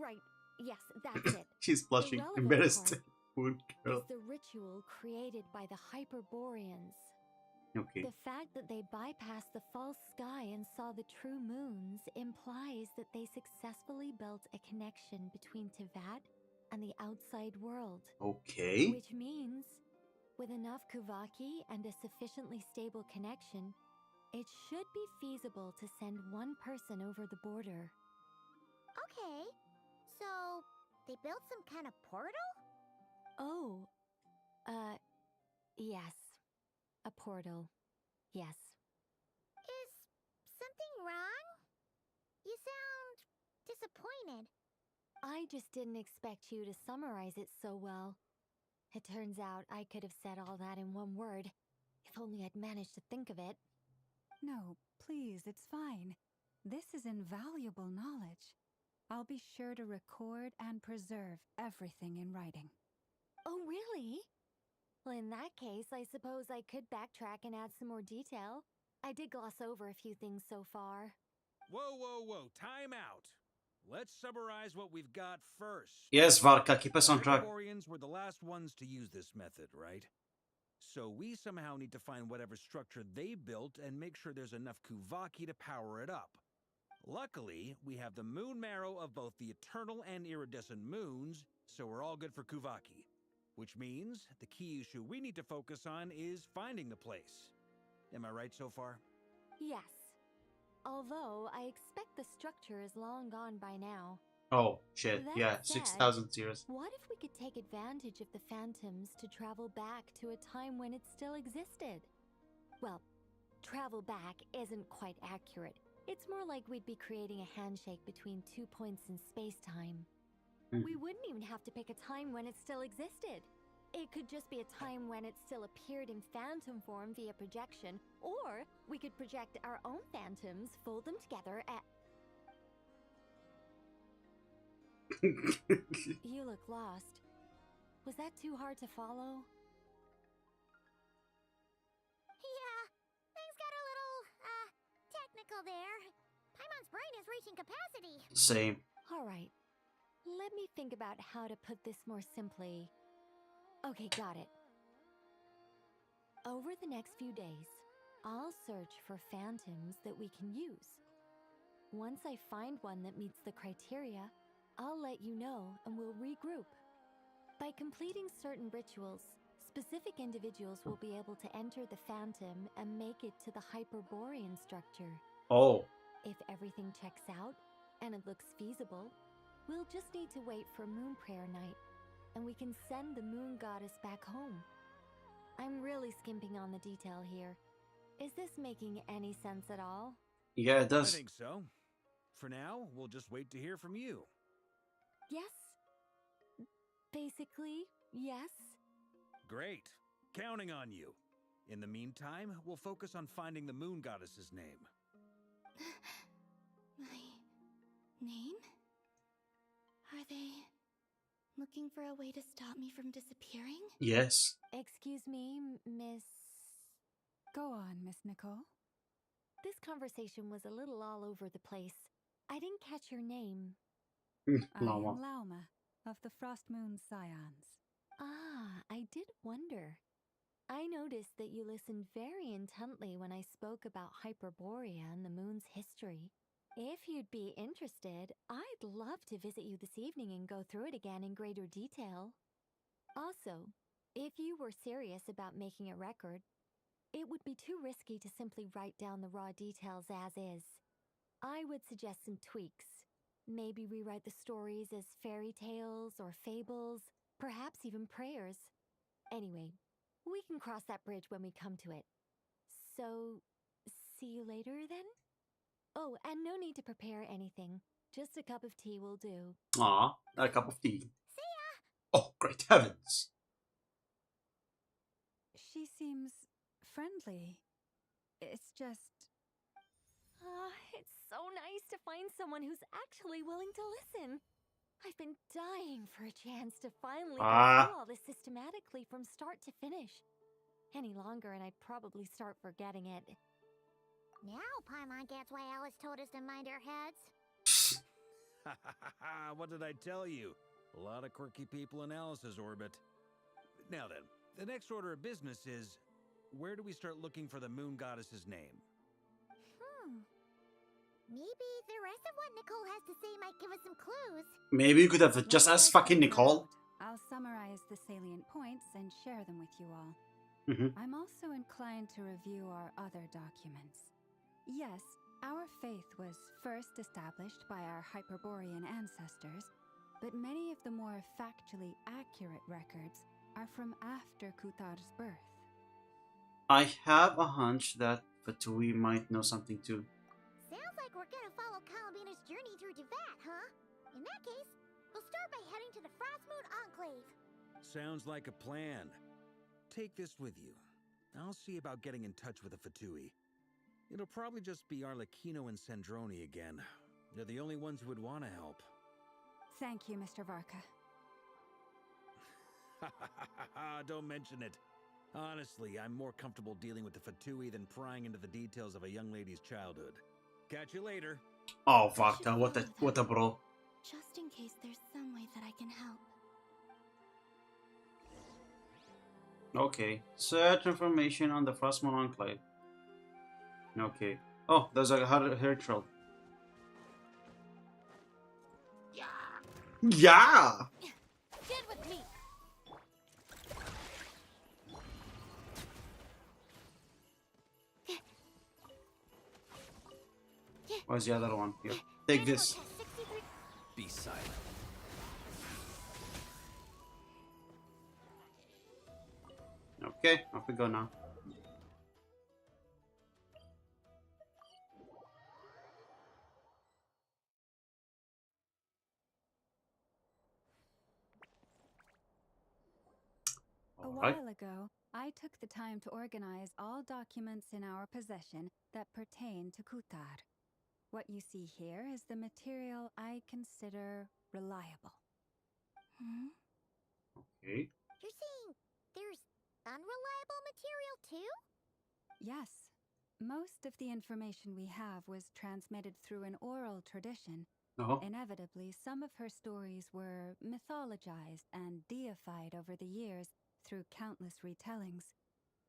Right, yes, that's it. She's blushing, embarrassed. Good girl. Is the ritual created by the Hyperboreans. Okay. The fact that they bypassed the false sky and saw the true moons implies that they successfully built a connection between Teyvat and the outside world. Okay. Which means, with enough Kuvaki and a sufficiently stable connection, it should be feasible to send one person over the border. Okay, so they built some kind of portal? Oh, yes. A portal. Yes. Is something wrong? You sound disappointed. I just didn't expect you to summarize it so well. It turns out I could have said all that in one word, if only I'd managed to think of it. No, please, it's fine. This is invaluable knowledge. I'll be sure to record and preserve everything in writing. Oh, really? Well, in that case, I suppose I could backtrack and add some more detail. I did gloss over a few things so far. Whoa, whoa, whoa, time out. Let's summarize what we've got first. Yes, Varka, keep us on track. The Hyperboreans were the last ones to use this method, right? So we somehow need to find whatever structure they built and make sure there's enough Kuvaki to power it up. Luckily, we have the moon marrow of both the eternal and iridescent moons, so we're all good for Kuvaki. Which means the key issue we need to focus on is finding the place. Am I right so far? Yes. Although, I expect the structure is long gone by now. Oh, shit. That Yeah, said, 6,000 years. What if we could take advantage of the Phantoms to travel back to a time when it still existed? Well, travel back isn't quite accurate. It's more like we'd be creating a handshake between 2 points in space-time. We wouldn't even have to pick a time when it still existed. It could just be a time when it still appeared in phantom form via projection, or we could project our own phantoms, fold them together, You look lost. Was that too hard to follow? Yeah, things got a little, technical there. Paimon's brain is reaching capacity. Same. Alright. Let me think about how to put this more simply. Okay, got it. Over the next few days, I'll search for phantoms that we can use. Once I find one that meets the criteria, I'll let you know and we'll regroup. By completing certain rituals, specific individuals will be able to enter the phantom and make it to the Hyperborean structure. Oh. If everything checks out and it looks feasible, we'll just need to wait for Moon Prayer Night, and we can send the Moon Goddess back home. I'm really skimping on the detail here. Is this making any sense at all? Yeah, it does. I think so. For now, we'll just wait to hear from you. Yes. Basically, yes. Great. Counting on you. In the meantime, we'll focus on finding the Moon Goddess's name. My name? Are they looking for a way to stop me from disappearing? Yes. Excuse me, Miss... Go on, Miss Nicole. This conversation was a little all over the place. I didn't catch your name. I am Lauma, of the Frost Moon Scions. Ah, I did wonder. I noticed that you listened very intently when I spoke about Hyperborea and the moon's history. If you'd be interested, I'd love to visit you this evening and go through it again in greater detail. Also, if you were serious about making a record, it would be too risky to simply write down the raw details as is. I would suggest some tweaks. Maybe rewrite the stories as fairy tales or fables, perhaps even prayers. Anyway, we can cross that bridge when we come to it. So, see you later then? Oh, and no need to prepare anything. Just a cup of tea will do. Aw, a cup of tea. See ya! Oh, great heavens. She seems friendly. It's just... It's so nice to find someone who's actually willing to listen. I've been dying for a chance to finally go through all this systematically from start to finish. Any longer and I'd probably start forgetting it. Now Paimon gets why Alice told us to mind our heads. What did I tell you? A lot of quirky people in Alice's orbit. Now then, the next order of business is, where do we start looking for the Moon Goddess's name? Maybe the rest of what Nicole has to say might give us some clues. Maybe you could have just asked fucking Nicole. I'll summarize the salient points and share them with you all. I'm also inclined to review our other documents. Yes, our faith was first established by our Hyperborean ancestors, but many of the more factually accurate records are from after Kutar's birth. I have a hunch that Fatui might know something too. Sounds like we're gonna follow Columbina's journey through Devat, huh? In that case, we'll start by heading to the Frostmoon Enclave. Sounds like a plan. Take this with you. I'll see about getting in touch with the Fatui. It'll probably just be Arlecchino and Sandroni again. They're the only ones who would want to help. Thank you, Mr. Varka. Don't mention it. Honestly, I'm more comfortable dealing with the Fatui than prying into the details of a young lady's childhood. Catch you later. Oh, fuck, what a bro. Just in case there's some way that I can help. Okay, search information on the Frostmourne Enclave. Okay. Oh, there's a hair trail. Yeah! Get with me! Where's the other one? Here. Take this. Be silent. Okay, off we go now. A while ago, I took the time to organize all documents in our possession that pertain to Kutar. What you see here is the material I consider reliable. Okay. You're saying there's unreliable material too? Yes. Most of the information we have was transmitted through an oral tradition. Inevitably, some of her stories were mythologized and deified over the years through countless retellings.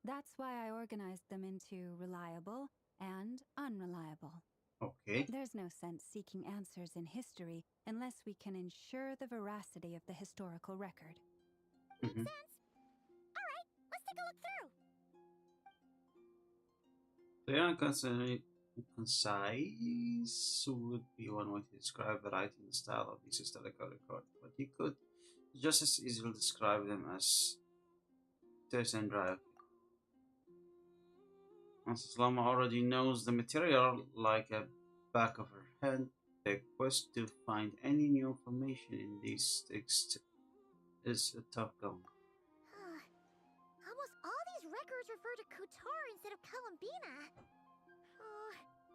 That's why I organized them into reliable and unreliable. Okay. There's no sense seeking answers in history unless we can ensure the veracity of the historical record. Makes sense. All right, let's take a look through. Clear and concise would be one way to describe the writing style of this historical record, but you could just as easily describe them as terse and dry. As Lama already knows the material like a back of her hand, the quest to find any new information in these texts is a tough going. Almost all these records refer to Kutar instead of Columbina.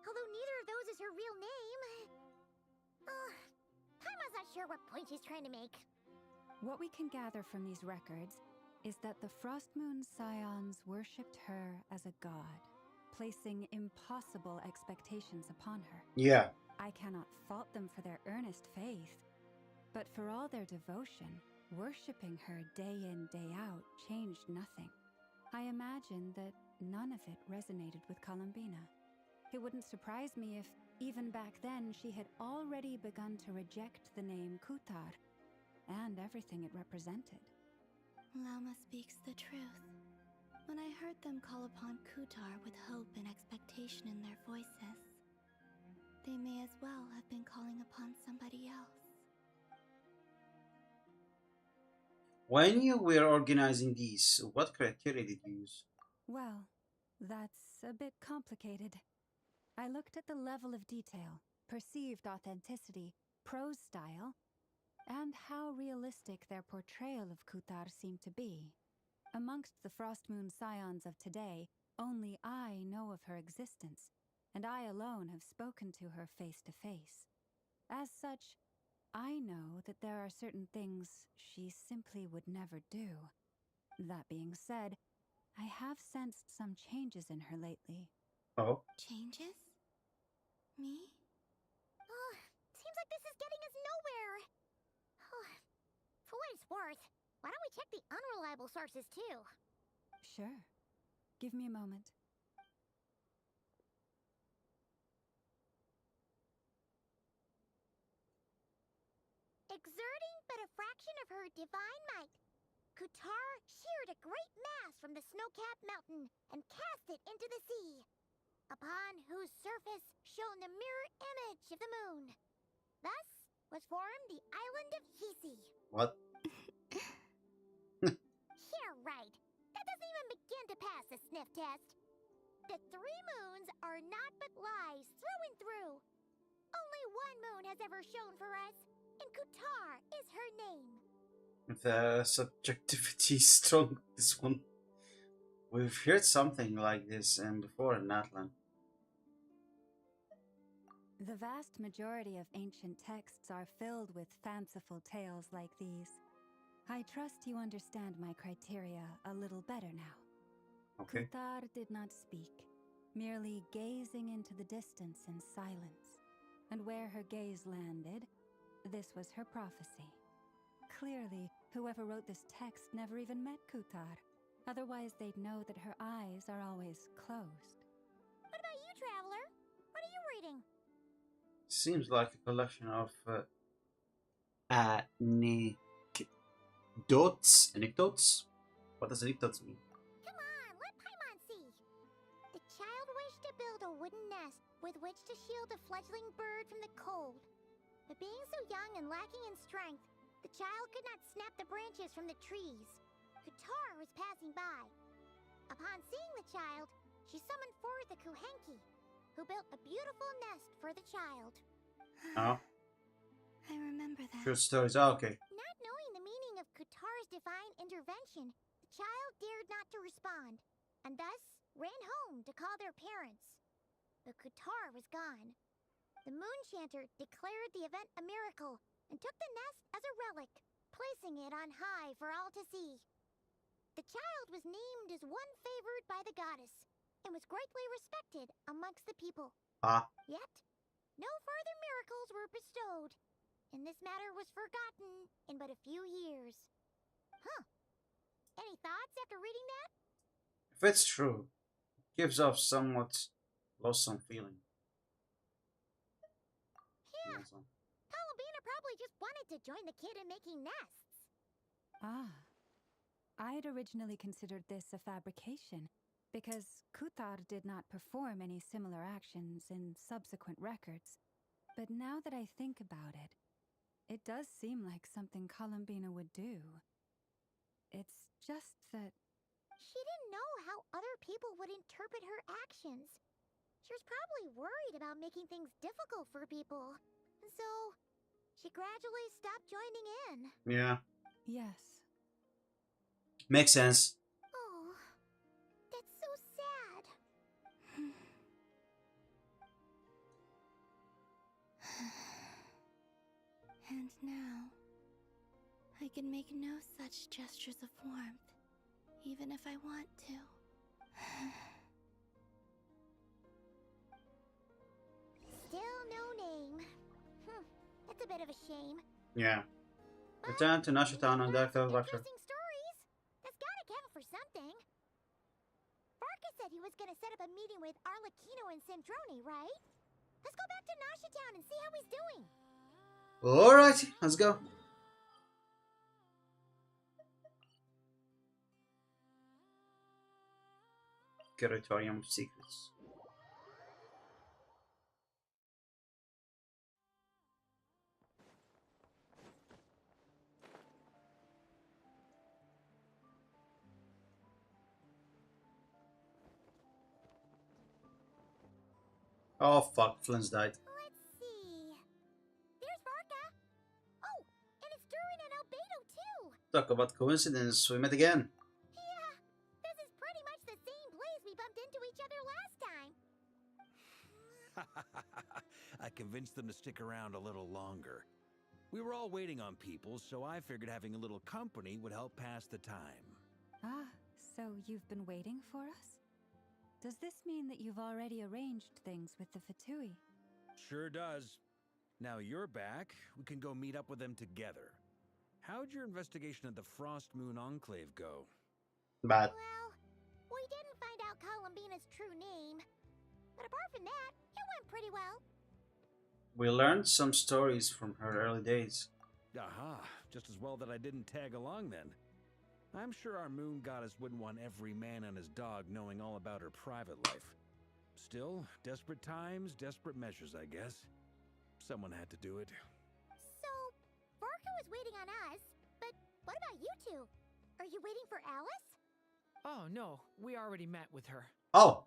Although neither of those is her real name. Paimon's not sure what point she's trying to make. What we can gather from these records is that the Frostmoon Scions worshipped her as a god, placing impossible expectations upon her. Yeah. I cannot fault them for their earnest faith, but for all their devotion, worshipping her day in, day out changed nothing. I imagine that none of it resonated with Columbina. It wouldn't surprise me if, even back then, she had already begun to reject the name Kutar and everything it represented. Lama speaks the truth. When I heard them call upon Kutar with hope and expectation in their voices, they may as well have been calling upon somebody else. When you were organizing these, what criteria did you use? Well, that's a bit complicated. I looked at the level of detail, perceived authenticity, prose style, and how realistic their portrayal of Kutar seemed to be. Amongst the Frostmoon Scions of today, only I know of her existence, and I alone have spoken to her face to face. As such, I know that there are certain things she simply would never do. That being said, I have sensed some changes in her lately. Oh? Changes? Me? Seems like this is getting us nowhere. For what it's worth, why don't we check the unreliable sources too? Sure. Give me a moment. Exerting but a fraction of her divine might, Kutar sheared a great mass from the snow-capped mountain and cast it into the sea, upon whose surface shone the mirror image of the moon. Thus was formed the island of Hisi. What? Yeah, right. That doesn't even begin to pass the sniff test. The 3 moons are naught but lies through and through. Only one moon has ever shone for us, and Kutar is her name. The subjectivity is strong, this one. We've heard something like this before in Natlan. The vast majority of ancient texts are filled with fanciful tales like these. I trust you understand my criteria a little better now. Okay. Kutar did not speak, merely gazing into the distance in silence. And where her gaze landed, this was her prophecy. Clearly, whoever wrote this text never even met Kutar. Otherwise, they'd know that her eyes are always closed. What about you, Traveler? What are you reading? Seems like a collection of anecdotes? What does anecdotes mean? Come on, let Paimon see. The child wished to build a wooden nest with which to shield a fledgling bird from the cold. But being so young and lacking in strength, the child could not snap the branches from the trees. Kutar was passing by. Upon seeing the child, she summoned forth the Kuhenki, who built a beautiful nest for the child. Oh. I remember that. True stories. Oh, okay. Not knowing the meaning of Kutar's divine intervention, the child dared not to respond, and thus ran home to call their parents. But Kutar was gone. The moon chanter declared the event a miracle and took the nest as a relic, placing it on high for all to see. The child was named as one favored by the goddess and was greatly respected amongst the people. Yet, no further miracles were bestowed, and this matter was forgotten in but a few years. Huh. Any thoughts after reading that? If it's true, it gives off somewhat loathsome feeling. Yeah. Columbina probably just wanted to join the kid in making nests. Ah. I'd originally considered this a fabrication, because Kutar did not perform any similar actions in subsequent records. But now that I think about it, it does seem like something Columbina would do. It's just that... She didn't know how other people would interpret her actions. She was probably worried about making things difficult for people. And so, she gradually stopped joining in. Yeah. Yes. Makes sense. Oh, that's so sad. And now, I can make no such gestures of warmth, even if I want to. Still no name. That's a bit of a shame. Yeah. Return to Nashitown and Dr. Interesting stories. That's gotta count for something. Barca said he was gonna set up a meeting with Arlecchino and Sandrone, right? Let's go back to Nashitown and see how he's doing. Alright, let's go. Curatorium of Secrets. Oh fuck, Flynn's died. Let's see. There's Barca. Oh, and it's Durin and Albedo too. Talk about coincidence, we met again. Yeah, this is pretty much the same place we bumped into each other last time. I convinced them to stick around a little longer. We were all waiting on people, so I figured having a little company would help pass the time. Ah, so you've been waiting for us? Does this mean that you've already arranged things with the Fatui? Sure does. Now you're back, we can go meet up with them together. How'd your investigation of the Frost Moon Enclave go? Bad. Well, we didn't find out Columbina's true name. But apart from that, it went pretty well. We learned some stories from her early days. Aha, just as well that I didn't tag along then. I'm sure our moon goddess wouldn't want every man and his dog knowing all about her private life. Still, desperate times, desperate measures, I guess. Someone had to do it. So, Barca was waiting on us, but what about you two? Are you waiting for Alice? Oh, no, we already met with her. Oh.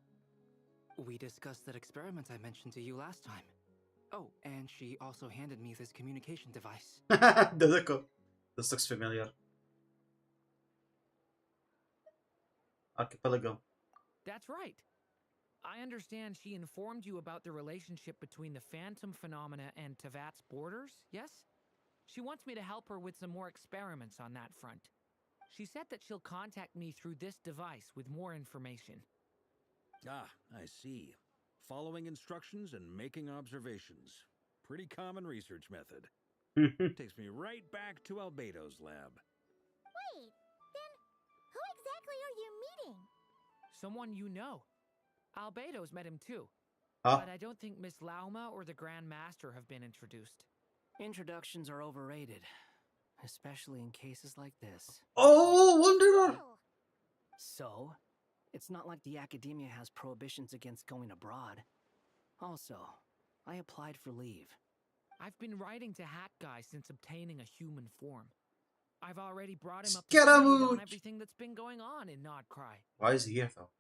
We discussed that experiment I mentioned to you last time. Oh, and she also handed me this communication device. This looks familiar. Archipelago. That's right. I understand she informed you about the relationship between the phantom phenomena and Tevat's borders, yes? She wants me to help her with some more experiments on that front. She said that she'll contact me through this device with more information. Ah, I see. Following instructions and making observations. Pretty common research method. Takes me right back to Albedo's lab. Wait, then who exactly are you meeting? Someone you know. Albedo's met him too. Huh? But I don't think Miss Lauma or the Grand Master have been introduced. Introductions are overrated, especially in cases like this. Oh, Wanderer! So, it's not like the academia has prohibitions against going abroad. Also, I applied for leave. I've been writing to Hat Guy since obtaining a human form. I've already brought him up to Scaramouche! speed on everything that's been going on in Nodcry. Why is he here though?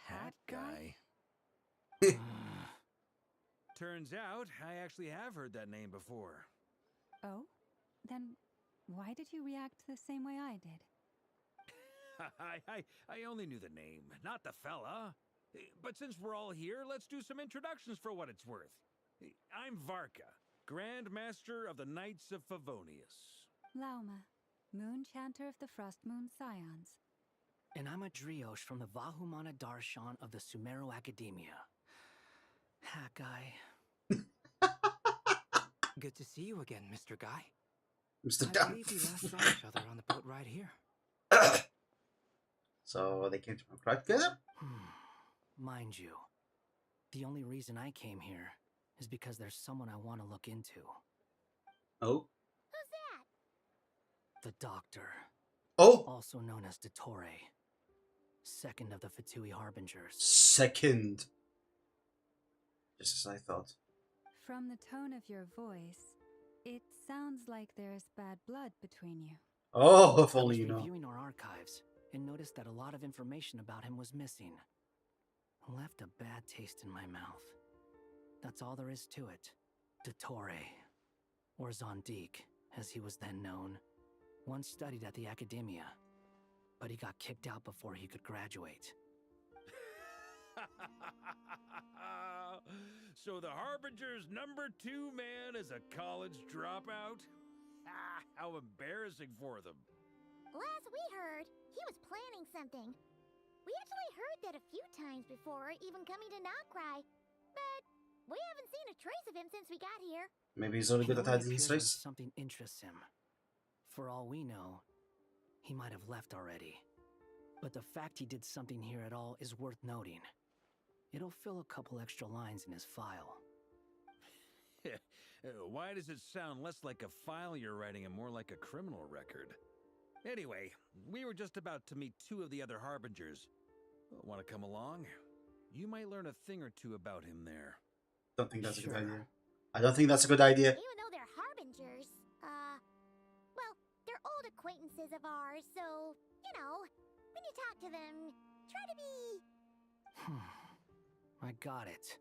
Hat guy. Turns out, I actually have heard that name before. Oh? Then why did you react the same way I did? I only knew the name, not the fella. But since we're all here, let's do some introductions for what it's worth. I'm Varka, Grand Master of the Knights of Favonius. Lauma, Moon Chanter of the Frost Moon Scions. And I'm a Drioche from the Vahumana Darshan of the Sumero Academia. Hat Guy. Good to see you again, Mr. Guy. Mr. I Guy. believe we last saw each other on the boat ride here. So they came to cry together? Mind you, the only reason I came here is because there's someone I want to look into. Oh? Who's that? The Doctor. Oh! Also known as Dottore. Second of the Fatui Harbingers. Second. Just as I thought. From the tone of your voice, it sounds like there's bad blood between you. Oh, if only you I was know. reviewing our archives and noticed that a lot of information about him was missing. Left a bad taste in my mouth. That's all there is to it. Dottore, or Zondique, as he was then known, once studied at the Academia, but he got kicked out before he could graduate. So the Harbinger's #2 man is a college dropout? How embarrassing for them. Last we heard, he was planning something. We actually heard that a few times before, even coming to Nocry. But we haven't seen a trace of him since we got here. Maybe he's only good at hiding his face. Something interests him. For all we know, he might have left already. But the fact he did something here at all is worth noting. It'll fill a couple extra lines in his file. Why does it sound less like a file you're writing and more like a criminal record? Anyway, we were just about to meet 2 of the other Harbingers. Want to come along? You might learn a thing or two about him there. Don't think that's a good idea. I don't think that's a good idea. Even though they're Harbingers, well, they're old acquaintances of ours, so, you know, when you talk to them, try to be... I got it.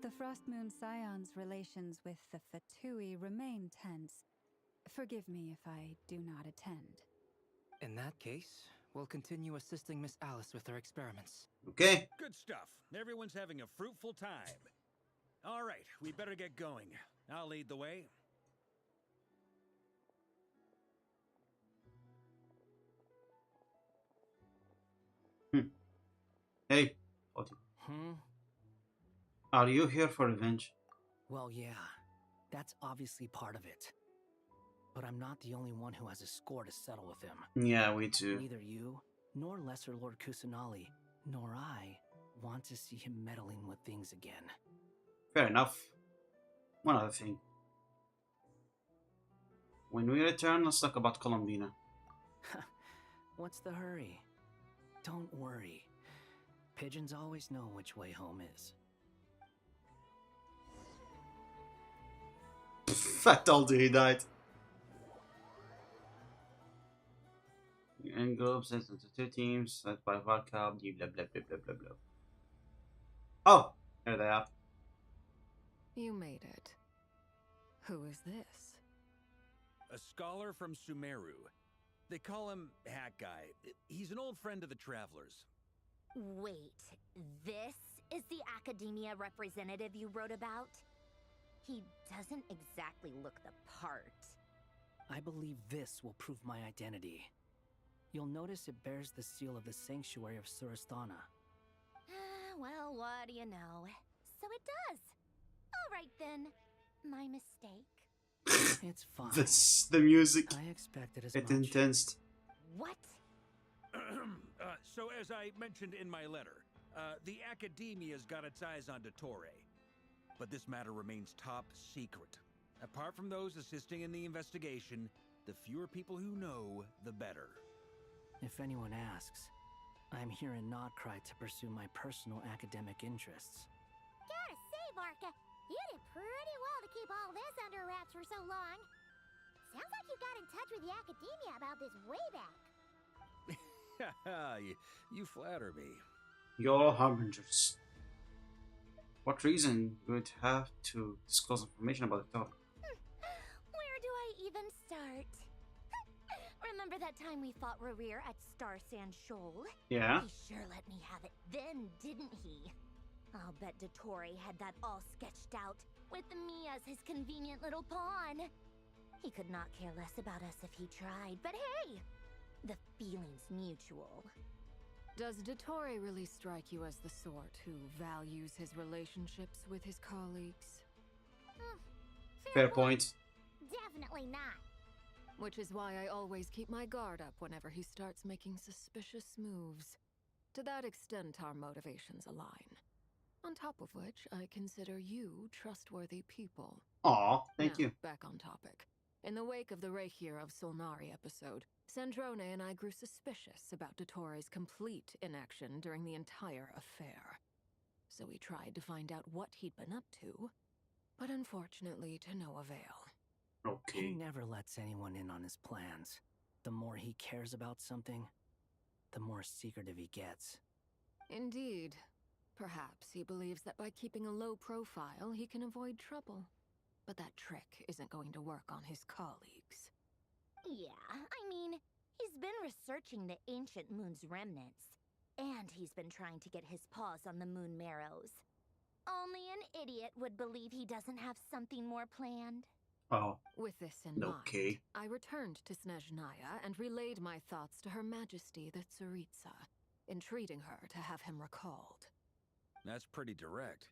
The Frost Moon Scion's relations with the Fatui remain tense. Forgive me if I do not attend. In that case, we'll continue assisting Miss Alice with her experiments. Okay. Good stuff. Everyone's having a fruitful time. All right, we better get going. I'll lead the way. Hey. Are you here for revenge? Well, yeah. That's obviously part of it. But I'm not the only one who has a score to settle with him. Yeah, we too. Neither you, nor Lesser Lord Kusanali, nor I want to see him meddling with things again. Fair enough. One other thing. When we return, let's talk about Colombina. What's the hurry? Don't worry. Pigeons always know which way home is. I told you he died. And in groups into 2 teams, led by vodka, blah blah blah blah blah blah blah. Oh, there they are. You made it. Who is this? A scholar from Sumeru. They call him Hat Guy. He's an old friend of the Travelers. Wait, this is the academia representative you wrote about? He doesn't exactly look the part. I believe this will prove my identity. You'll notice it bears the seal of the Sanctuary of Surasthana. Well, what do you know? So it does. All right then. My mistake. It's fine. The music. I expected as it's much. Intense. What? So as I mentioned in my letter, the Academia's got its eyes on Dottore. But this matter remains top secret. Apart from those assisting in the investigation, the fewer people who know, the better. If anyone asks, I'm here in Nodcry to pursue my personal academic interests. Gotta say, Barca, you did pretty well to keep all this under wraps for so long. Sounds like you got in touch with the Academia about this way back. You flatter me. You're harbingers. What reason would have to disclose information about the topic? Where do I even start? Remember that time we fought Rerir at Star Sand Shoal? Yeah. He sure let me have it then, didn't he? I'll bet Dottore had that all sketched out, with me as his convenient little pawn. He could not care less about us if he tried, but hey! The feeling's mutual. Does Dottore really strike you as the sort who values his relationships with his colleagues? Fair point. Definitely not. Which is why I always keep my guard up whenever he starts making suspicious moves. To that extent, our motivations align. On top of which, I consider you trustworthy people. Aw, thank you. Back on topic. In the wake of the Reikir of Solnari episode, Sandrone and I grew suspicious about Dottore's complete inaction during the entire affair. So we tried to find out what he'd been up to, but unfortunately to no avail. He never lets anyone in on his plans. The more he cares about something, the more secretive he gets. Indeed. Perhaps he believes that by keeping a low profile, he can avoid trouble. But that trick isn't going to work on his colleagues. Yeah, I mean, he's been researching the ancient moon's remnants. And he's been trying to get his paws on the moon marrows. Only an idiot would believe he doesn't have something more planned. Oh. With this in mind, I returned to Snezhnaya and relayed my thoughts to Her Majesty the Tsaritsa, entreating her to have him recalled. That's pretty direct.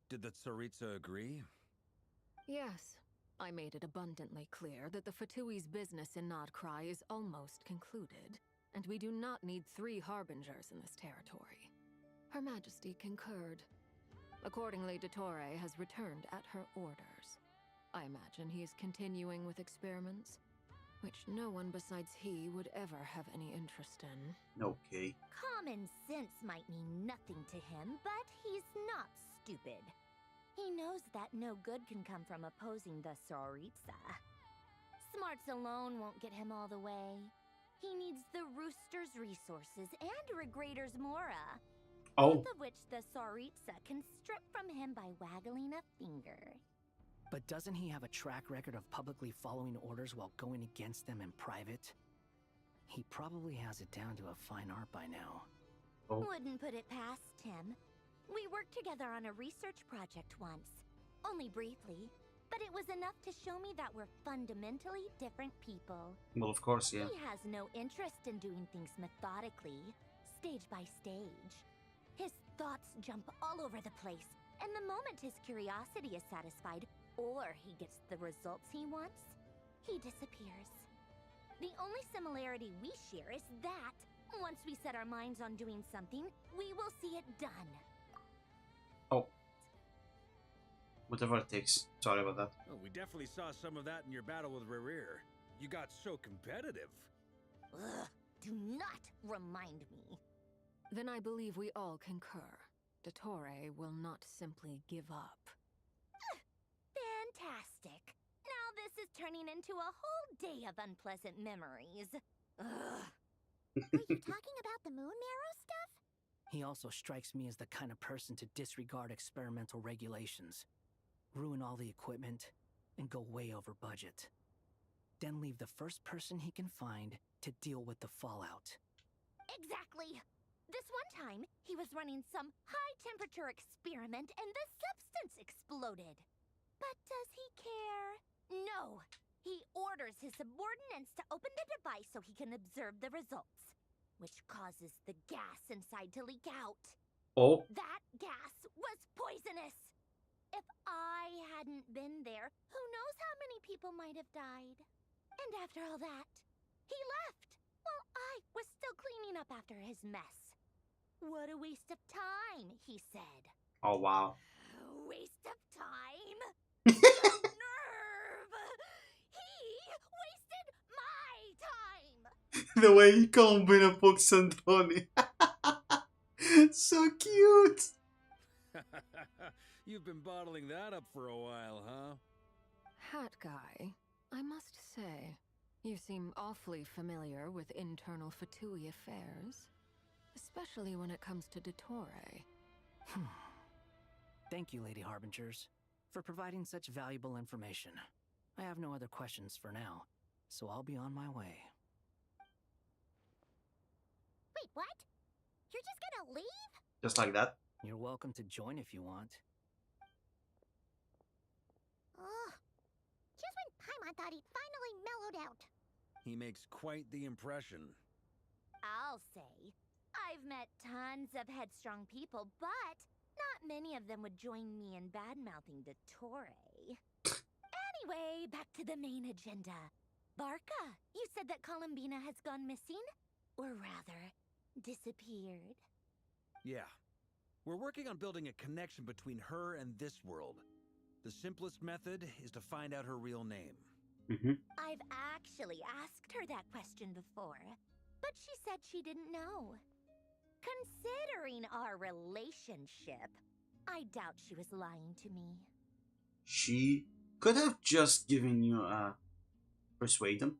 Did the Tsaritsa agree? Yes. I made it abundantly clear that the Fatui's business in Nodcry is almost concluded, and we do not need 3 harbingers in this territory. Her Majesty concurred. Accordingly, Dottore has returned at her orders. I imagine he is continuing with experiments, which no one besides he would ever have any interest in. Okay. Common sense might mean nothing to him, but he's not stupid. He knows that no good can come from opposing the Tsaritsa. Smarts alone won't get him all the way. He needs the Rooster's resources and Regrator's Mora. Both of which the Tsaritsa can strip from him by waggling a finger. But doesn't he have a track record of publicly following orders while going against them in private? He probably has it down to a fine art by now. Wouldn't put it past him. We worked together on a research project once. Only briefly, but it was enough to show me that we're fundamentally different people. Well, of course, yeah. He has no interest in doing things methodically, stage by stage. His thoughts jump all over the place, and the moment his curiosity is satisfied, or he gets the results he wants, he disappears. The only similarity we share is that, once we set our minds on doing something, we will see it done. Oh. Whatever it takes. Sorry about that. Oh, we definitely saw some of that in your battle with Rerir. You got so competitive. Ugh, do not remind me. Then I believe we all concur. Dottore will not simply give up. Fantastic. Now this is turning into a whole day of unpleasant memories. Ugh. Are you talking about the moon marrow stuff? He also strikes me as the kind of person to disregard experimental regulations, ruin all the equipment, and go way over budget. Then leave the first person he can find to deal with the fallout. Exactly. This one time, he was running some high-temperature experiment and the substance exploded. But does he care? No. He orders his subordinates to open the device so he can observe the results, which causes the gas inside to leak out. Oh. That gas was poisonous. If I hadn't been there, who knows how many people might have died. And after all that, he left while I was still cleaning up after his mess. What a waste of time, he said. Oh, wow. A waste of time? The nerve! He wasted my time! The way he called me a box and Tony. So cute. You've been bottling that up for a while, huh? Hat guy, I must say, you seem awfully familiar with internal Fatui affairs, especially when it comes to Dottore. Thank you, Lady Harbingers, for providing such valuable information. I have no other questions for now, so I'll be on my way. Wait, what? You're just gonna leave? Just like that? You're welcome to join if you want. Ugh. Just when Paimon thought he'd finally mellowed out. He makes quite the impression. I'll say. I've met tons of headstrong people, but not many of them would join me in bad-mouthing Dottore. Anyway, back to the main agenda. Barca, you said that Columbina has gone missing? Or rather, disappeared. Yeah. We're working on building a connection between her and this world. The simplest method is to find out her real name. I've actually asked her that question before, but she said she didn't know. Considering our relationship, I doubt she was lying to me. She could have just given you a persuade him.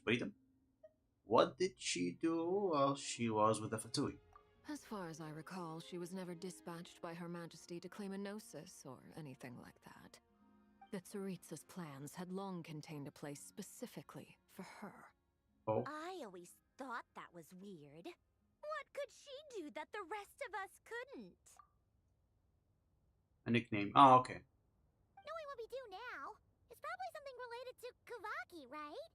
Persuade him? What did she do while she was with the Fatui? As far as I recall, she was never dispatched by Her Majesty to claim a gnosis or anything like that. The Tsaritsa's plans had long contained a place specifically for her. Oh. I always thought that was weird. What could she do that the rest of us couldn't? A nickname. Oh, okay. Knowing what we do now, it's probably something related to Kavaki, right?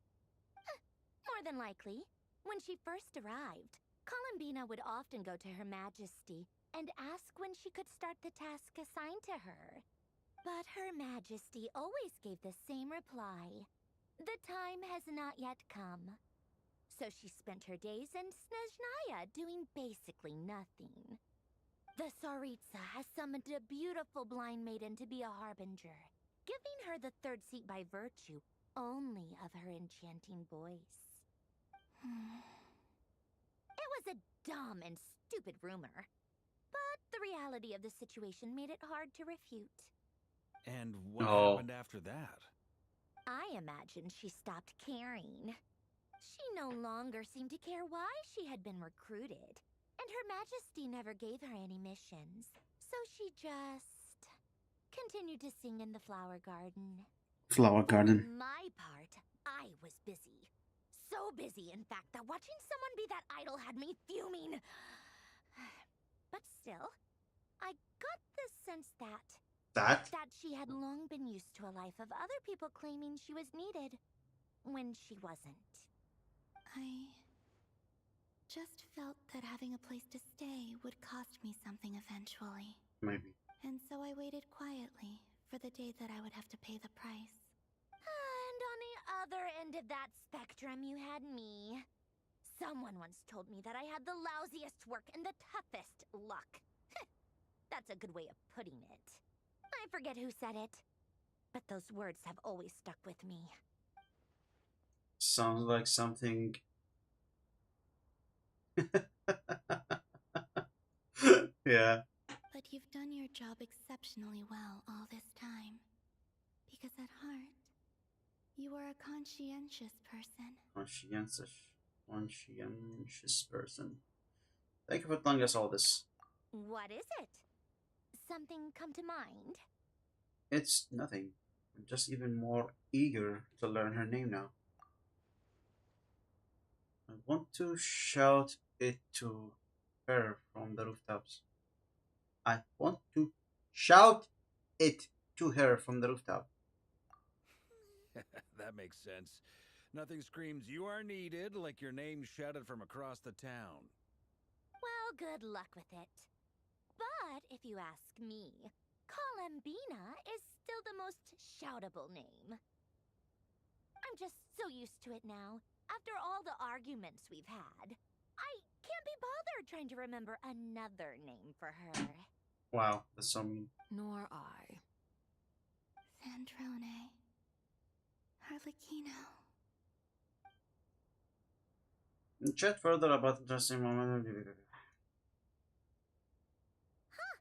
More than likely. When she first arrived, Columbina would often go to Her Majesty and ask when she could start the task assigned to her. But Her Majesty always gave the same reply. The time has not yet come. So she spent her days in Snezhnaya doing basically nothing. The Tsaritsa has summoned a beautiful blind maiden to be a harbinger, giving her the third seat by virtue only of her enchanting voice. It was a dumb and stupid rumor, but the reality of the situation made it hard to refute. And what happened after that? I imagine she stopped caring. She no longer seemed to care why she had been recruited, and Her Majesty never gave her any missions, so she just continued to sing in the flower garden. Flower garden. For my part, I was busy. So busy, in fact, that watching someone be that idol had me fuming. But still, I got the sense that she had long been used to a life of other people claiming she was needed when she wasn't. I just felt that having a place to stay would cost me something eventually. Maybe. And so I waited quietly for the day that I would have to pay the price. And on the other end of that spectrum, you had me. Someone once told me that I had the lousiest work and the toughest luck. That's a good way of putting it. I forget who said it, but those words have always stuck with me. Sounds like something. Yeah. But you've done your job exceptionally well all this time. Because at heart, You are a conscientious person. Conscientious person. Thank you for telling us all this. What is it? Something come to mind? It's nothing. I'm just even more eager to learn her name now. I want to shout it to her from the rooftops. I want to shout it to her from the rooftop. That makes sense. Nothing screams you are needed like your name shouted from across the town. Well, good luck with it. But if you ask me, Columbina is still the most shoutable name. I'm just so used to it now. After all the arguments we've had, I can't be bothered trying to remember another name for her. Wow, that's so mean. Nor I. Sandrone. Harlequino. Chat further about interesting moment.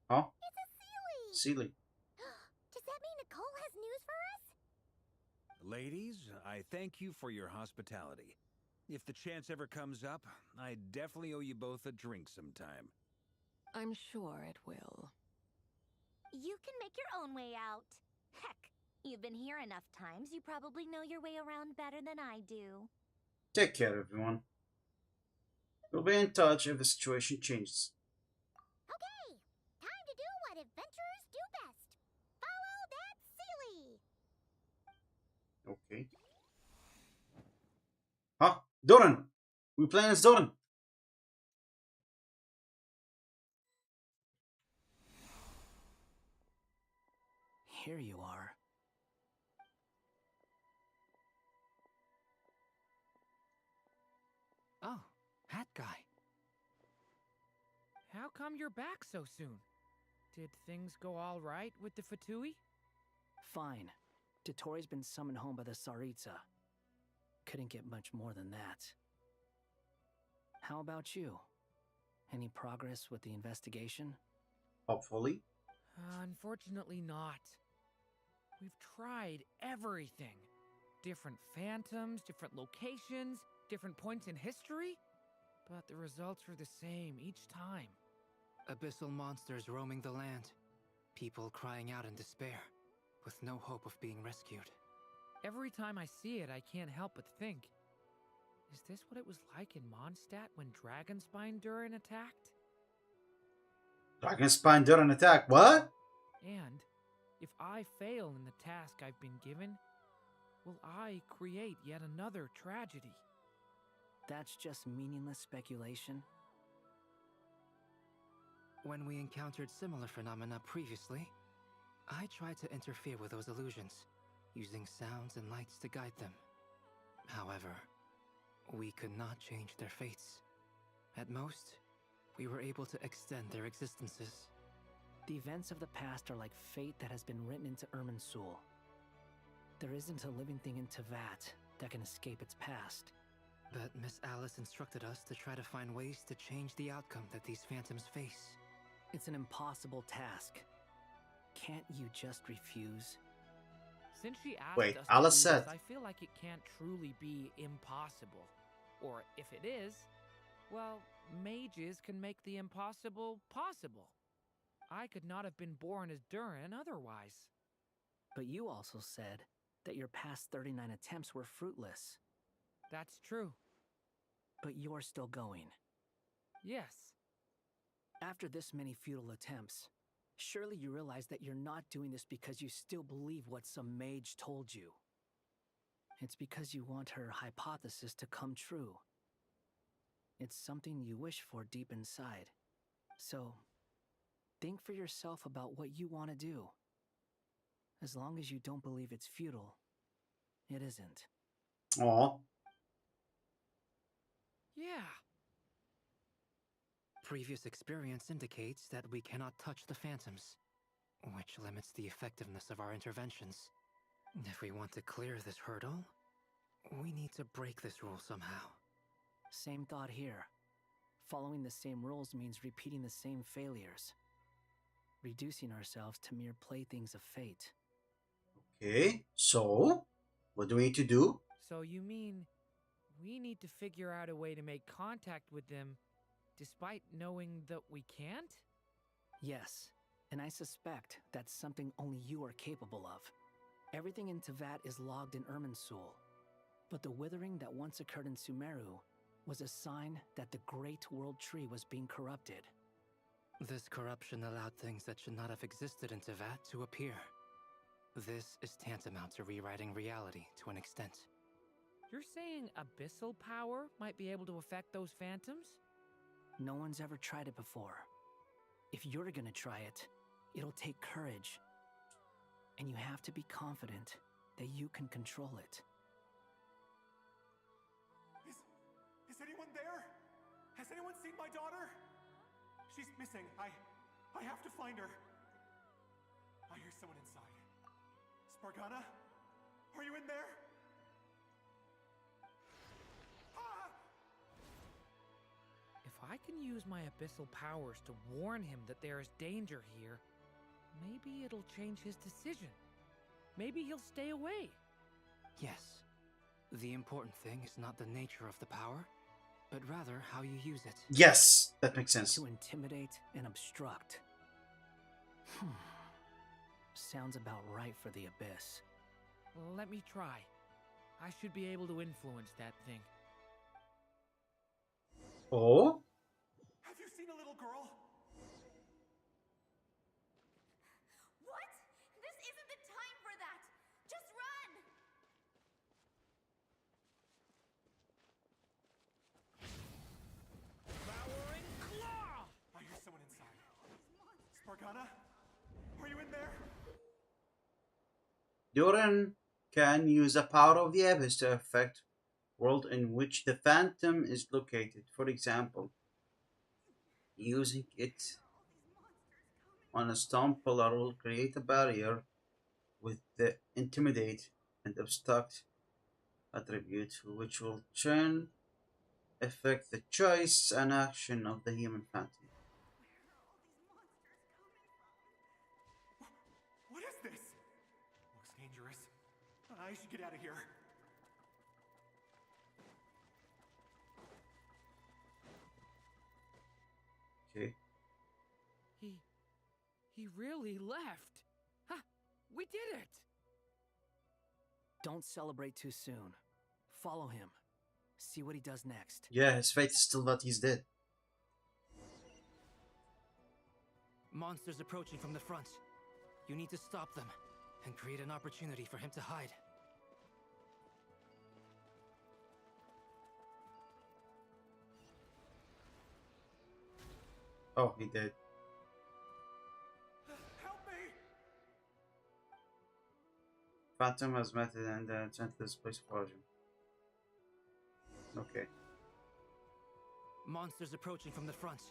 Huh? It's a Sealy! Sealy. Does that mean Nicole has news for us? Ladies, I thank you for your hospitality. If the chance ever comes up, I definitely owe you both a drink sometime. I'm sure it will. You can make your own way out. Heck, you've been here enough times, you probably know your way around better than I do. Take care, everyone. We'll be in touch if the situation changes. Okay, time to do what adventurers do best. Follow that Sealy! Okay. Huh? Doran! We playing as Doran. Here you are. Oh, that guy. How come you're back so soon? Did things go all right with the Fatui? Fine. Dotori's been summoned home by the Tsaritsa. Couldn't get much more than that. How about you? Any progress with the investigation? Hopefully. Unfortunately not. We've tried everything. Different phantoms, different locations, different points in history. But the results are the same each time. Abyssal monsters roaming the land. People crying out in despair, with no hope of being rescued. Every time I see it, I can't help but think. Is this what it was like in Mondstadt when Dragonspine Durin attacked? Dragonspine Duran attack. What? And if I fail in the task I've been given, will I create yet another tragedy? That's just meaningless speculation. When we encountered similar phenomena previously, I tried to interfere with those illusions, using sounds and lights to guide them. However, we could not change their fates. At most, we were able to extend their existences. The events of the past are like fate that has been written into Irminsul. There isn't a living thing in Teyvat that can escape its past. But Miss Alice instructed us to try to find ways to change the outcome that these phantoms face. It's an impossible task. Can't you just refuse? Since she asked Wait, us Alice to do said. this, I feel like it can't truly be impossible. Or if it is, well, mages can make the impossible possible. I could not have been born as Durin otherwise. But you also said that your past 39 attempts were fruitless. That's true. But you're still going. Yes. After this many futile attempts, surely you realize that you're not doing this because you still believe what some mage told you. It's because you want her hypothesis to come true. It's something you wish for deep inside. So, think for yourself about what you want to do. As long as you don't believe it's futile, it isn't. Aw. Yeah. Previous experience indicates that we cannot touch the phantoms, which limits the effectiveness of our interventions. If we want to clear this hurdle, we need to break this rule somehow. Same thought here. Following the same rules means repeating the same failures. Reducing ourselves to mere playthings of fate. Okay, so? What do we need to do? So you mean we need to figure out a way to make contact with them despite knowing that we can't? Yes, and I suspect that's something only you are capable of. Everything in Teyvat is logged in Irminsul, but the withering that once occurred in Sumeru was a sign that the Great World Tree was being corrupted. This corruption allowed things that should not have existed in Teyvat to appear. This is tantamount to rewriting reality to an extent. You're saying abyssal power might be able to affect those phantoms? No one's ever tried it before. If you're gonna try it, it'll take courage. And you have to be confident that you can control it. Is anyone there? Has anyone seen my daughter? She's missing. I have to find her. I hear someone inside. Spargana? Are you in there? If I can use my abyssal powers to warn him that there is danger here, maybe it'll change his decision. Maybe he'll stay away. Yes. The important thing is not the nature of the power, but rather how you use it. Yes, that makes sense. To intimidate and obstruct. Sounds about right for the Abyss. Let me try. I should be able to influence that thing. Oh? Have you seen a little girl? What? This isn't the time for that! Just run! Devouring claw! I hear someone inside. Spargana? Are you in there? Duran can use the power of the Abyss to affect world in which the Phantom is located. For example, using it on a stone pillar will create a barrier with the intimidate and obstruct attribute, which will turn affect the choice and action of the human Phantom. What is this? Looks dangerous. I should get out of here. Okay. He really left. Ha! We did it! Don't celebrate too soon. Follow him. See what he does next. Yeah, his fate is still that he's dead. Monsters approaching from the front. You need to stop them and create an opportunity for him to hide. Oh, he did. Help me! Phantom has met it and sent this place of origin. Okay. Monsters approaching from the front.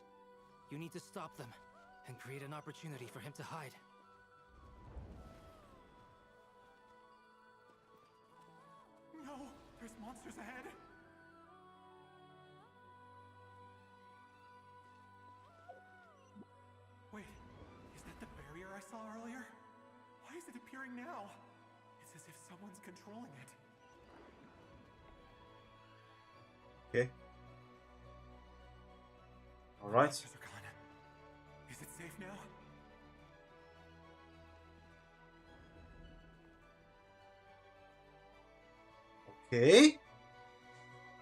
You need to stop them and create an opportunity for him to hide. No! There's monsters ahead! Wait, is that the barrier I saw earlier? Why is it appearing now? It's as if someone's controlling it. Okay. Alright. Monsters are gone. Is it safe now? Okay.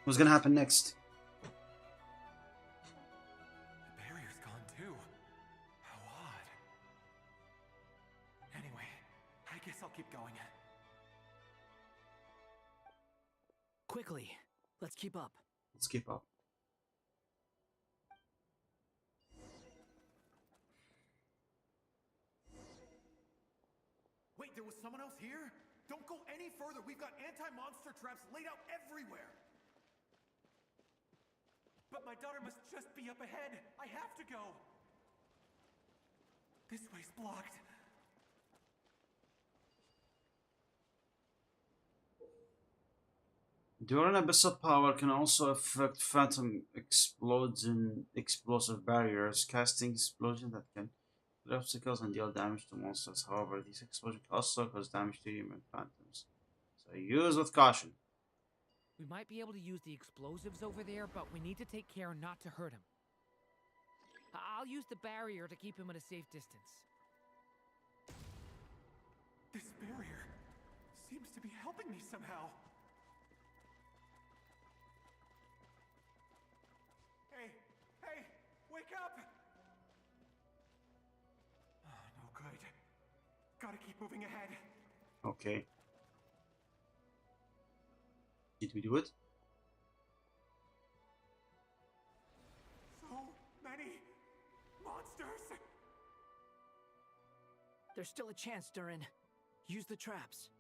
What's gonna happen next? The barrier's gone too. How odd. Anyway, I guess I'll keep going. Quickly, let's keep up. Let's keep up. Wait, there was someone else here? Don't go any further. We've got anti-monster traps laid out everywhere. But my daughter must just be up ahead. I have to go. This way's blocked. During abyssal power can also affect Phantom explodes in explosive barriers, casting explosions that can clear obstacles and deal damage to monsters. However, these explosions also cause damage to human phantoms. So use with caution. We might be able to use the explosives over there, but we need to take care not to hurt him. I'll use the barrier to keep him at a safe distance. This barrier seems to be helping me somehow. Hey, hey, wake up! Oh, no good. Gotta keep moving ahead. Okay. Did we do it? So many monsters! There's still a chance, Durin. Use the traps.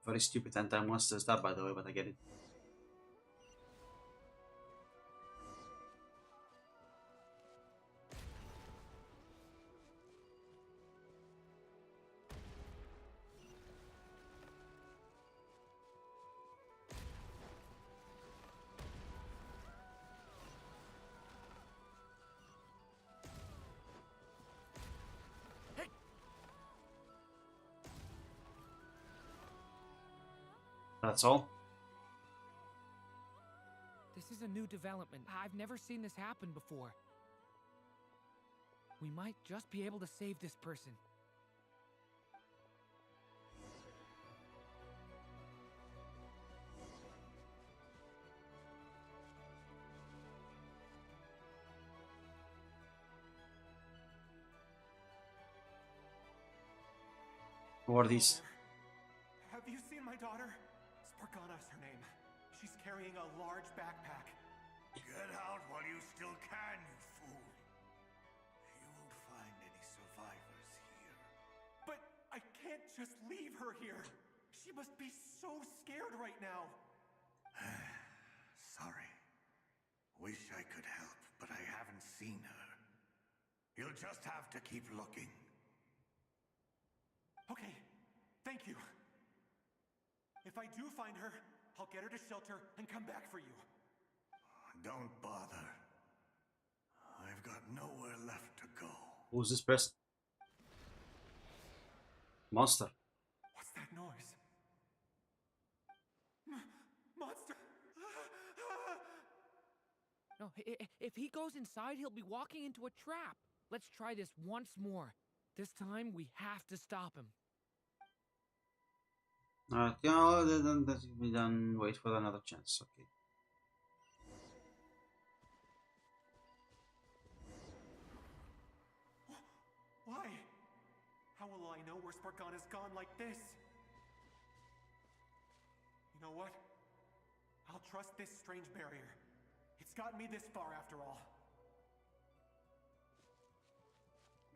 Very stupid anti-monster stuff, by the way, but I get it. That's all? This is a new development. I've never seen this happen before. We might just be able to save this person. Who are these? Have you seen my daughter? Spargana's her name. She's carrying a large backpack. Get out while you still can, you fool. You won't find any survivors here. But I can't just leave her here. She must be so scared right now. Sorry. Wish I could help, but I haven't seen her. You'll just have to keep looking. Okay, thank you. If I do find her, I'll get her to shelter and come back for you. Don't bother. I've got nowhere left to go. Who's this person? Monster. What's that noise? Monster! No, if he goes inside, he'll be walking into a trap. Let's try this once more. This time, we have to stop him. Alright, yeah, then that will be done. Wait for another chance. Okay. Why? How will I know where Spargana's gone like this? You know what? I'll trust this strange barrier. It's gotten me this far after all.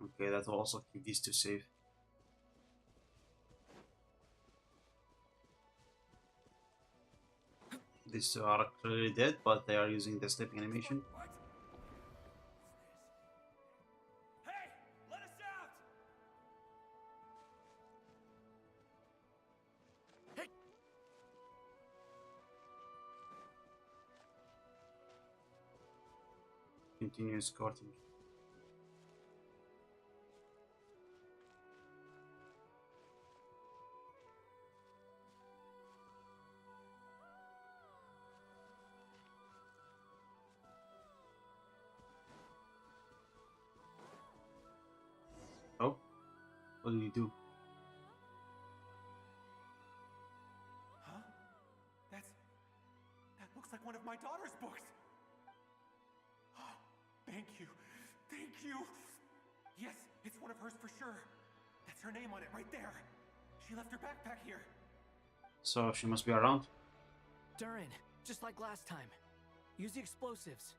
Okay, that will also keep these two safe. These two are clearly dead, but they are using the sleeping animation. Hey, let us out! Hey! Continue escorting. Oh, what did he do? Huh? That looks like one of my daughter's books. Thank you. Thank you. Yes, it's one of hers for sure. That's her name on it right there. She left her backpack here. So she must be around. Durin, just like last time. Use the explosives.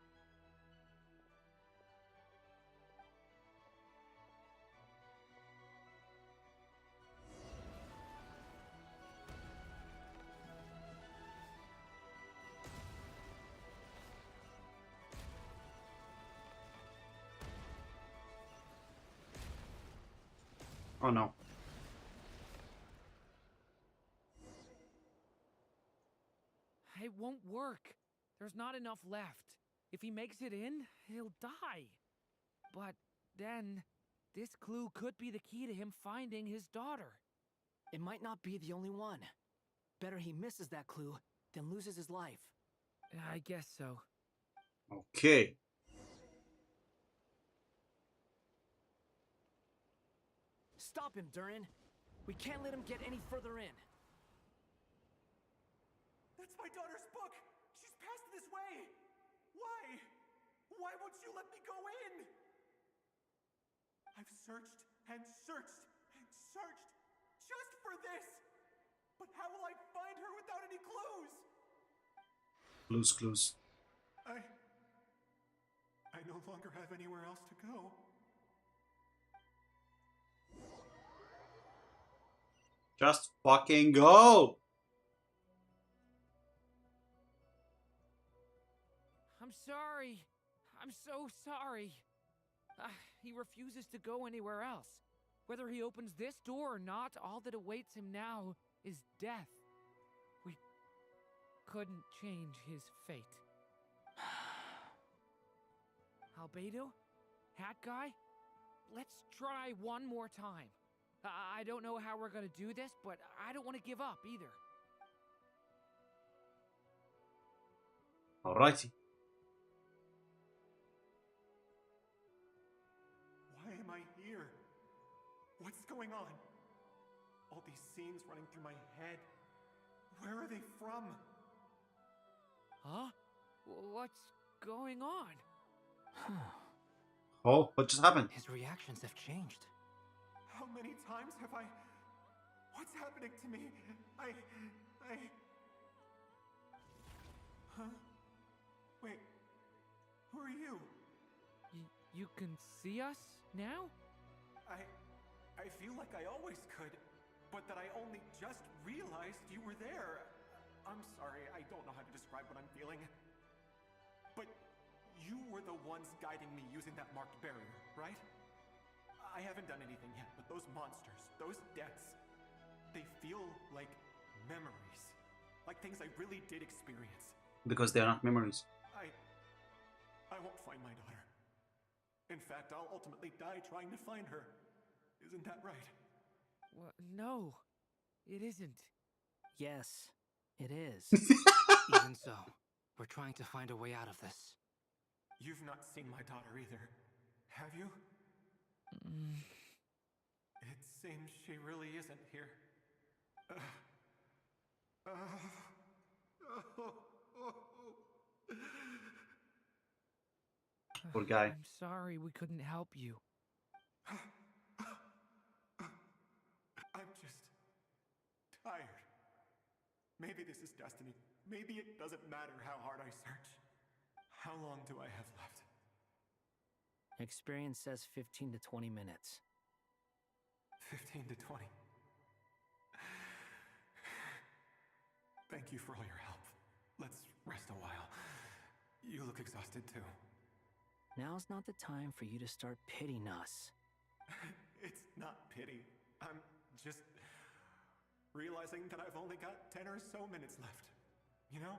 Oh no. It won't work. There's not enough left. If he makes it in, he'll die. But then, this clue could be the key to him finding his daughter. It might not be the only one. Better he misses that clue than loses his life. I guess so. Okay. Stop him, Durin. We can't let him get any further in. That's my daughter's book! She's passed this way! Why? Why won't you let me go in? I've searched and searched and searched just for this! But how will I find her without any clues? Clues. I no longer have anywhere else to go. Just fucking go! I'm sorry. I'm so sorry. He refuses to go anywhere else. Whether he opens this door or not, all that awaits him now is death. We couldn't change his fate. Albedo? Hat guy? Let's try one more time. I don't know how we're gonna do this, but I don't want to give up either. Alrighty. Why am I here? What's going on? All these scenes running through my head. Where are they from? Huh? What's going on? Oh, what just happened? His reactions have changed. How many times have I... What's happening to me? Huh? Wait, who are you? You can see us now? I feel like I always could, but that I only just realized you were there. I'm sorry, I don't know how to describe what I'm feeling. But you were the ones guiding me using that marked barrier, right? I haven't done anything yet, but those monsters, those deaths, they feel like memories. Like things I really did experience. Because they're not memories. I won't find my daughter. In fact, I'll ultimately die trying to find her. Isn't that right? Well, no, it isn't. Yes, it is. Even so, we're trying to find a way out of this. You've not seen my daughter either, have you? It seems she really isn't here. Poor guy. I'm sorry we couldn't help you. I'm just tired. Maybe this is destiny. Maybe it doesn't matter how hard I search. How long do I have left? Experience says 15 to 20 minutes. 15 to 20. Thank you for all your help. Let's rest a while. You look exhausted too. Now's not the time for you to start pitying us. It's not pity. I'm just realizing that I've only got 10 or so minutes left. You know?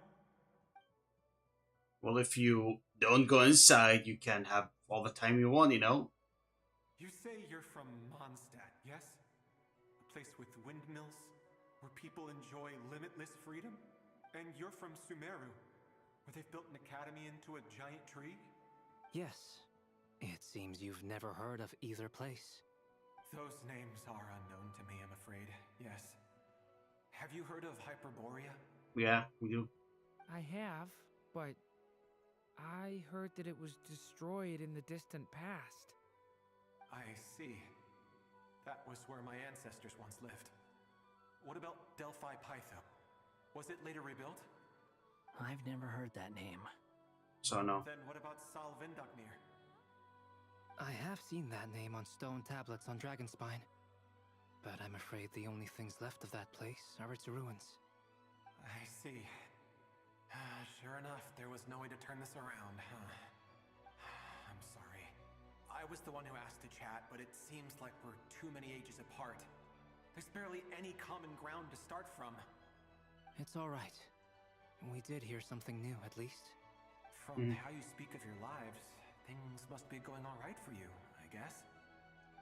Well, if you don't go inside, you can have all the time you want, you know? You say you're from Mondstadt, yes? A place with windmills, where people enjoy limitless freedom? And you're from Sumeru, where they've built an academy into a giant tree? Yes. It seems you've never heard of either place. Those names are unknown to me, I'm afraid, yes. Have you heard of Hyperborea? Yeah, we do. I have, but I heard that it was destroyed in the distant past. I see. That was where my ancestors once lived. What about Delphi Pytho? Was it later rebuilt? I've never heard that name. So no. Then what about Salvindagnir? I have seen that name on stone tablets on Dragonspine. But I'm afraid the only things left of that place are its ruins. I see. Sure enough, there was no way to turn this around, huh? I'm sorry. I was the one who asked to chat, but it seems like we're too many ages apart. There's barely any common ground to start from. It's all right. We did hear something new, at least. From how you speak of your lives, things must be going all right for you, I guess.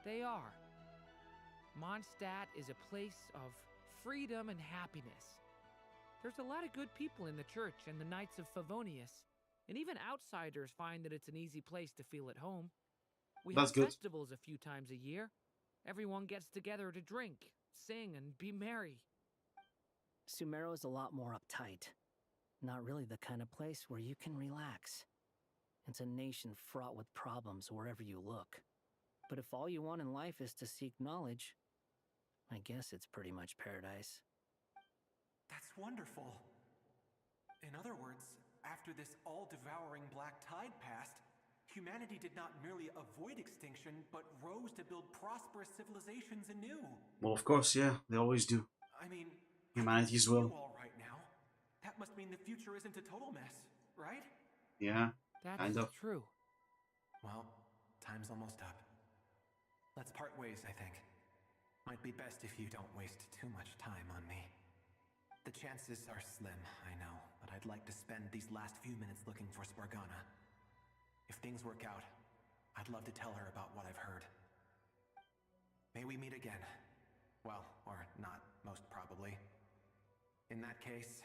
They are. Mondstadt is a place of freedom and happiness. There's a lot of good people in the church and the Knights of Favonius, and even outsiders find that it's an easy place to feel at home. We have festivals a few times a year. Everyone gets together to drink, sing, and be merry. Sumeru is a lot more uptight. Not really the kind of place where you can relax. It's a nation fraught with problems wherever you look. But if all you want in life is to seek knowledge, I guess it's pretty much paradise. That's wonderful. In other words, after this all-devouring black tide passed, humanity did not merely avoid extinction, but rose to build prosperous civilizations anew. Well, of course, yeah, they always do. I mean, humanity as well. All right now, that must mean the future isn't a total mess, right? Yeah, kind of true. Well, time's almost up. Let's part ways, I think. Might be best if you don't waste too much time on me. The chances are slim, I know, but I'd like to spend these last few minutes looking for Spargana. If things work out, I'd love to tell her about what I've heard. May we meet again. Well, or not, most probably. In that case,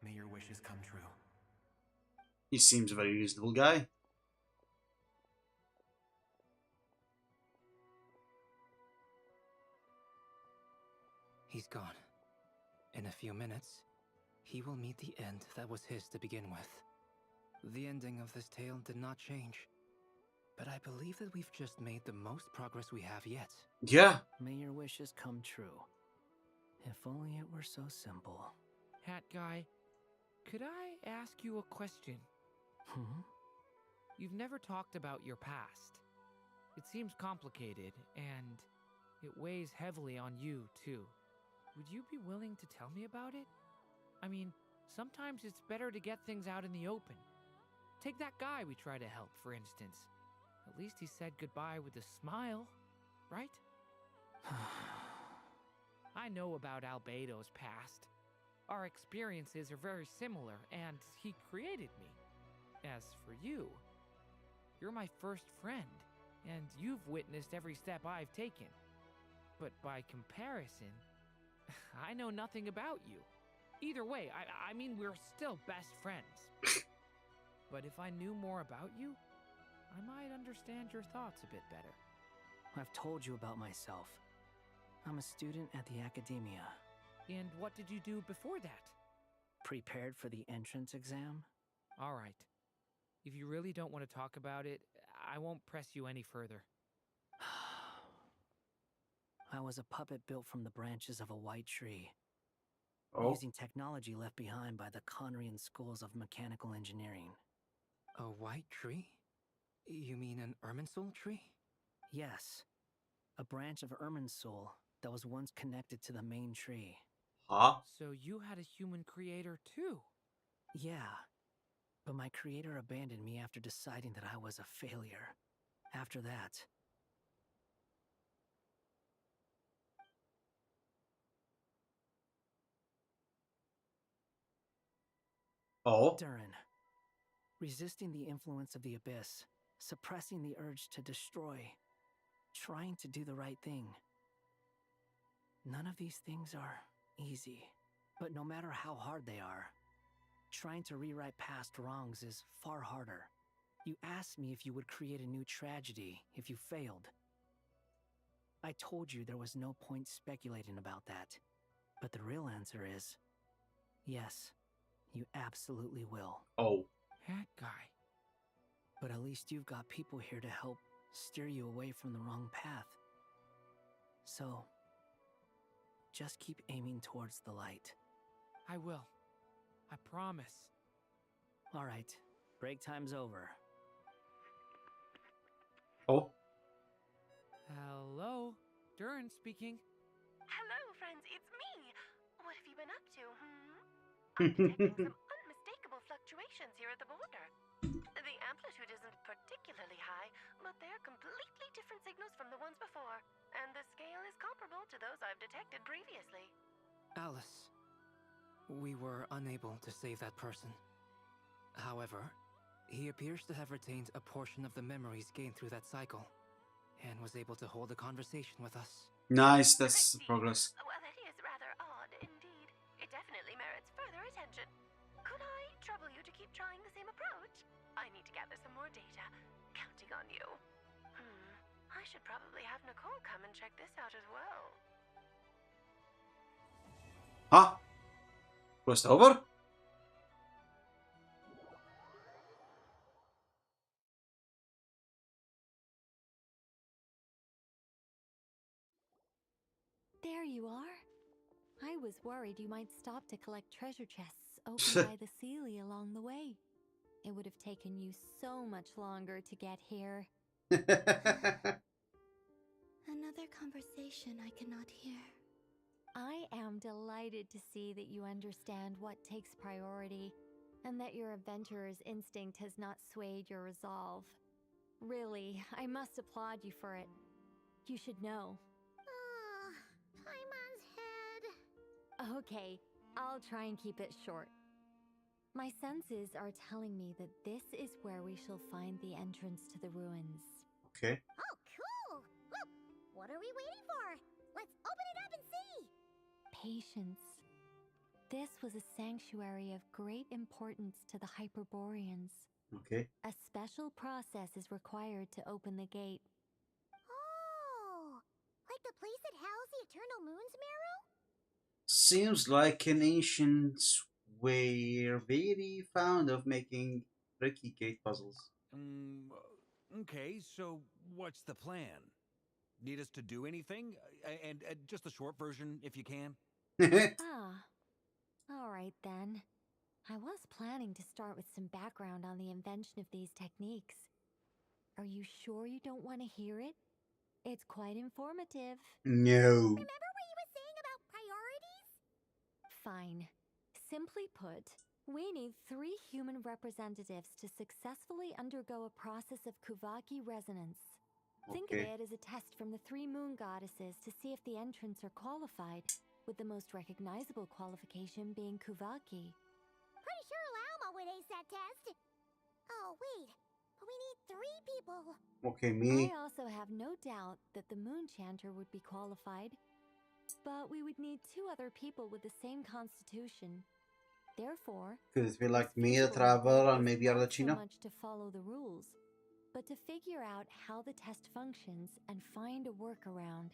may your wishes come true. He seems a very reasonable guy. He's gone. In a few minutes, he will meet the end that was his to begin with. The ending of this tale did not change, but I believe that we've just made the most progress we have yet. Yeah. May your wishes come true. If only it were so simple. Hat guy, could I ask you a question? You've never talked about your past. It seems complicated, and it weighs heavily on you, too. Would you be willing to tell me about it? I mean, sometimes it's better to get things out in the open. Take that guy we try to help, for instance. At least he said goodbye with a smile, right? I know about Albedo's past. Our experiences are very similar, and he created me. As for you, you're my first friend, and you've witnessed every step I've taken. But by comparison, I know nothing about you. Either way, I mean, we're still best friends. But if I knew more about you, I might understand your thoughts a bit better. I've told you about myself. I'm a student at the academia. And what did you do before that? Prepared for the entrance exam? All right. If you really don't want to talk about it, I won't press you any further. I was a puppet built from the branches of a white tree. Using technology left behind by the Conrian schools of mechanical engineering. A white tree? You mean an Irminsul tree? Yes. A branch of Irminsul that was once connected to the main tree. Huh? So you had a human creator too? Yeah. But my creator abandoned me after deciding that I was a failure. After that... Durin. Resisting the influence of the abyss, suppressing the urge to destroy, trying to do the right thing. None of these things are easy, but no matter how hard they are, trying to rewrite past wrongs is far harder. You asked me if you would create a new tragedy if you failed. I told you there was no point speculating about that, but the real answer is yes. You absolutely will. Hat guy. But at least you've got people here to help steer you away from the wrong path. So, just keep aiming towards the light. I will. I promise. All right. Break time's over. Hello? Durin speaking. Hello, friends. It's me. What have you been up to, I'm detecting some unmistakable fluctuations here at the border. The amplitude isn't particularly high, but they're completely different signals from the ones before, and the scale is comparable to those I've detected previously. Alice, we were unable to save that person. However, he appears to have retained a portion of the memories gained through that cycle, and was able to hold a conversation with us. Nice, that's progress. Well, it is rather odd indeed. It definitely merits further attention. Could I trouble you to keep trying the same approach? I need to gather some more data. Counting on you. I should probably have Nicole come and check this out as well. Huh? Quest over? There you are. I was worried you might stop to collect treasure chests opened by the Seelie along the way. It would have taken you so much longer to get here. Another conversation I cannot hear. I am delighted to see that you understand what takes priority, and that your adventurer's instinct has not swayed your resolve. Really, I must applaud you for it. You should know. Paimon's head. Okay, I'll try and keep it short. My senses are telling me that this is where we shall find the entrance to the ruins. Okay. Oh, cool! Well, what are we waiting for? Let's open it up and see! Patience. This was a sanctuary of great importance to the Hyperboreans. Okay. A special process is required to open the gate. Oh! Like the place that housed the Eternal Moon's marrow? Seems like an ancient were very fond of making tricky gate puzzles. Okay, so what's the plan? Need us to do anything? And just the short version, if you can. All right then. I was planning to start with some background on the invention of these techniques. Are you sure you don't want to hear it? It's quite informative. No. Remember what you were saying about priorities? Fine. Simply put, we need 3 human representatives to successfully undergo a process of Kuvaki resonance. Think of it as a test from the 3 moon goddesses to see if the entrants are qualified, with the most recognizable qualification being Kuvaki. Pretty sure Lauma would ace that test. Oh, wait. But we need 3 people. Okay, me. I also have no doubt that the moon chanter would be qualified. But we would need 2 other people with the same constitution. Therefore, Could it be like me, a traveler, and maybe Ardachino? Not so much to follow the rules, but to figure out how the test functions and find a workaround.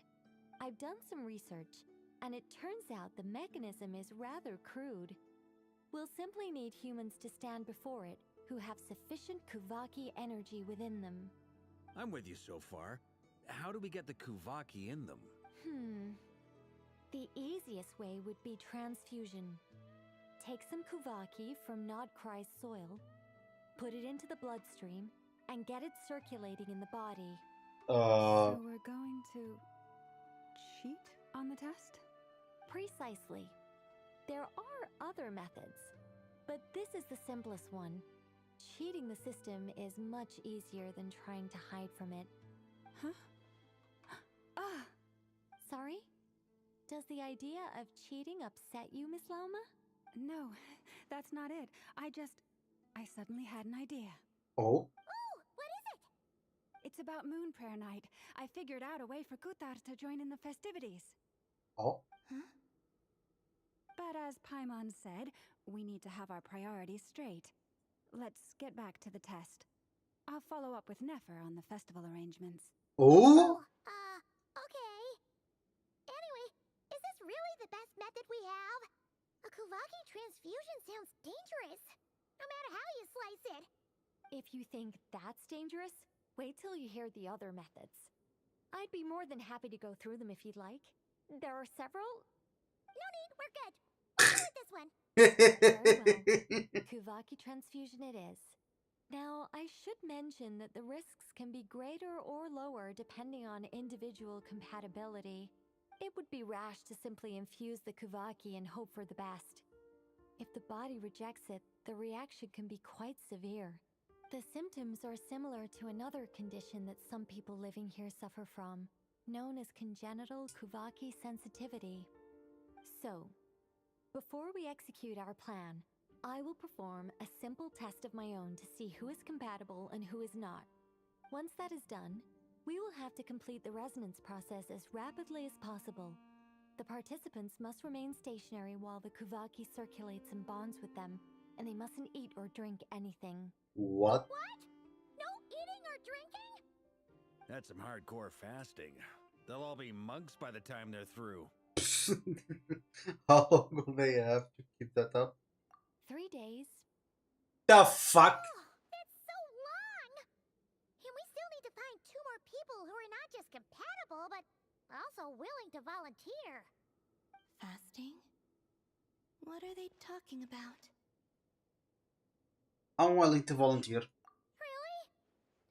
I've done some research, and it turns out the mechanism is rather crude. We'll simply need humans to stand before it who have sufficient Kuvaki energy within them. I'm with you so far. How do we get the Kuvaki in them? The easiest way would be transfusion. Take some Kuvaki from Nodcry's soil, put it into the bloodstream, and get it circulating in the body. So we're going to cheat on the test? Precisely. There are other methods, but this is the simplest one. Cheating the system is much easier than trying to hide from it. Sorry? Does the idea of cheating upset you, Miss Lauma? No, that's not it. I suddenly had an idea. Oh? Oh, what is it? It's about Moon Prayer Night. I figured out a way for Kutar to join in the festivities. Oh? But as Paimon said, we need to have our priorities straight. Let's get back to the test. I'll follow up with Nefer on the festival arrangements. Oh? Okay. Anyway, is this really the best method we have? A Kuvaki transfusion sounds dangerous, no matter how you slice it. If you think that's dangerous, wait till you hear the other methods. I'd be more than happy to go through them if you'd like. There are several. No need, we're good. We'll go with this one. Very well. Kuvaki transfusion it is. Now, I should mention that the risks can be greater or lower depending on individual compatibility. It would be rash to simply infuse the Kuvaki and hope for the best. If the body rejects it, the reaction can be quite severe. The symptoms are similar to another condition that some people living here suffer from, known as congenital Kuvaki sensitivity. So, before we execute our plan, I will perform a simple test of my own to see who is compatible and who is not. Once that is done, We will have to complete the resonance process as rapidly as possible. The participants must remain stationary while the Kuvaki circulates and bonds with them, and they mustn't eat or drink anything. What? What? No eating or drinking? That's some hardcore fasting. They'll all be monks by the time they're through. How long will they have to keep that up? 3 days. The fuck? Oh, that's so long! And we still need to find 2 more people who are not just compatible, but also willing to volunteer. Fasting? What are they talking about? I'm willing to volunteer. Really?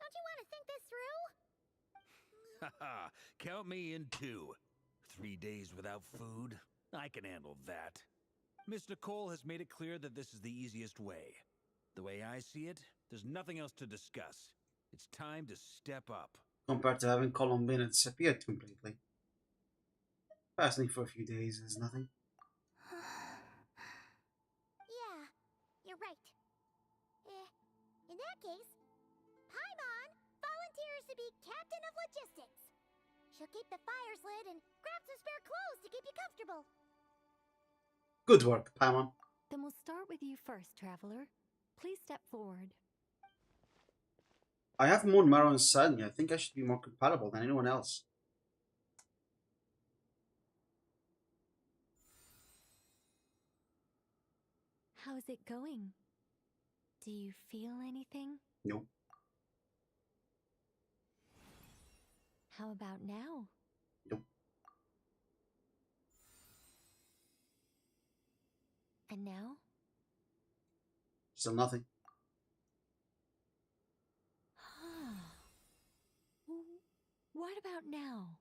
Don't you want to think this through? Haha, count me in too. 3 days without food? I can handle that. Miss Nicole has made it clear that this is the easiest way. The way I see it, there's nothing else to discuss. It's time to step up. Compared to having Columbina disappeared completely. Fasting for a few days is nothing. Yeah, you're right. In that case, Paimon volunteers to be captain of logistics. She'll keep the fires lit and grab some spare clothes to keep you comfortable. Good work, Paimon. Then we'll start with you first, Traveler. Please step forward. I have Moon, Marrow, and Sanya. I think I should be more compatible than anyone else. How's it going? Do you feel anything? Nope. How about now? Nope. And now? Still nothing. What about now?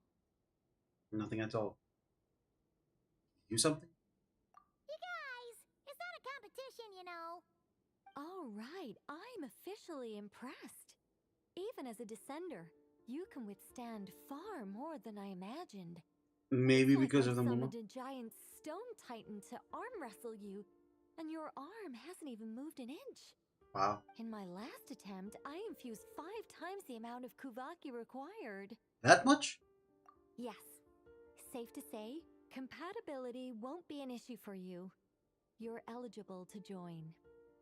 Nothing at all. Do something? You guys, it's not a competition, you know. All right, I'm officially impressed. Even as a descender, you can withstand far more than I imagined. Maybe It's because like of the I moon. summoned a giant stone titan to arm wrestle you, and your arm hasn't even moved an inch. Wow. In my last attempt, I infused 5 times the amount of Kuvaki required. That much? Yes. Safe to say, compatibility won't be an issue for you. You're eligible to join.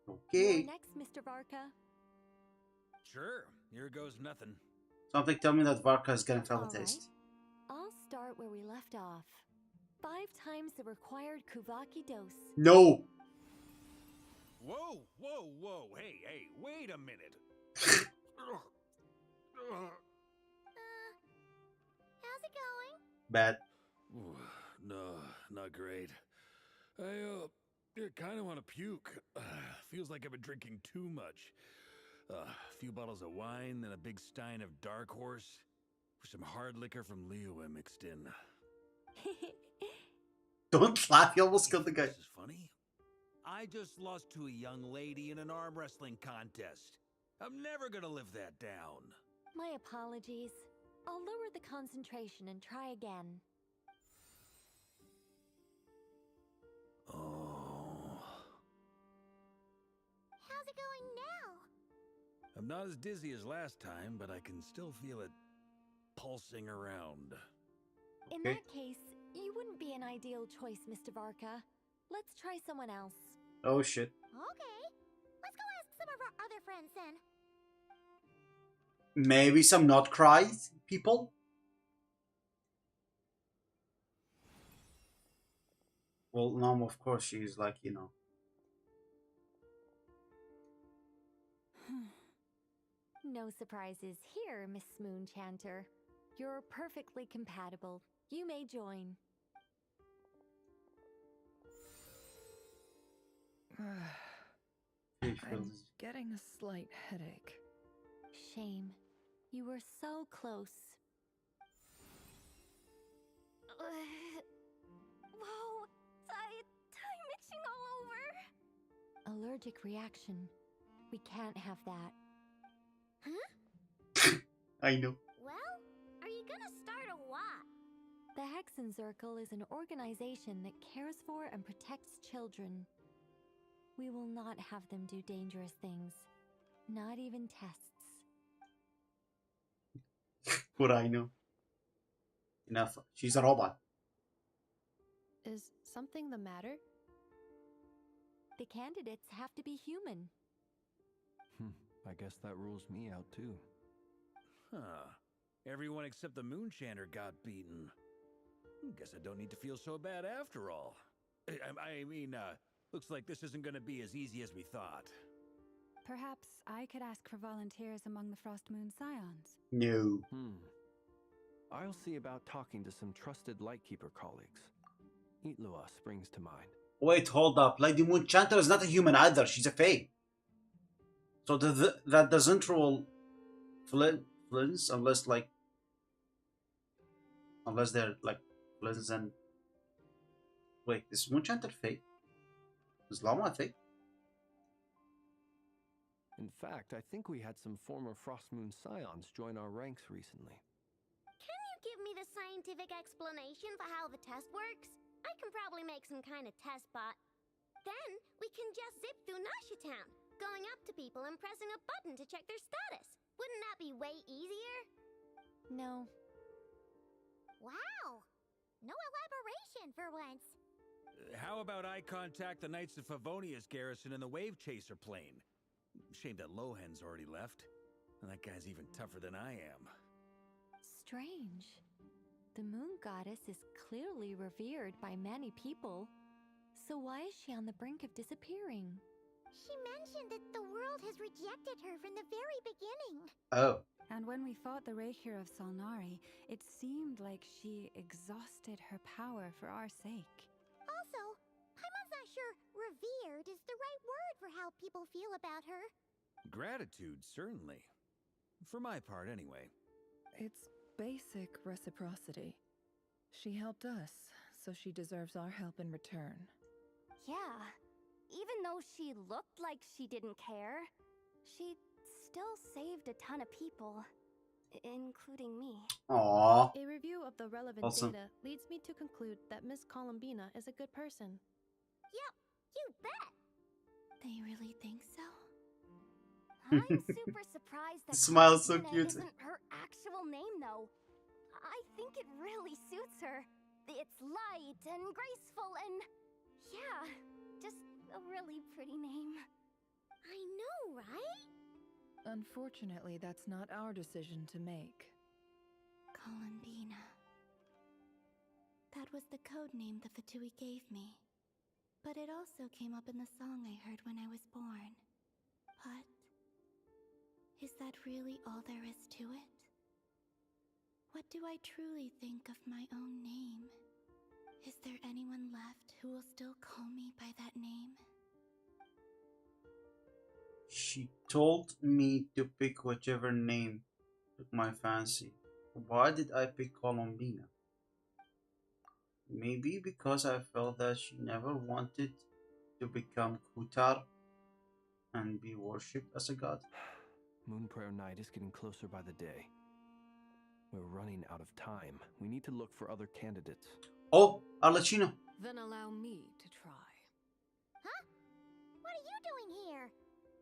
Okay. You're next, Mr. Varka. Sure, here goes nothing. Something tell me that Varka is gonna fail the All right. test. I'll start where we left off. 5 times the required Kuvaki dose. No! Whoa, whoa, whoa, hey, wait a minute. How's it going? Bad. No, not great. I kind of want to puke. Feels like I've been drinking too much. A few bottles of wine, then a big stein of Dark Horse. With some hard liquor from Liyue mixed in. Don't laugh, you almost killed the guy. This is funny. I just lost to a young lady in an arm wrestling contest. I'm never gonna live that down. My apologies. I'll lower the concentration and try again. Oh. How's it going now? I'm not as dizzy as last time, but I can still feel it pulsing around. In that case, you wouldn't be an ideal choice, Mr. Varka. Let's try someone else. Oh shit. Okay. Let's go ask some of our other friends then. Maybe some not cry people? Well, no, of course she's like, you know. No surprises here, Miss Moonchanter. You're perfectly compatible. You may join. I'm getting a slight headache. Shame. You were so close. Whoa! I'm itching all over! Allergic reaction. We can't have that. Huh? I know. Well, are you gonna start a what? The Hexenzirkel is an organization that cares for and protects children. We will not have them do dangerous things. Not even tests. Poor I know. Enough. She's a robot. Is something the matter? The candidates have to be human. I guess that rules me out too. Huh. Everyone except the Moonchanter got beaten. Guess I don't need to feel so bad after all. I mean, looks like this isn't gonna be as easy as we thought. Perhaps I could ask for volunteers among the Frost Moon Scions. No. I'll see about talking to some trusted Lightkeeper colleagues. Itlua springs to mind. Wait, hold up. Lady Moonchanter is not a human either. She's a fae. So that doesn't rule Flins unless they're like Flins and... Wait, is Moonchanter fae? Is Llama fae? In fact, I think we had some former Frost Moon Scions join our ranks recently. Can you give me the scientific explanation for how the test works? I can probably make some kind of test bot. Then we can just zip through Nasha Town, going up to people and pressing a button to check their status. Wouldn't that be way easier? No. Wow! No elaboration for once. How about I contact the Knights of Favonia's garrison in the Wave Chaser plane? Shame that Lohan's already left. And that guy's even tougher than I am. Strange. The moon goddess is clearly revered by many people. So why is she on the brink of disappearing? She mentioned that the world has rejected her from the very beginning. Oh. And when we fought the Raikir of Salnari, it seemed like she exhausted her power for our sake. Also, I'm not sure revered is the right word for how people feel about her. Gratitude, certainly. For my part, anyway. It's basic reciprocity. She helped us, so she deserves our help in return. Yeah. Even though she looked like she didn't care, she still saved a ton of people, including me. Aww. A review of the relevant data leads me to conclude that Miss Columbina is a good person. Yep, you bet. They really think so? I'm super surprised that Smile's so Columbina cute. isn't her actual name, though. I think it really suits her. It's light and graceful and... yeah, just a really pretty name. I know, right? Unfortunately, that's not our decision to make. Columbina. That was the code name the Fatui gave me. But it also came up in the song I heard when I was born. But... is that really all there is to it? What do I truly think of my own name? Is there anyone left who will still call me by that name? She told me to pick whichever name took my fancy. Why did I pick Columbina? Maybe because I felt that she never wanted to become Kutar and be worshipped as a god. Moon Prayer Night is getting closer by the day. We're running out of time. We need to look for other candidates. Oh, Arlecchino. Then allow me to try. Huh? What are you doing here?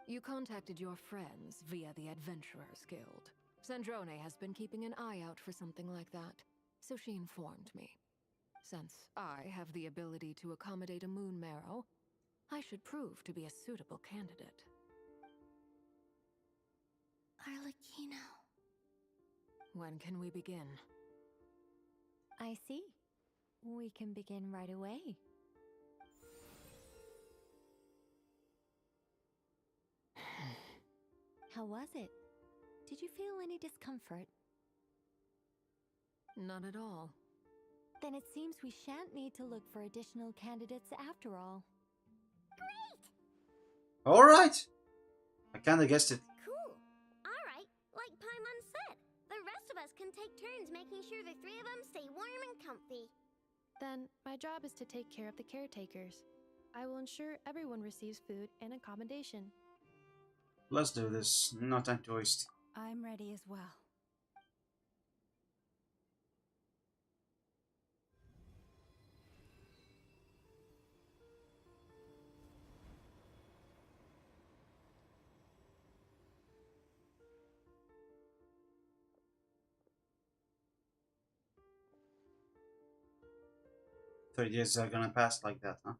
You contacted your friends via the Adventurers Guild. Sandrone has been keeping an eye out for something like that, so she informed me. Since I have the ability to accommodate a moon marrow, I should prove to be a suitable candidate. Arlecchino. When can we begin? I see. We can begin right away. How was it? Did you feel any discomfort? Not at all. Then it seems we shan't need to look for additional candidates after all. Great! Alright. I kinda guessed it. Cool. Alright, like Paimon said, the rest of us can take turns making sure the three of them stay warm and comfy. Then my job is to take care of the caretakers. I will ensure everyone receives food and accommodation. Let's do this. No time to waste. I'm ready as well. 3 days are gonna pass like that, huh?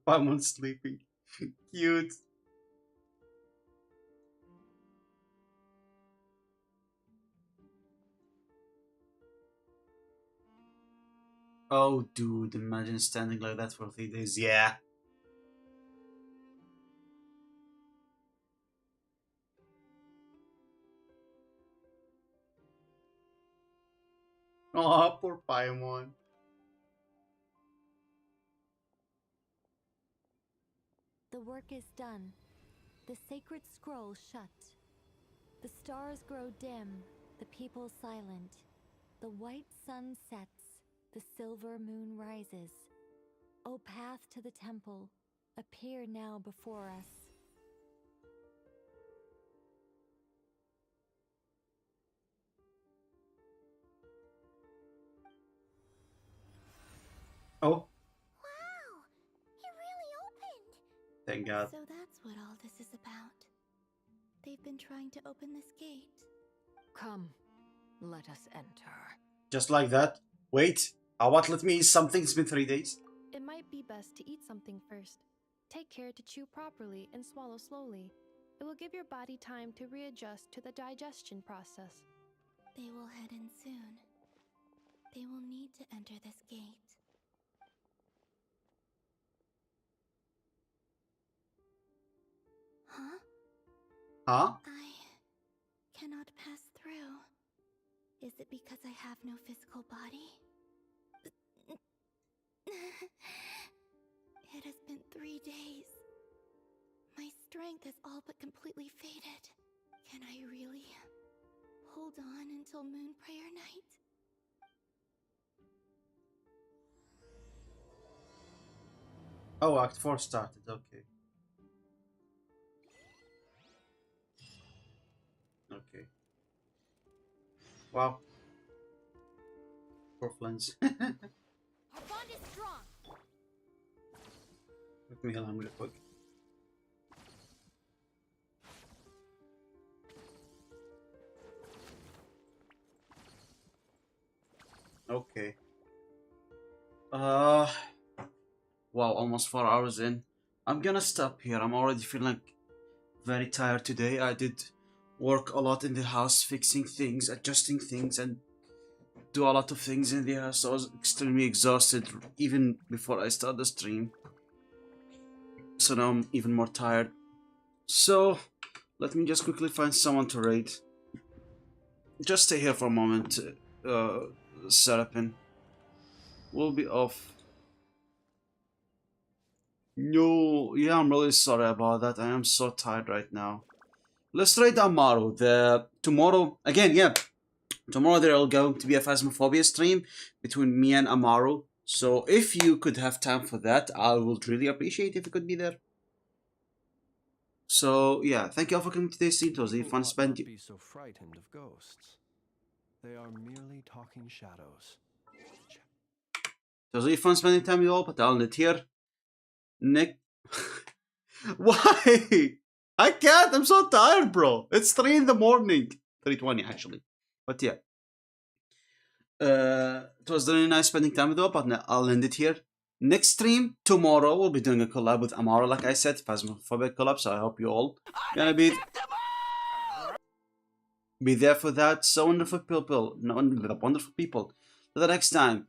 I'm sleeping. Cute. Oh, dude, imagine standing like that for 3 days. Yeah. Oh, poor Paimon. The work is done. The sacred scroll shut. The stars grow dim, the people silent. The white sun sets, the silver moon rises. O path to the temple, appear now before us. Oh, Wow! It really opened! thank God. So that's what all this is about. They've been trying to open this gate. Come, let us enter. Just like that? Wait, what? Let me eat something. It's been 3 days. It might be best to eat something first. Take care to chew properly and swallow slowly. It will give your body time to readjust to the digestion process. They will head in soon. They will need to enter this gate. Huh? Huh? I cannot pass through. Is it because I have no physical body? It has been 3 days. My strength has all but completely faded. Can I really hold on until Moon Prayer Night? Oh, Act 4 started. Okay. Okay. Wow. Poor Flens. Our bond is strong. Let me heal him real quick. Okay. Wow, almost 4 hours in. I'm gonna stop here. I'm already feeling very tired today. I did work a lot in the house, fixing things, adjusting things, and do a lot of things in the house. So I was extremely exhausted even before I start the stream. So now I'm even more tired. So let me just quickly find someone to raid. Just stay here for a moment, Serapin. We'll be off. No, yeah, I'm really sorry about that. I am so tired right now. Let's raid Amaru. Tomorrow again, yeah. Tomorrow there are going to be a Phasmophobia stream between me and Amaru. So if you could have time for that, I would really appreciate if you could be there. So yeah, thank you all for coming to today's stream. It was really fun spending. Be so frightened of ghosts. They are merely talking shadows. It was really fun spending time with you all, but I'll end it here. Nick, why? I can't. I'm so tired, bro. It's 3 in the morning. 3:20 actually, but yeah. It was really nice spending time with you all, but I'll end it here. Next stream tomorrow, we'll be doing a collab with Amara, like I said, Phasmophobic collab. So I hope you all gonna be there for that. So wonderful people, wonderful people. Till the next time,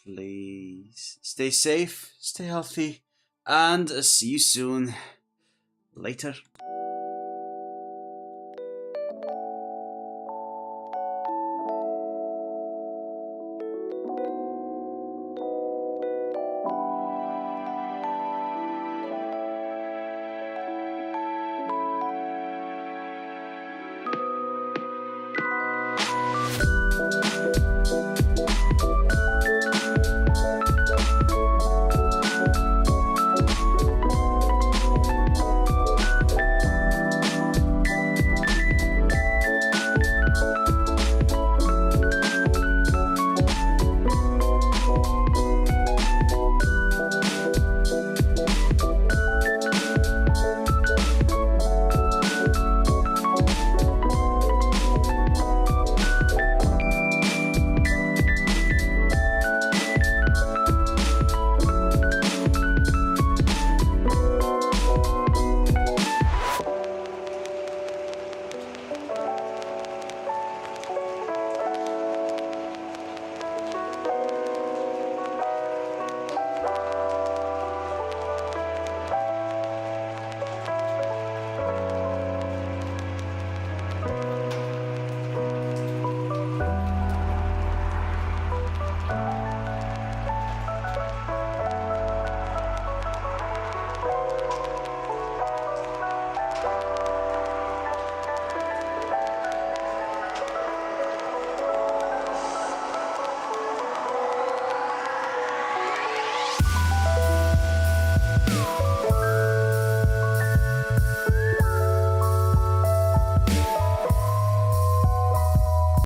please stay safe, stay healthy, and see you soon. Later.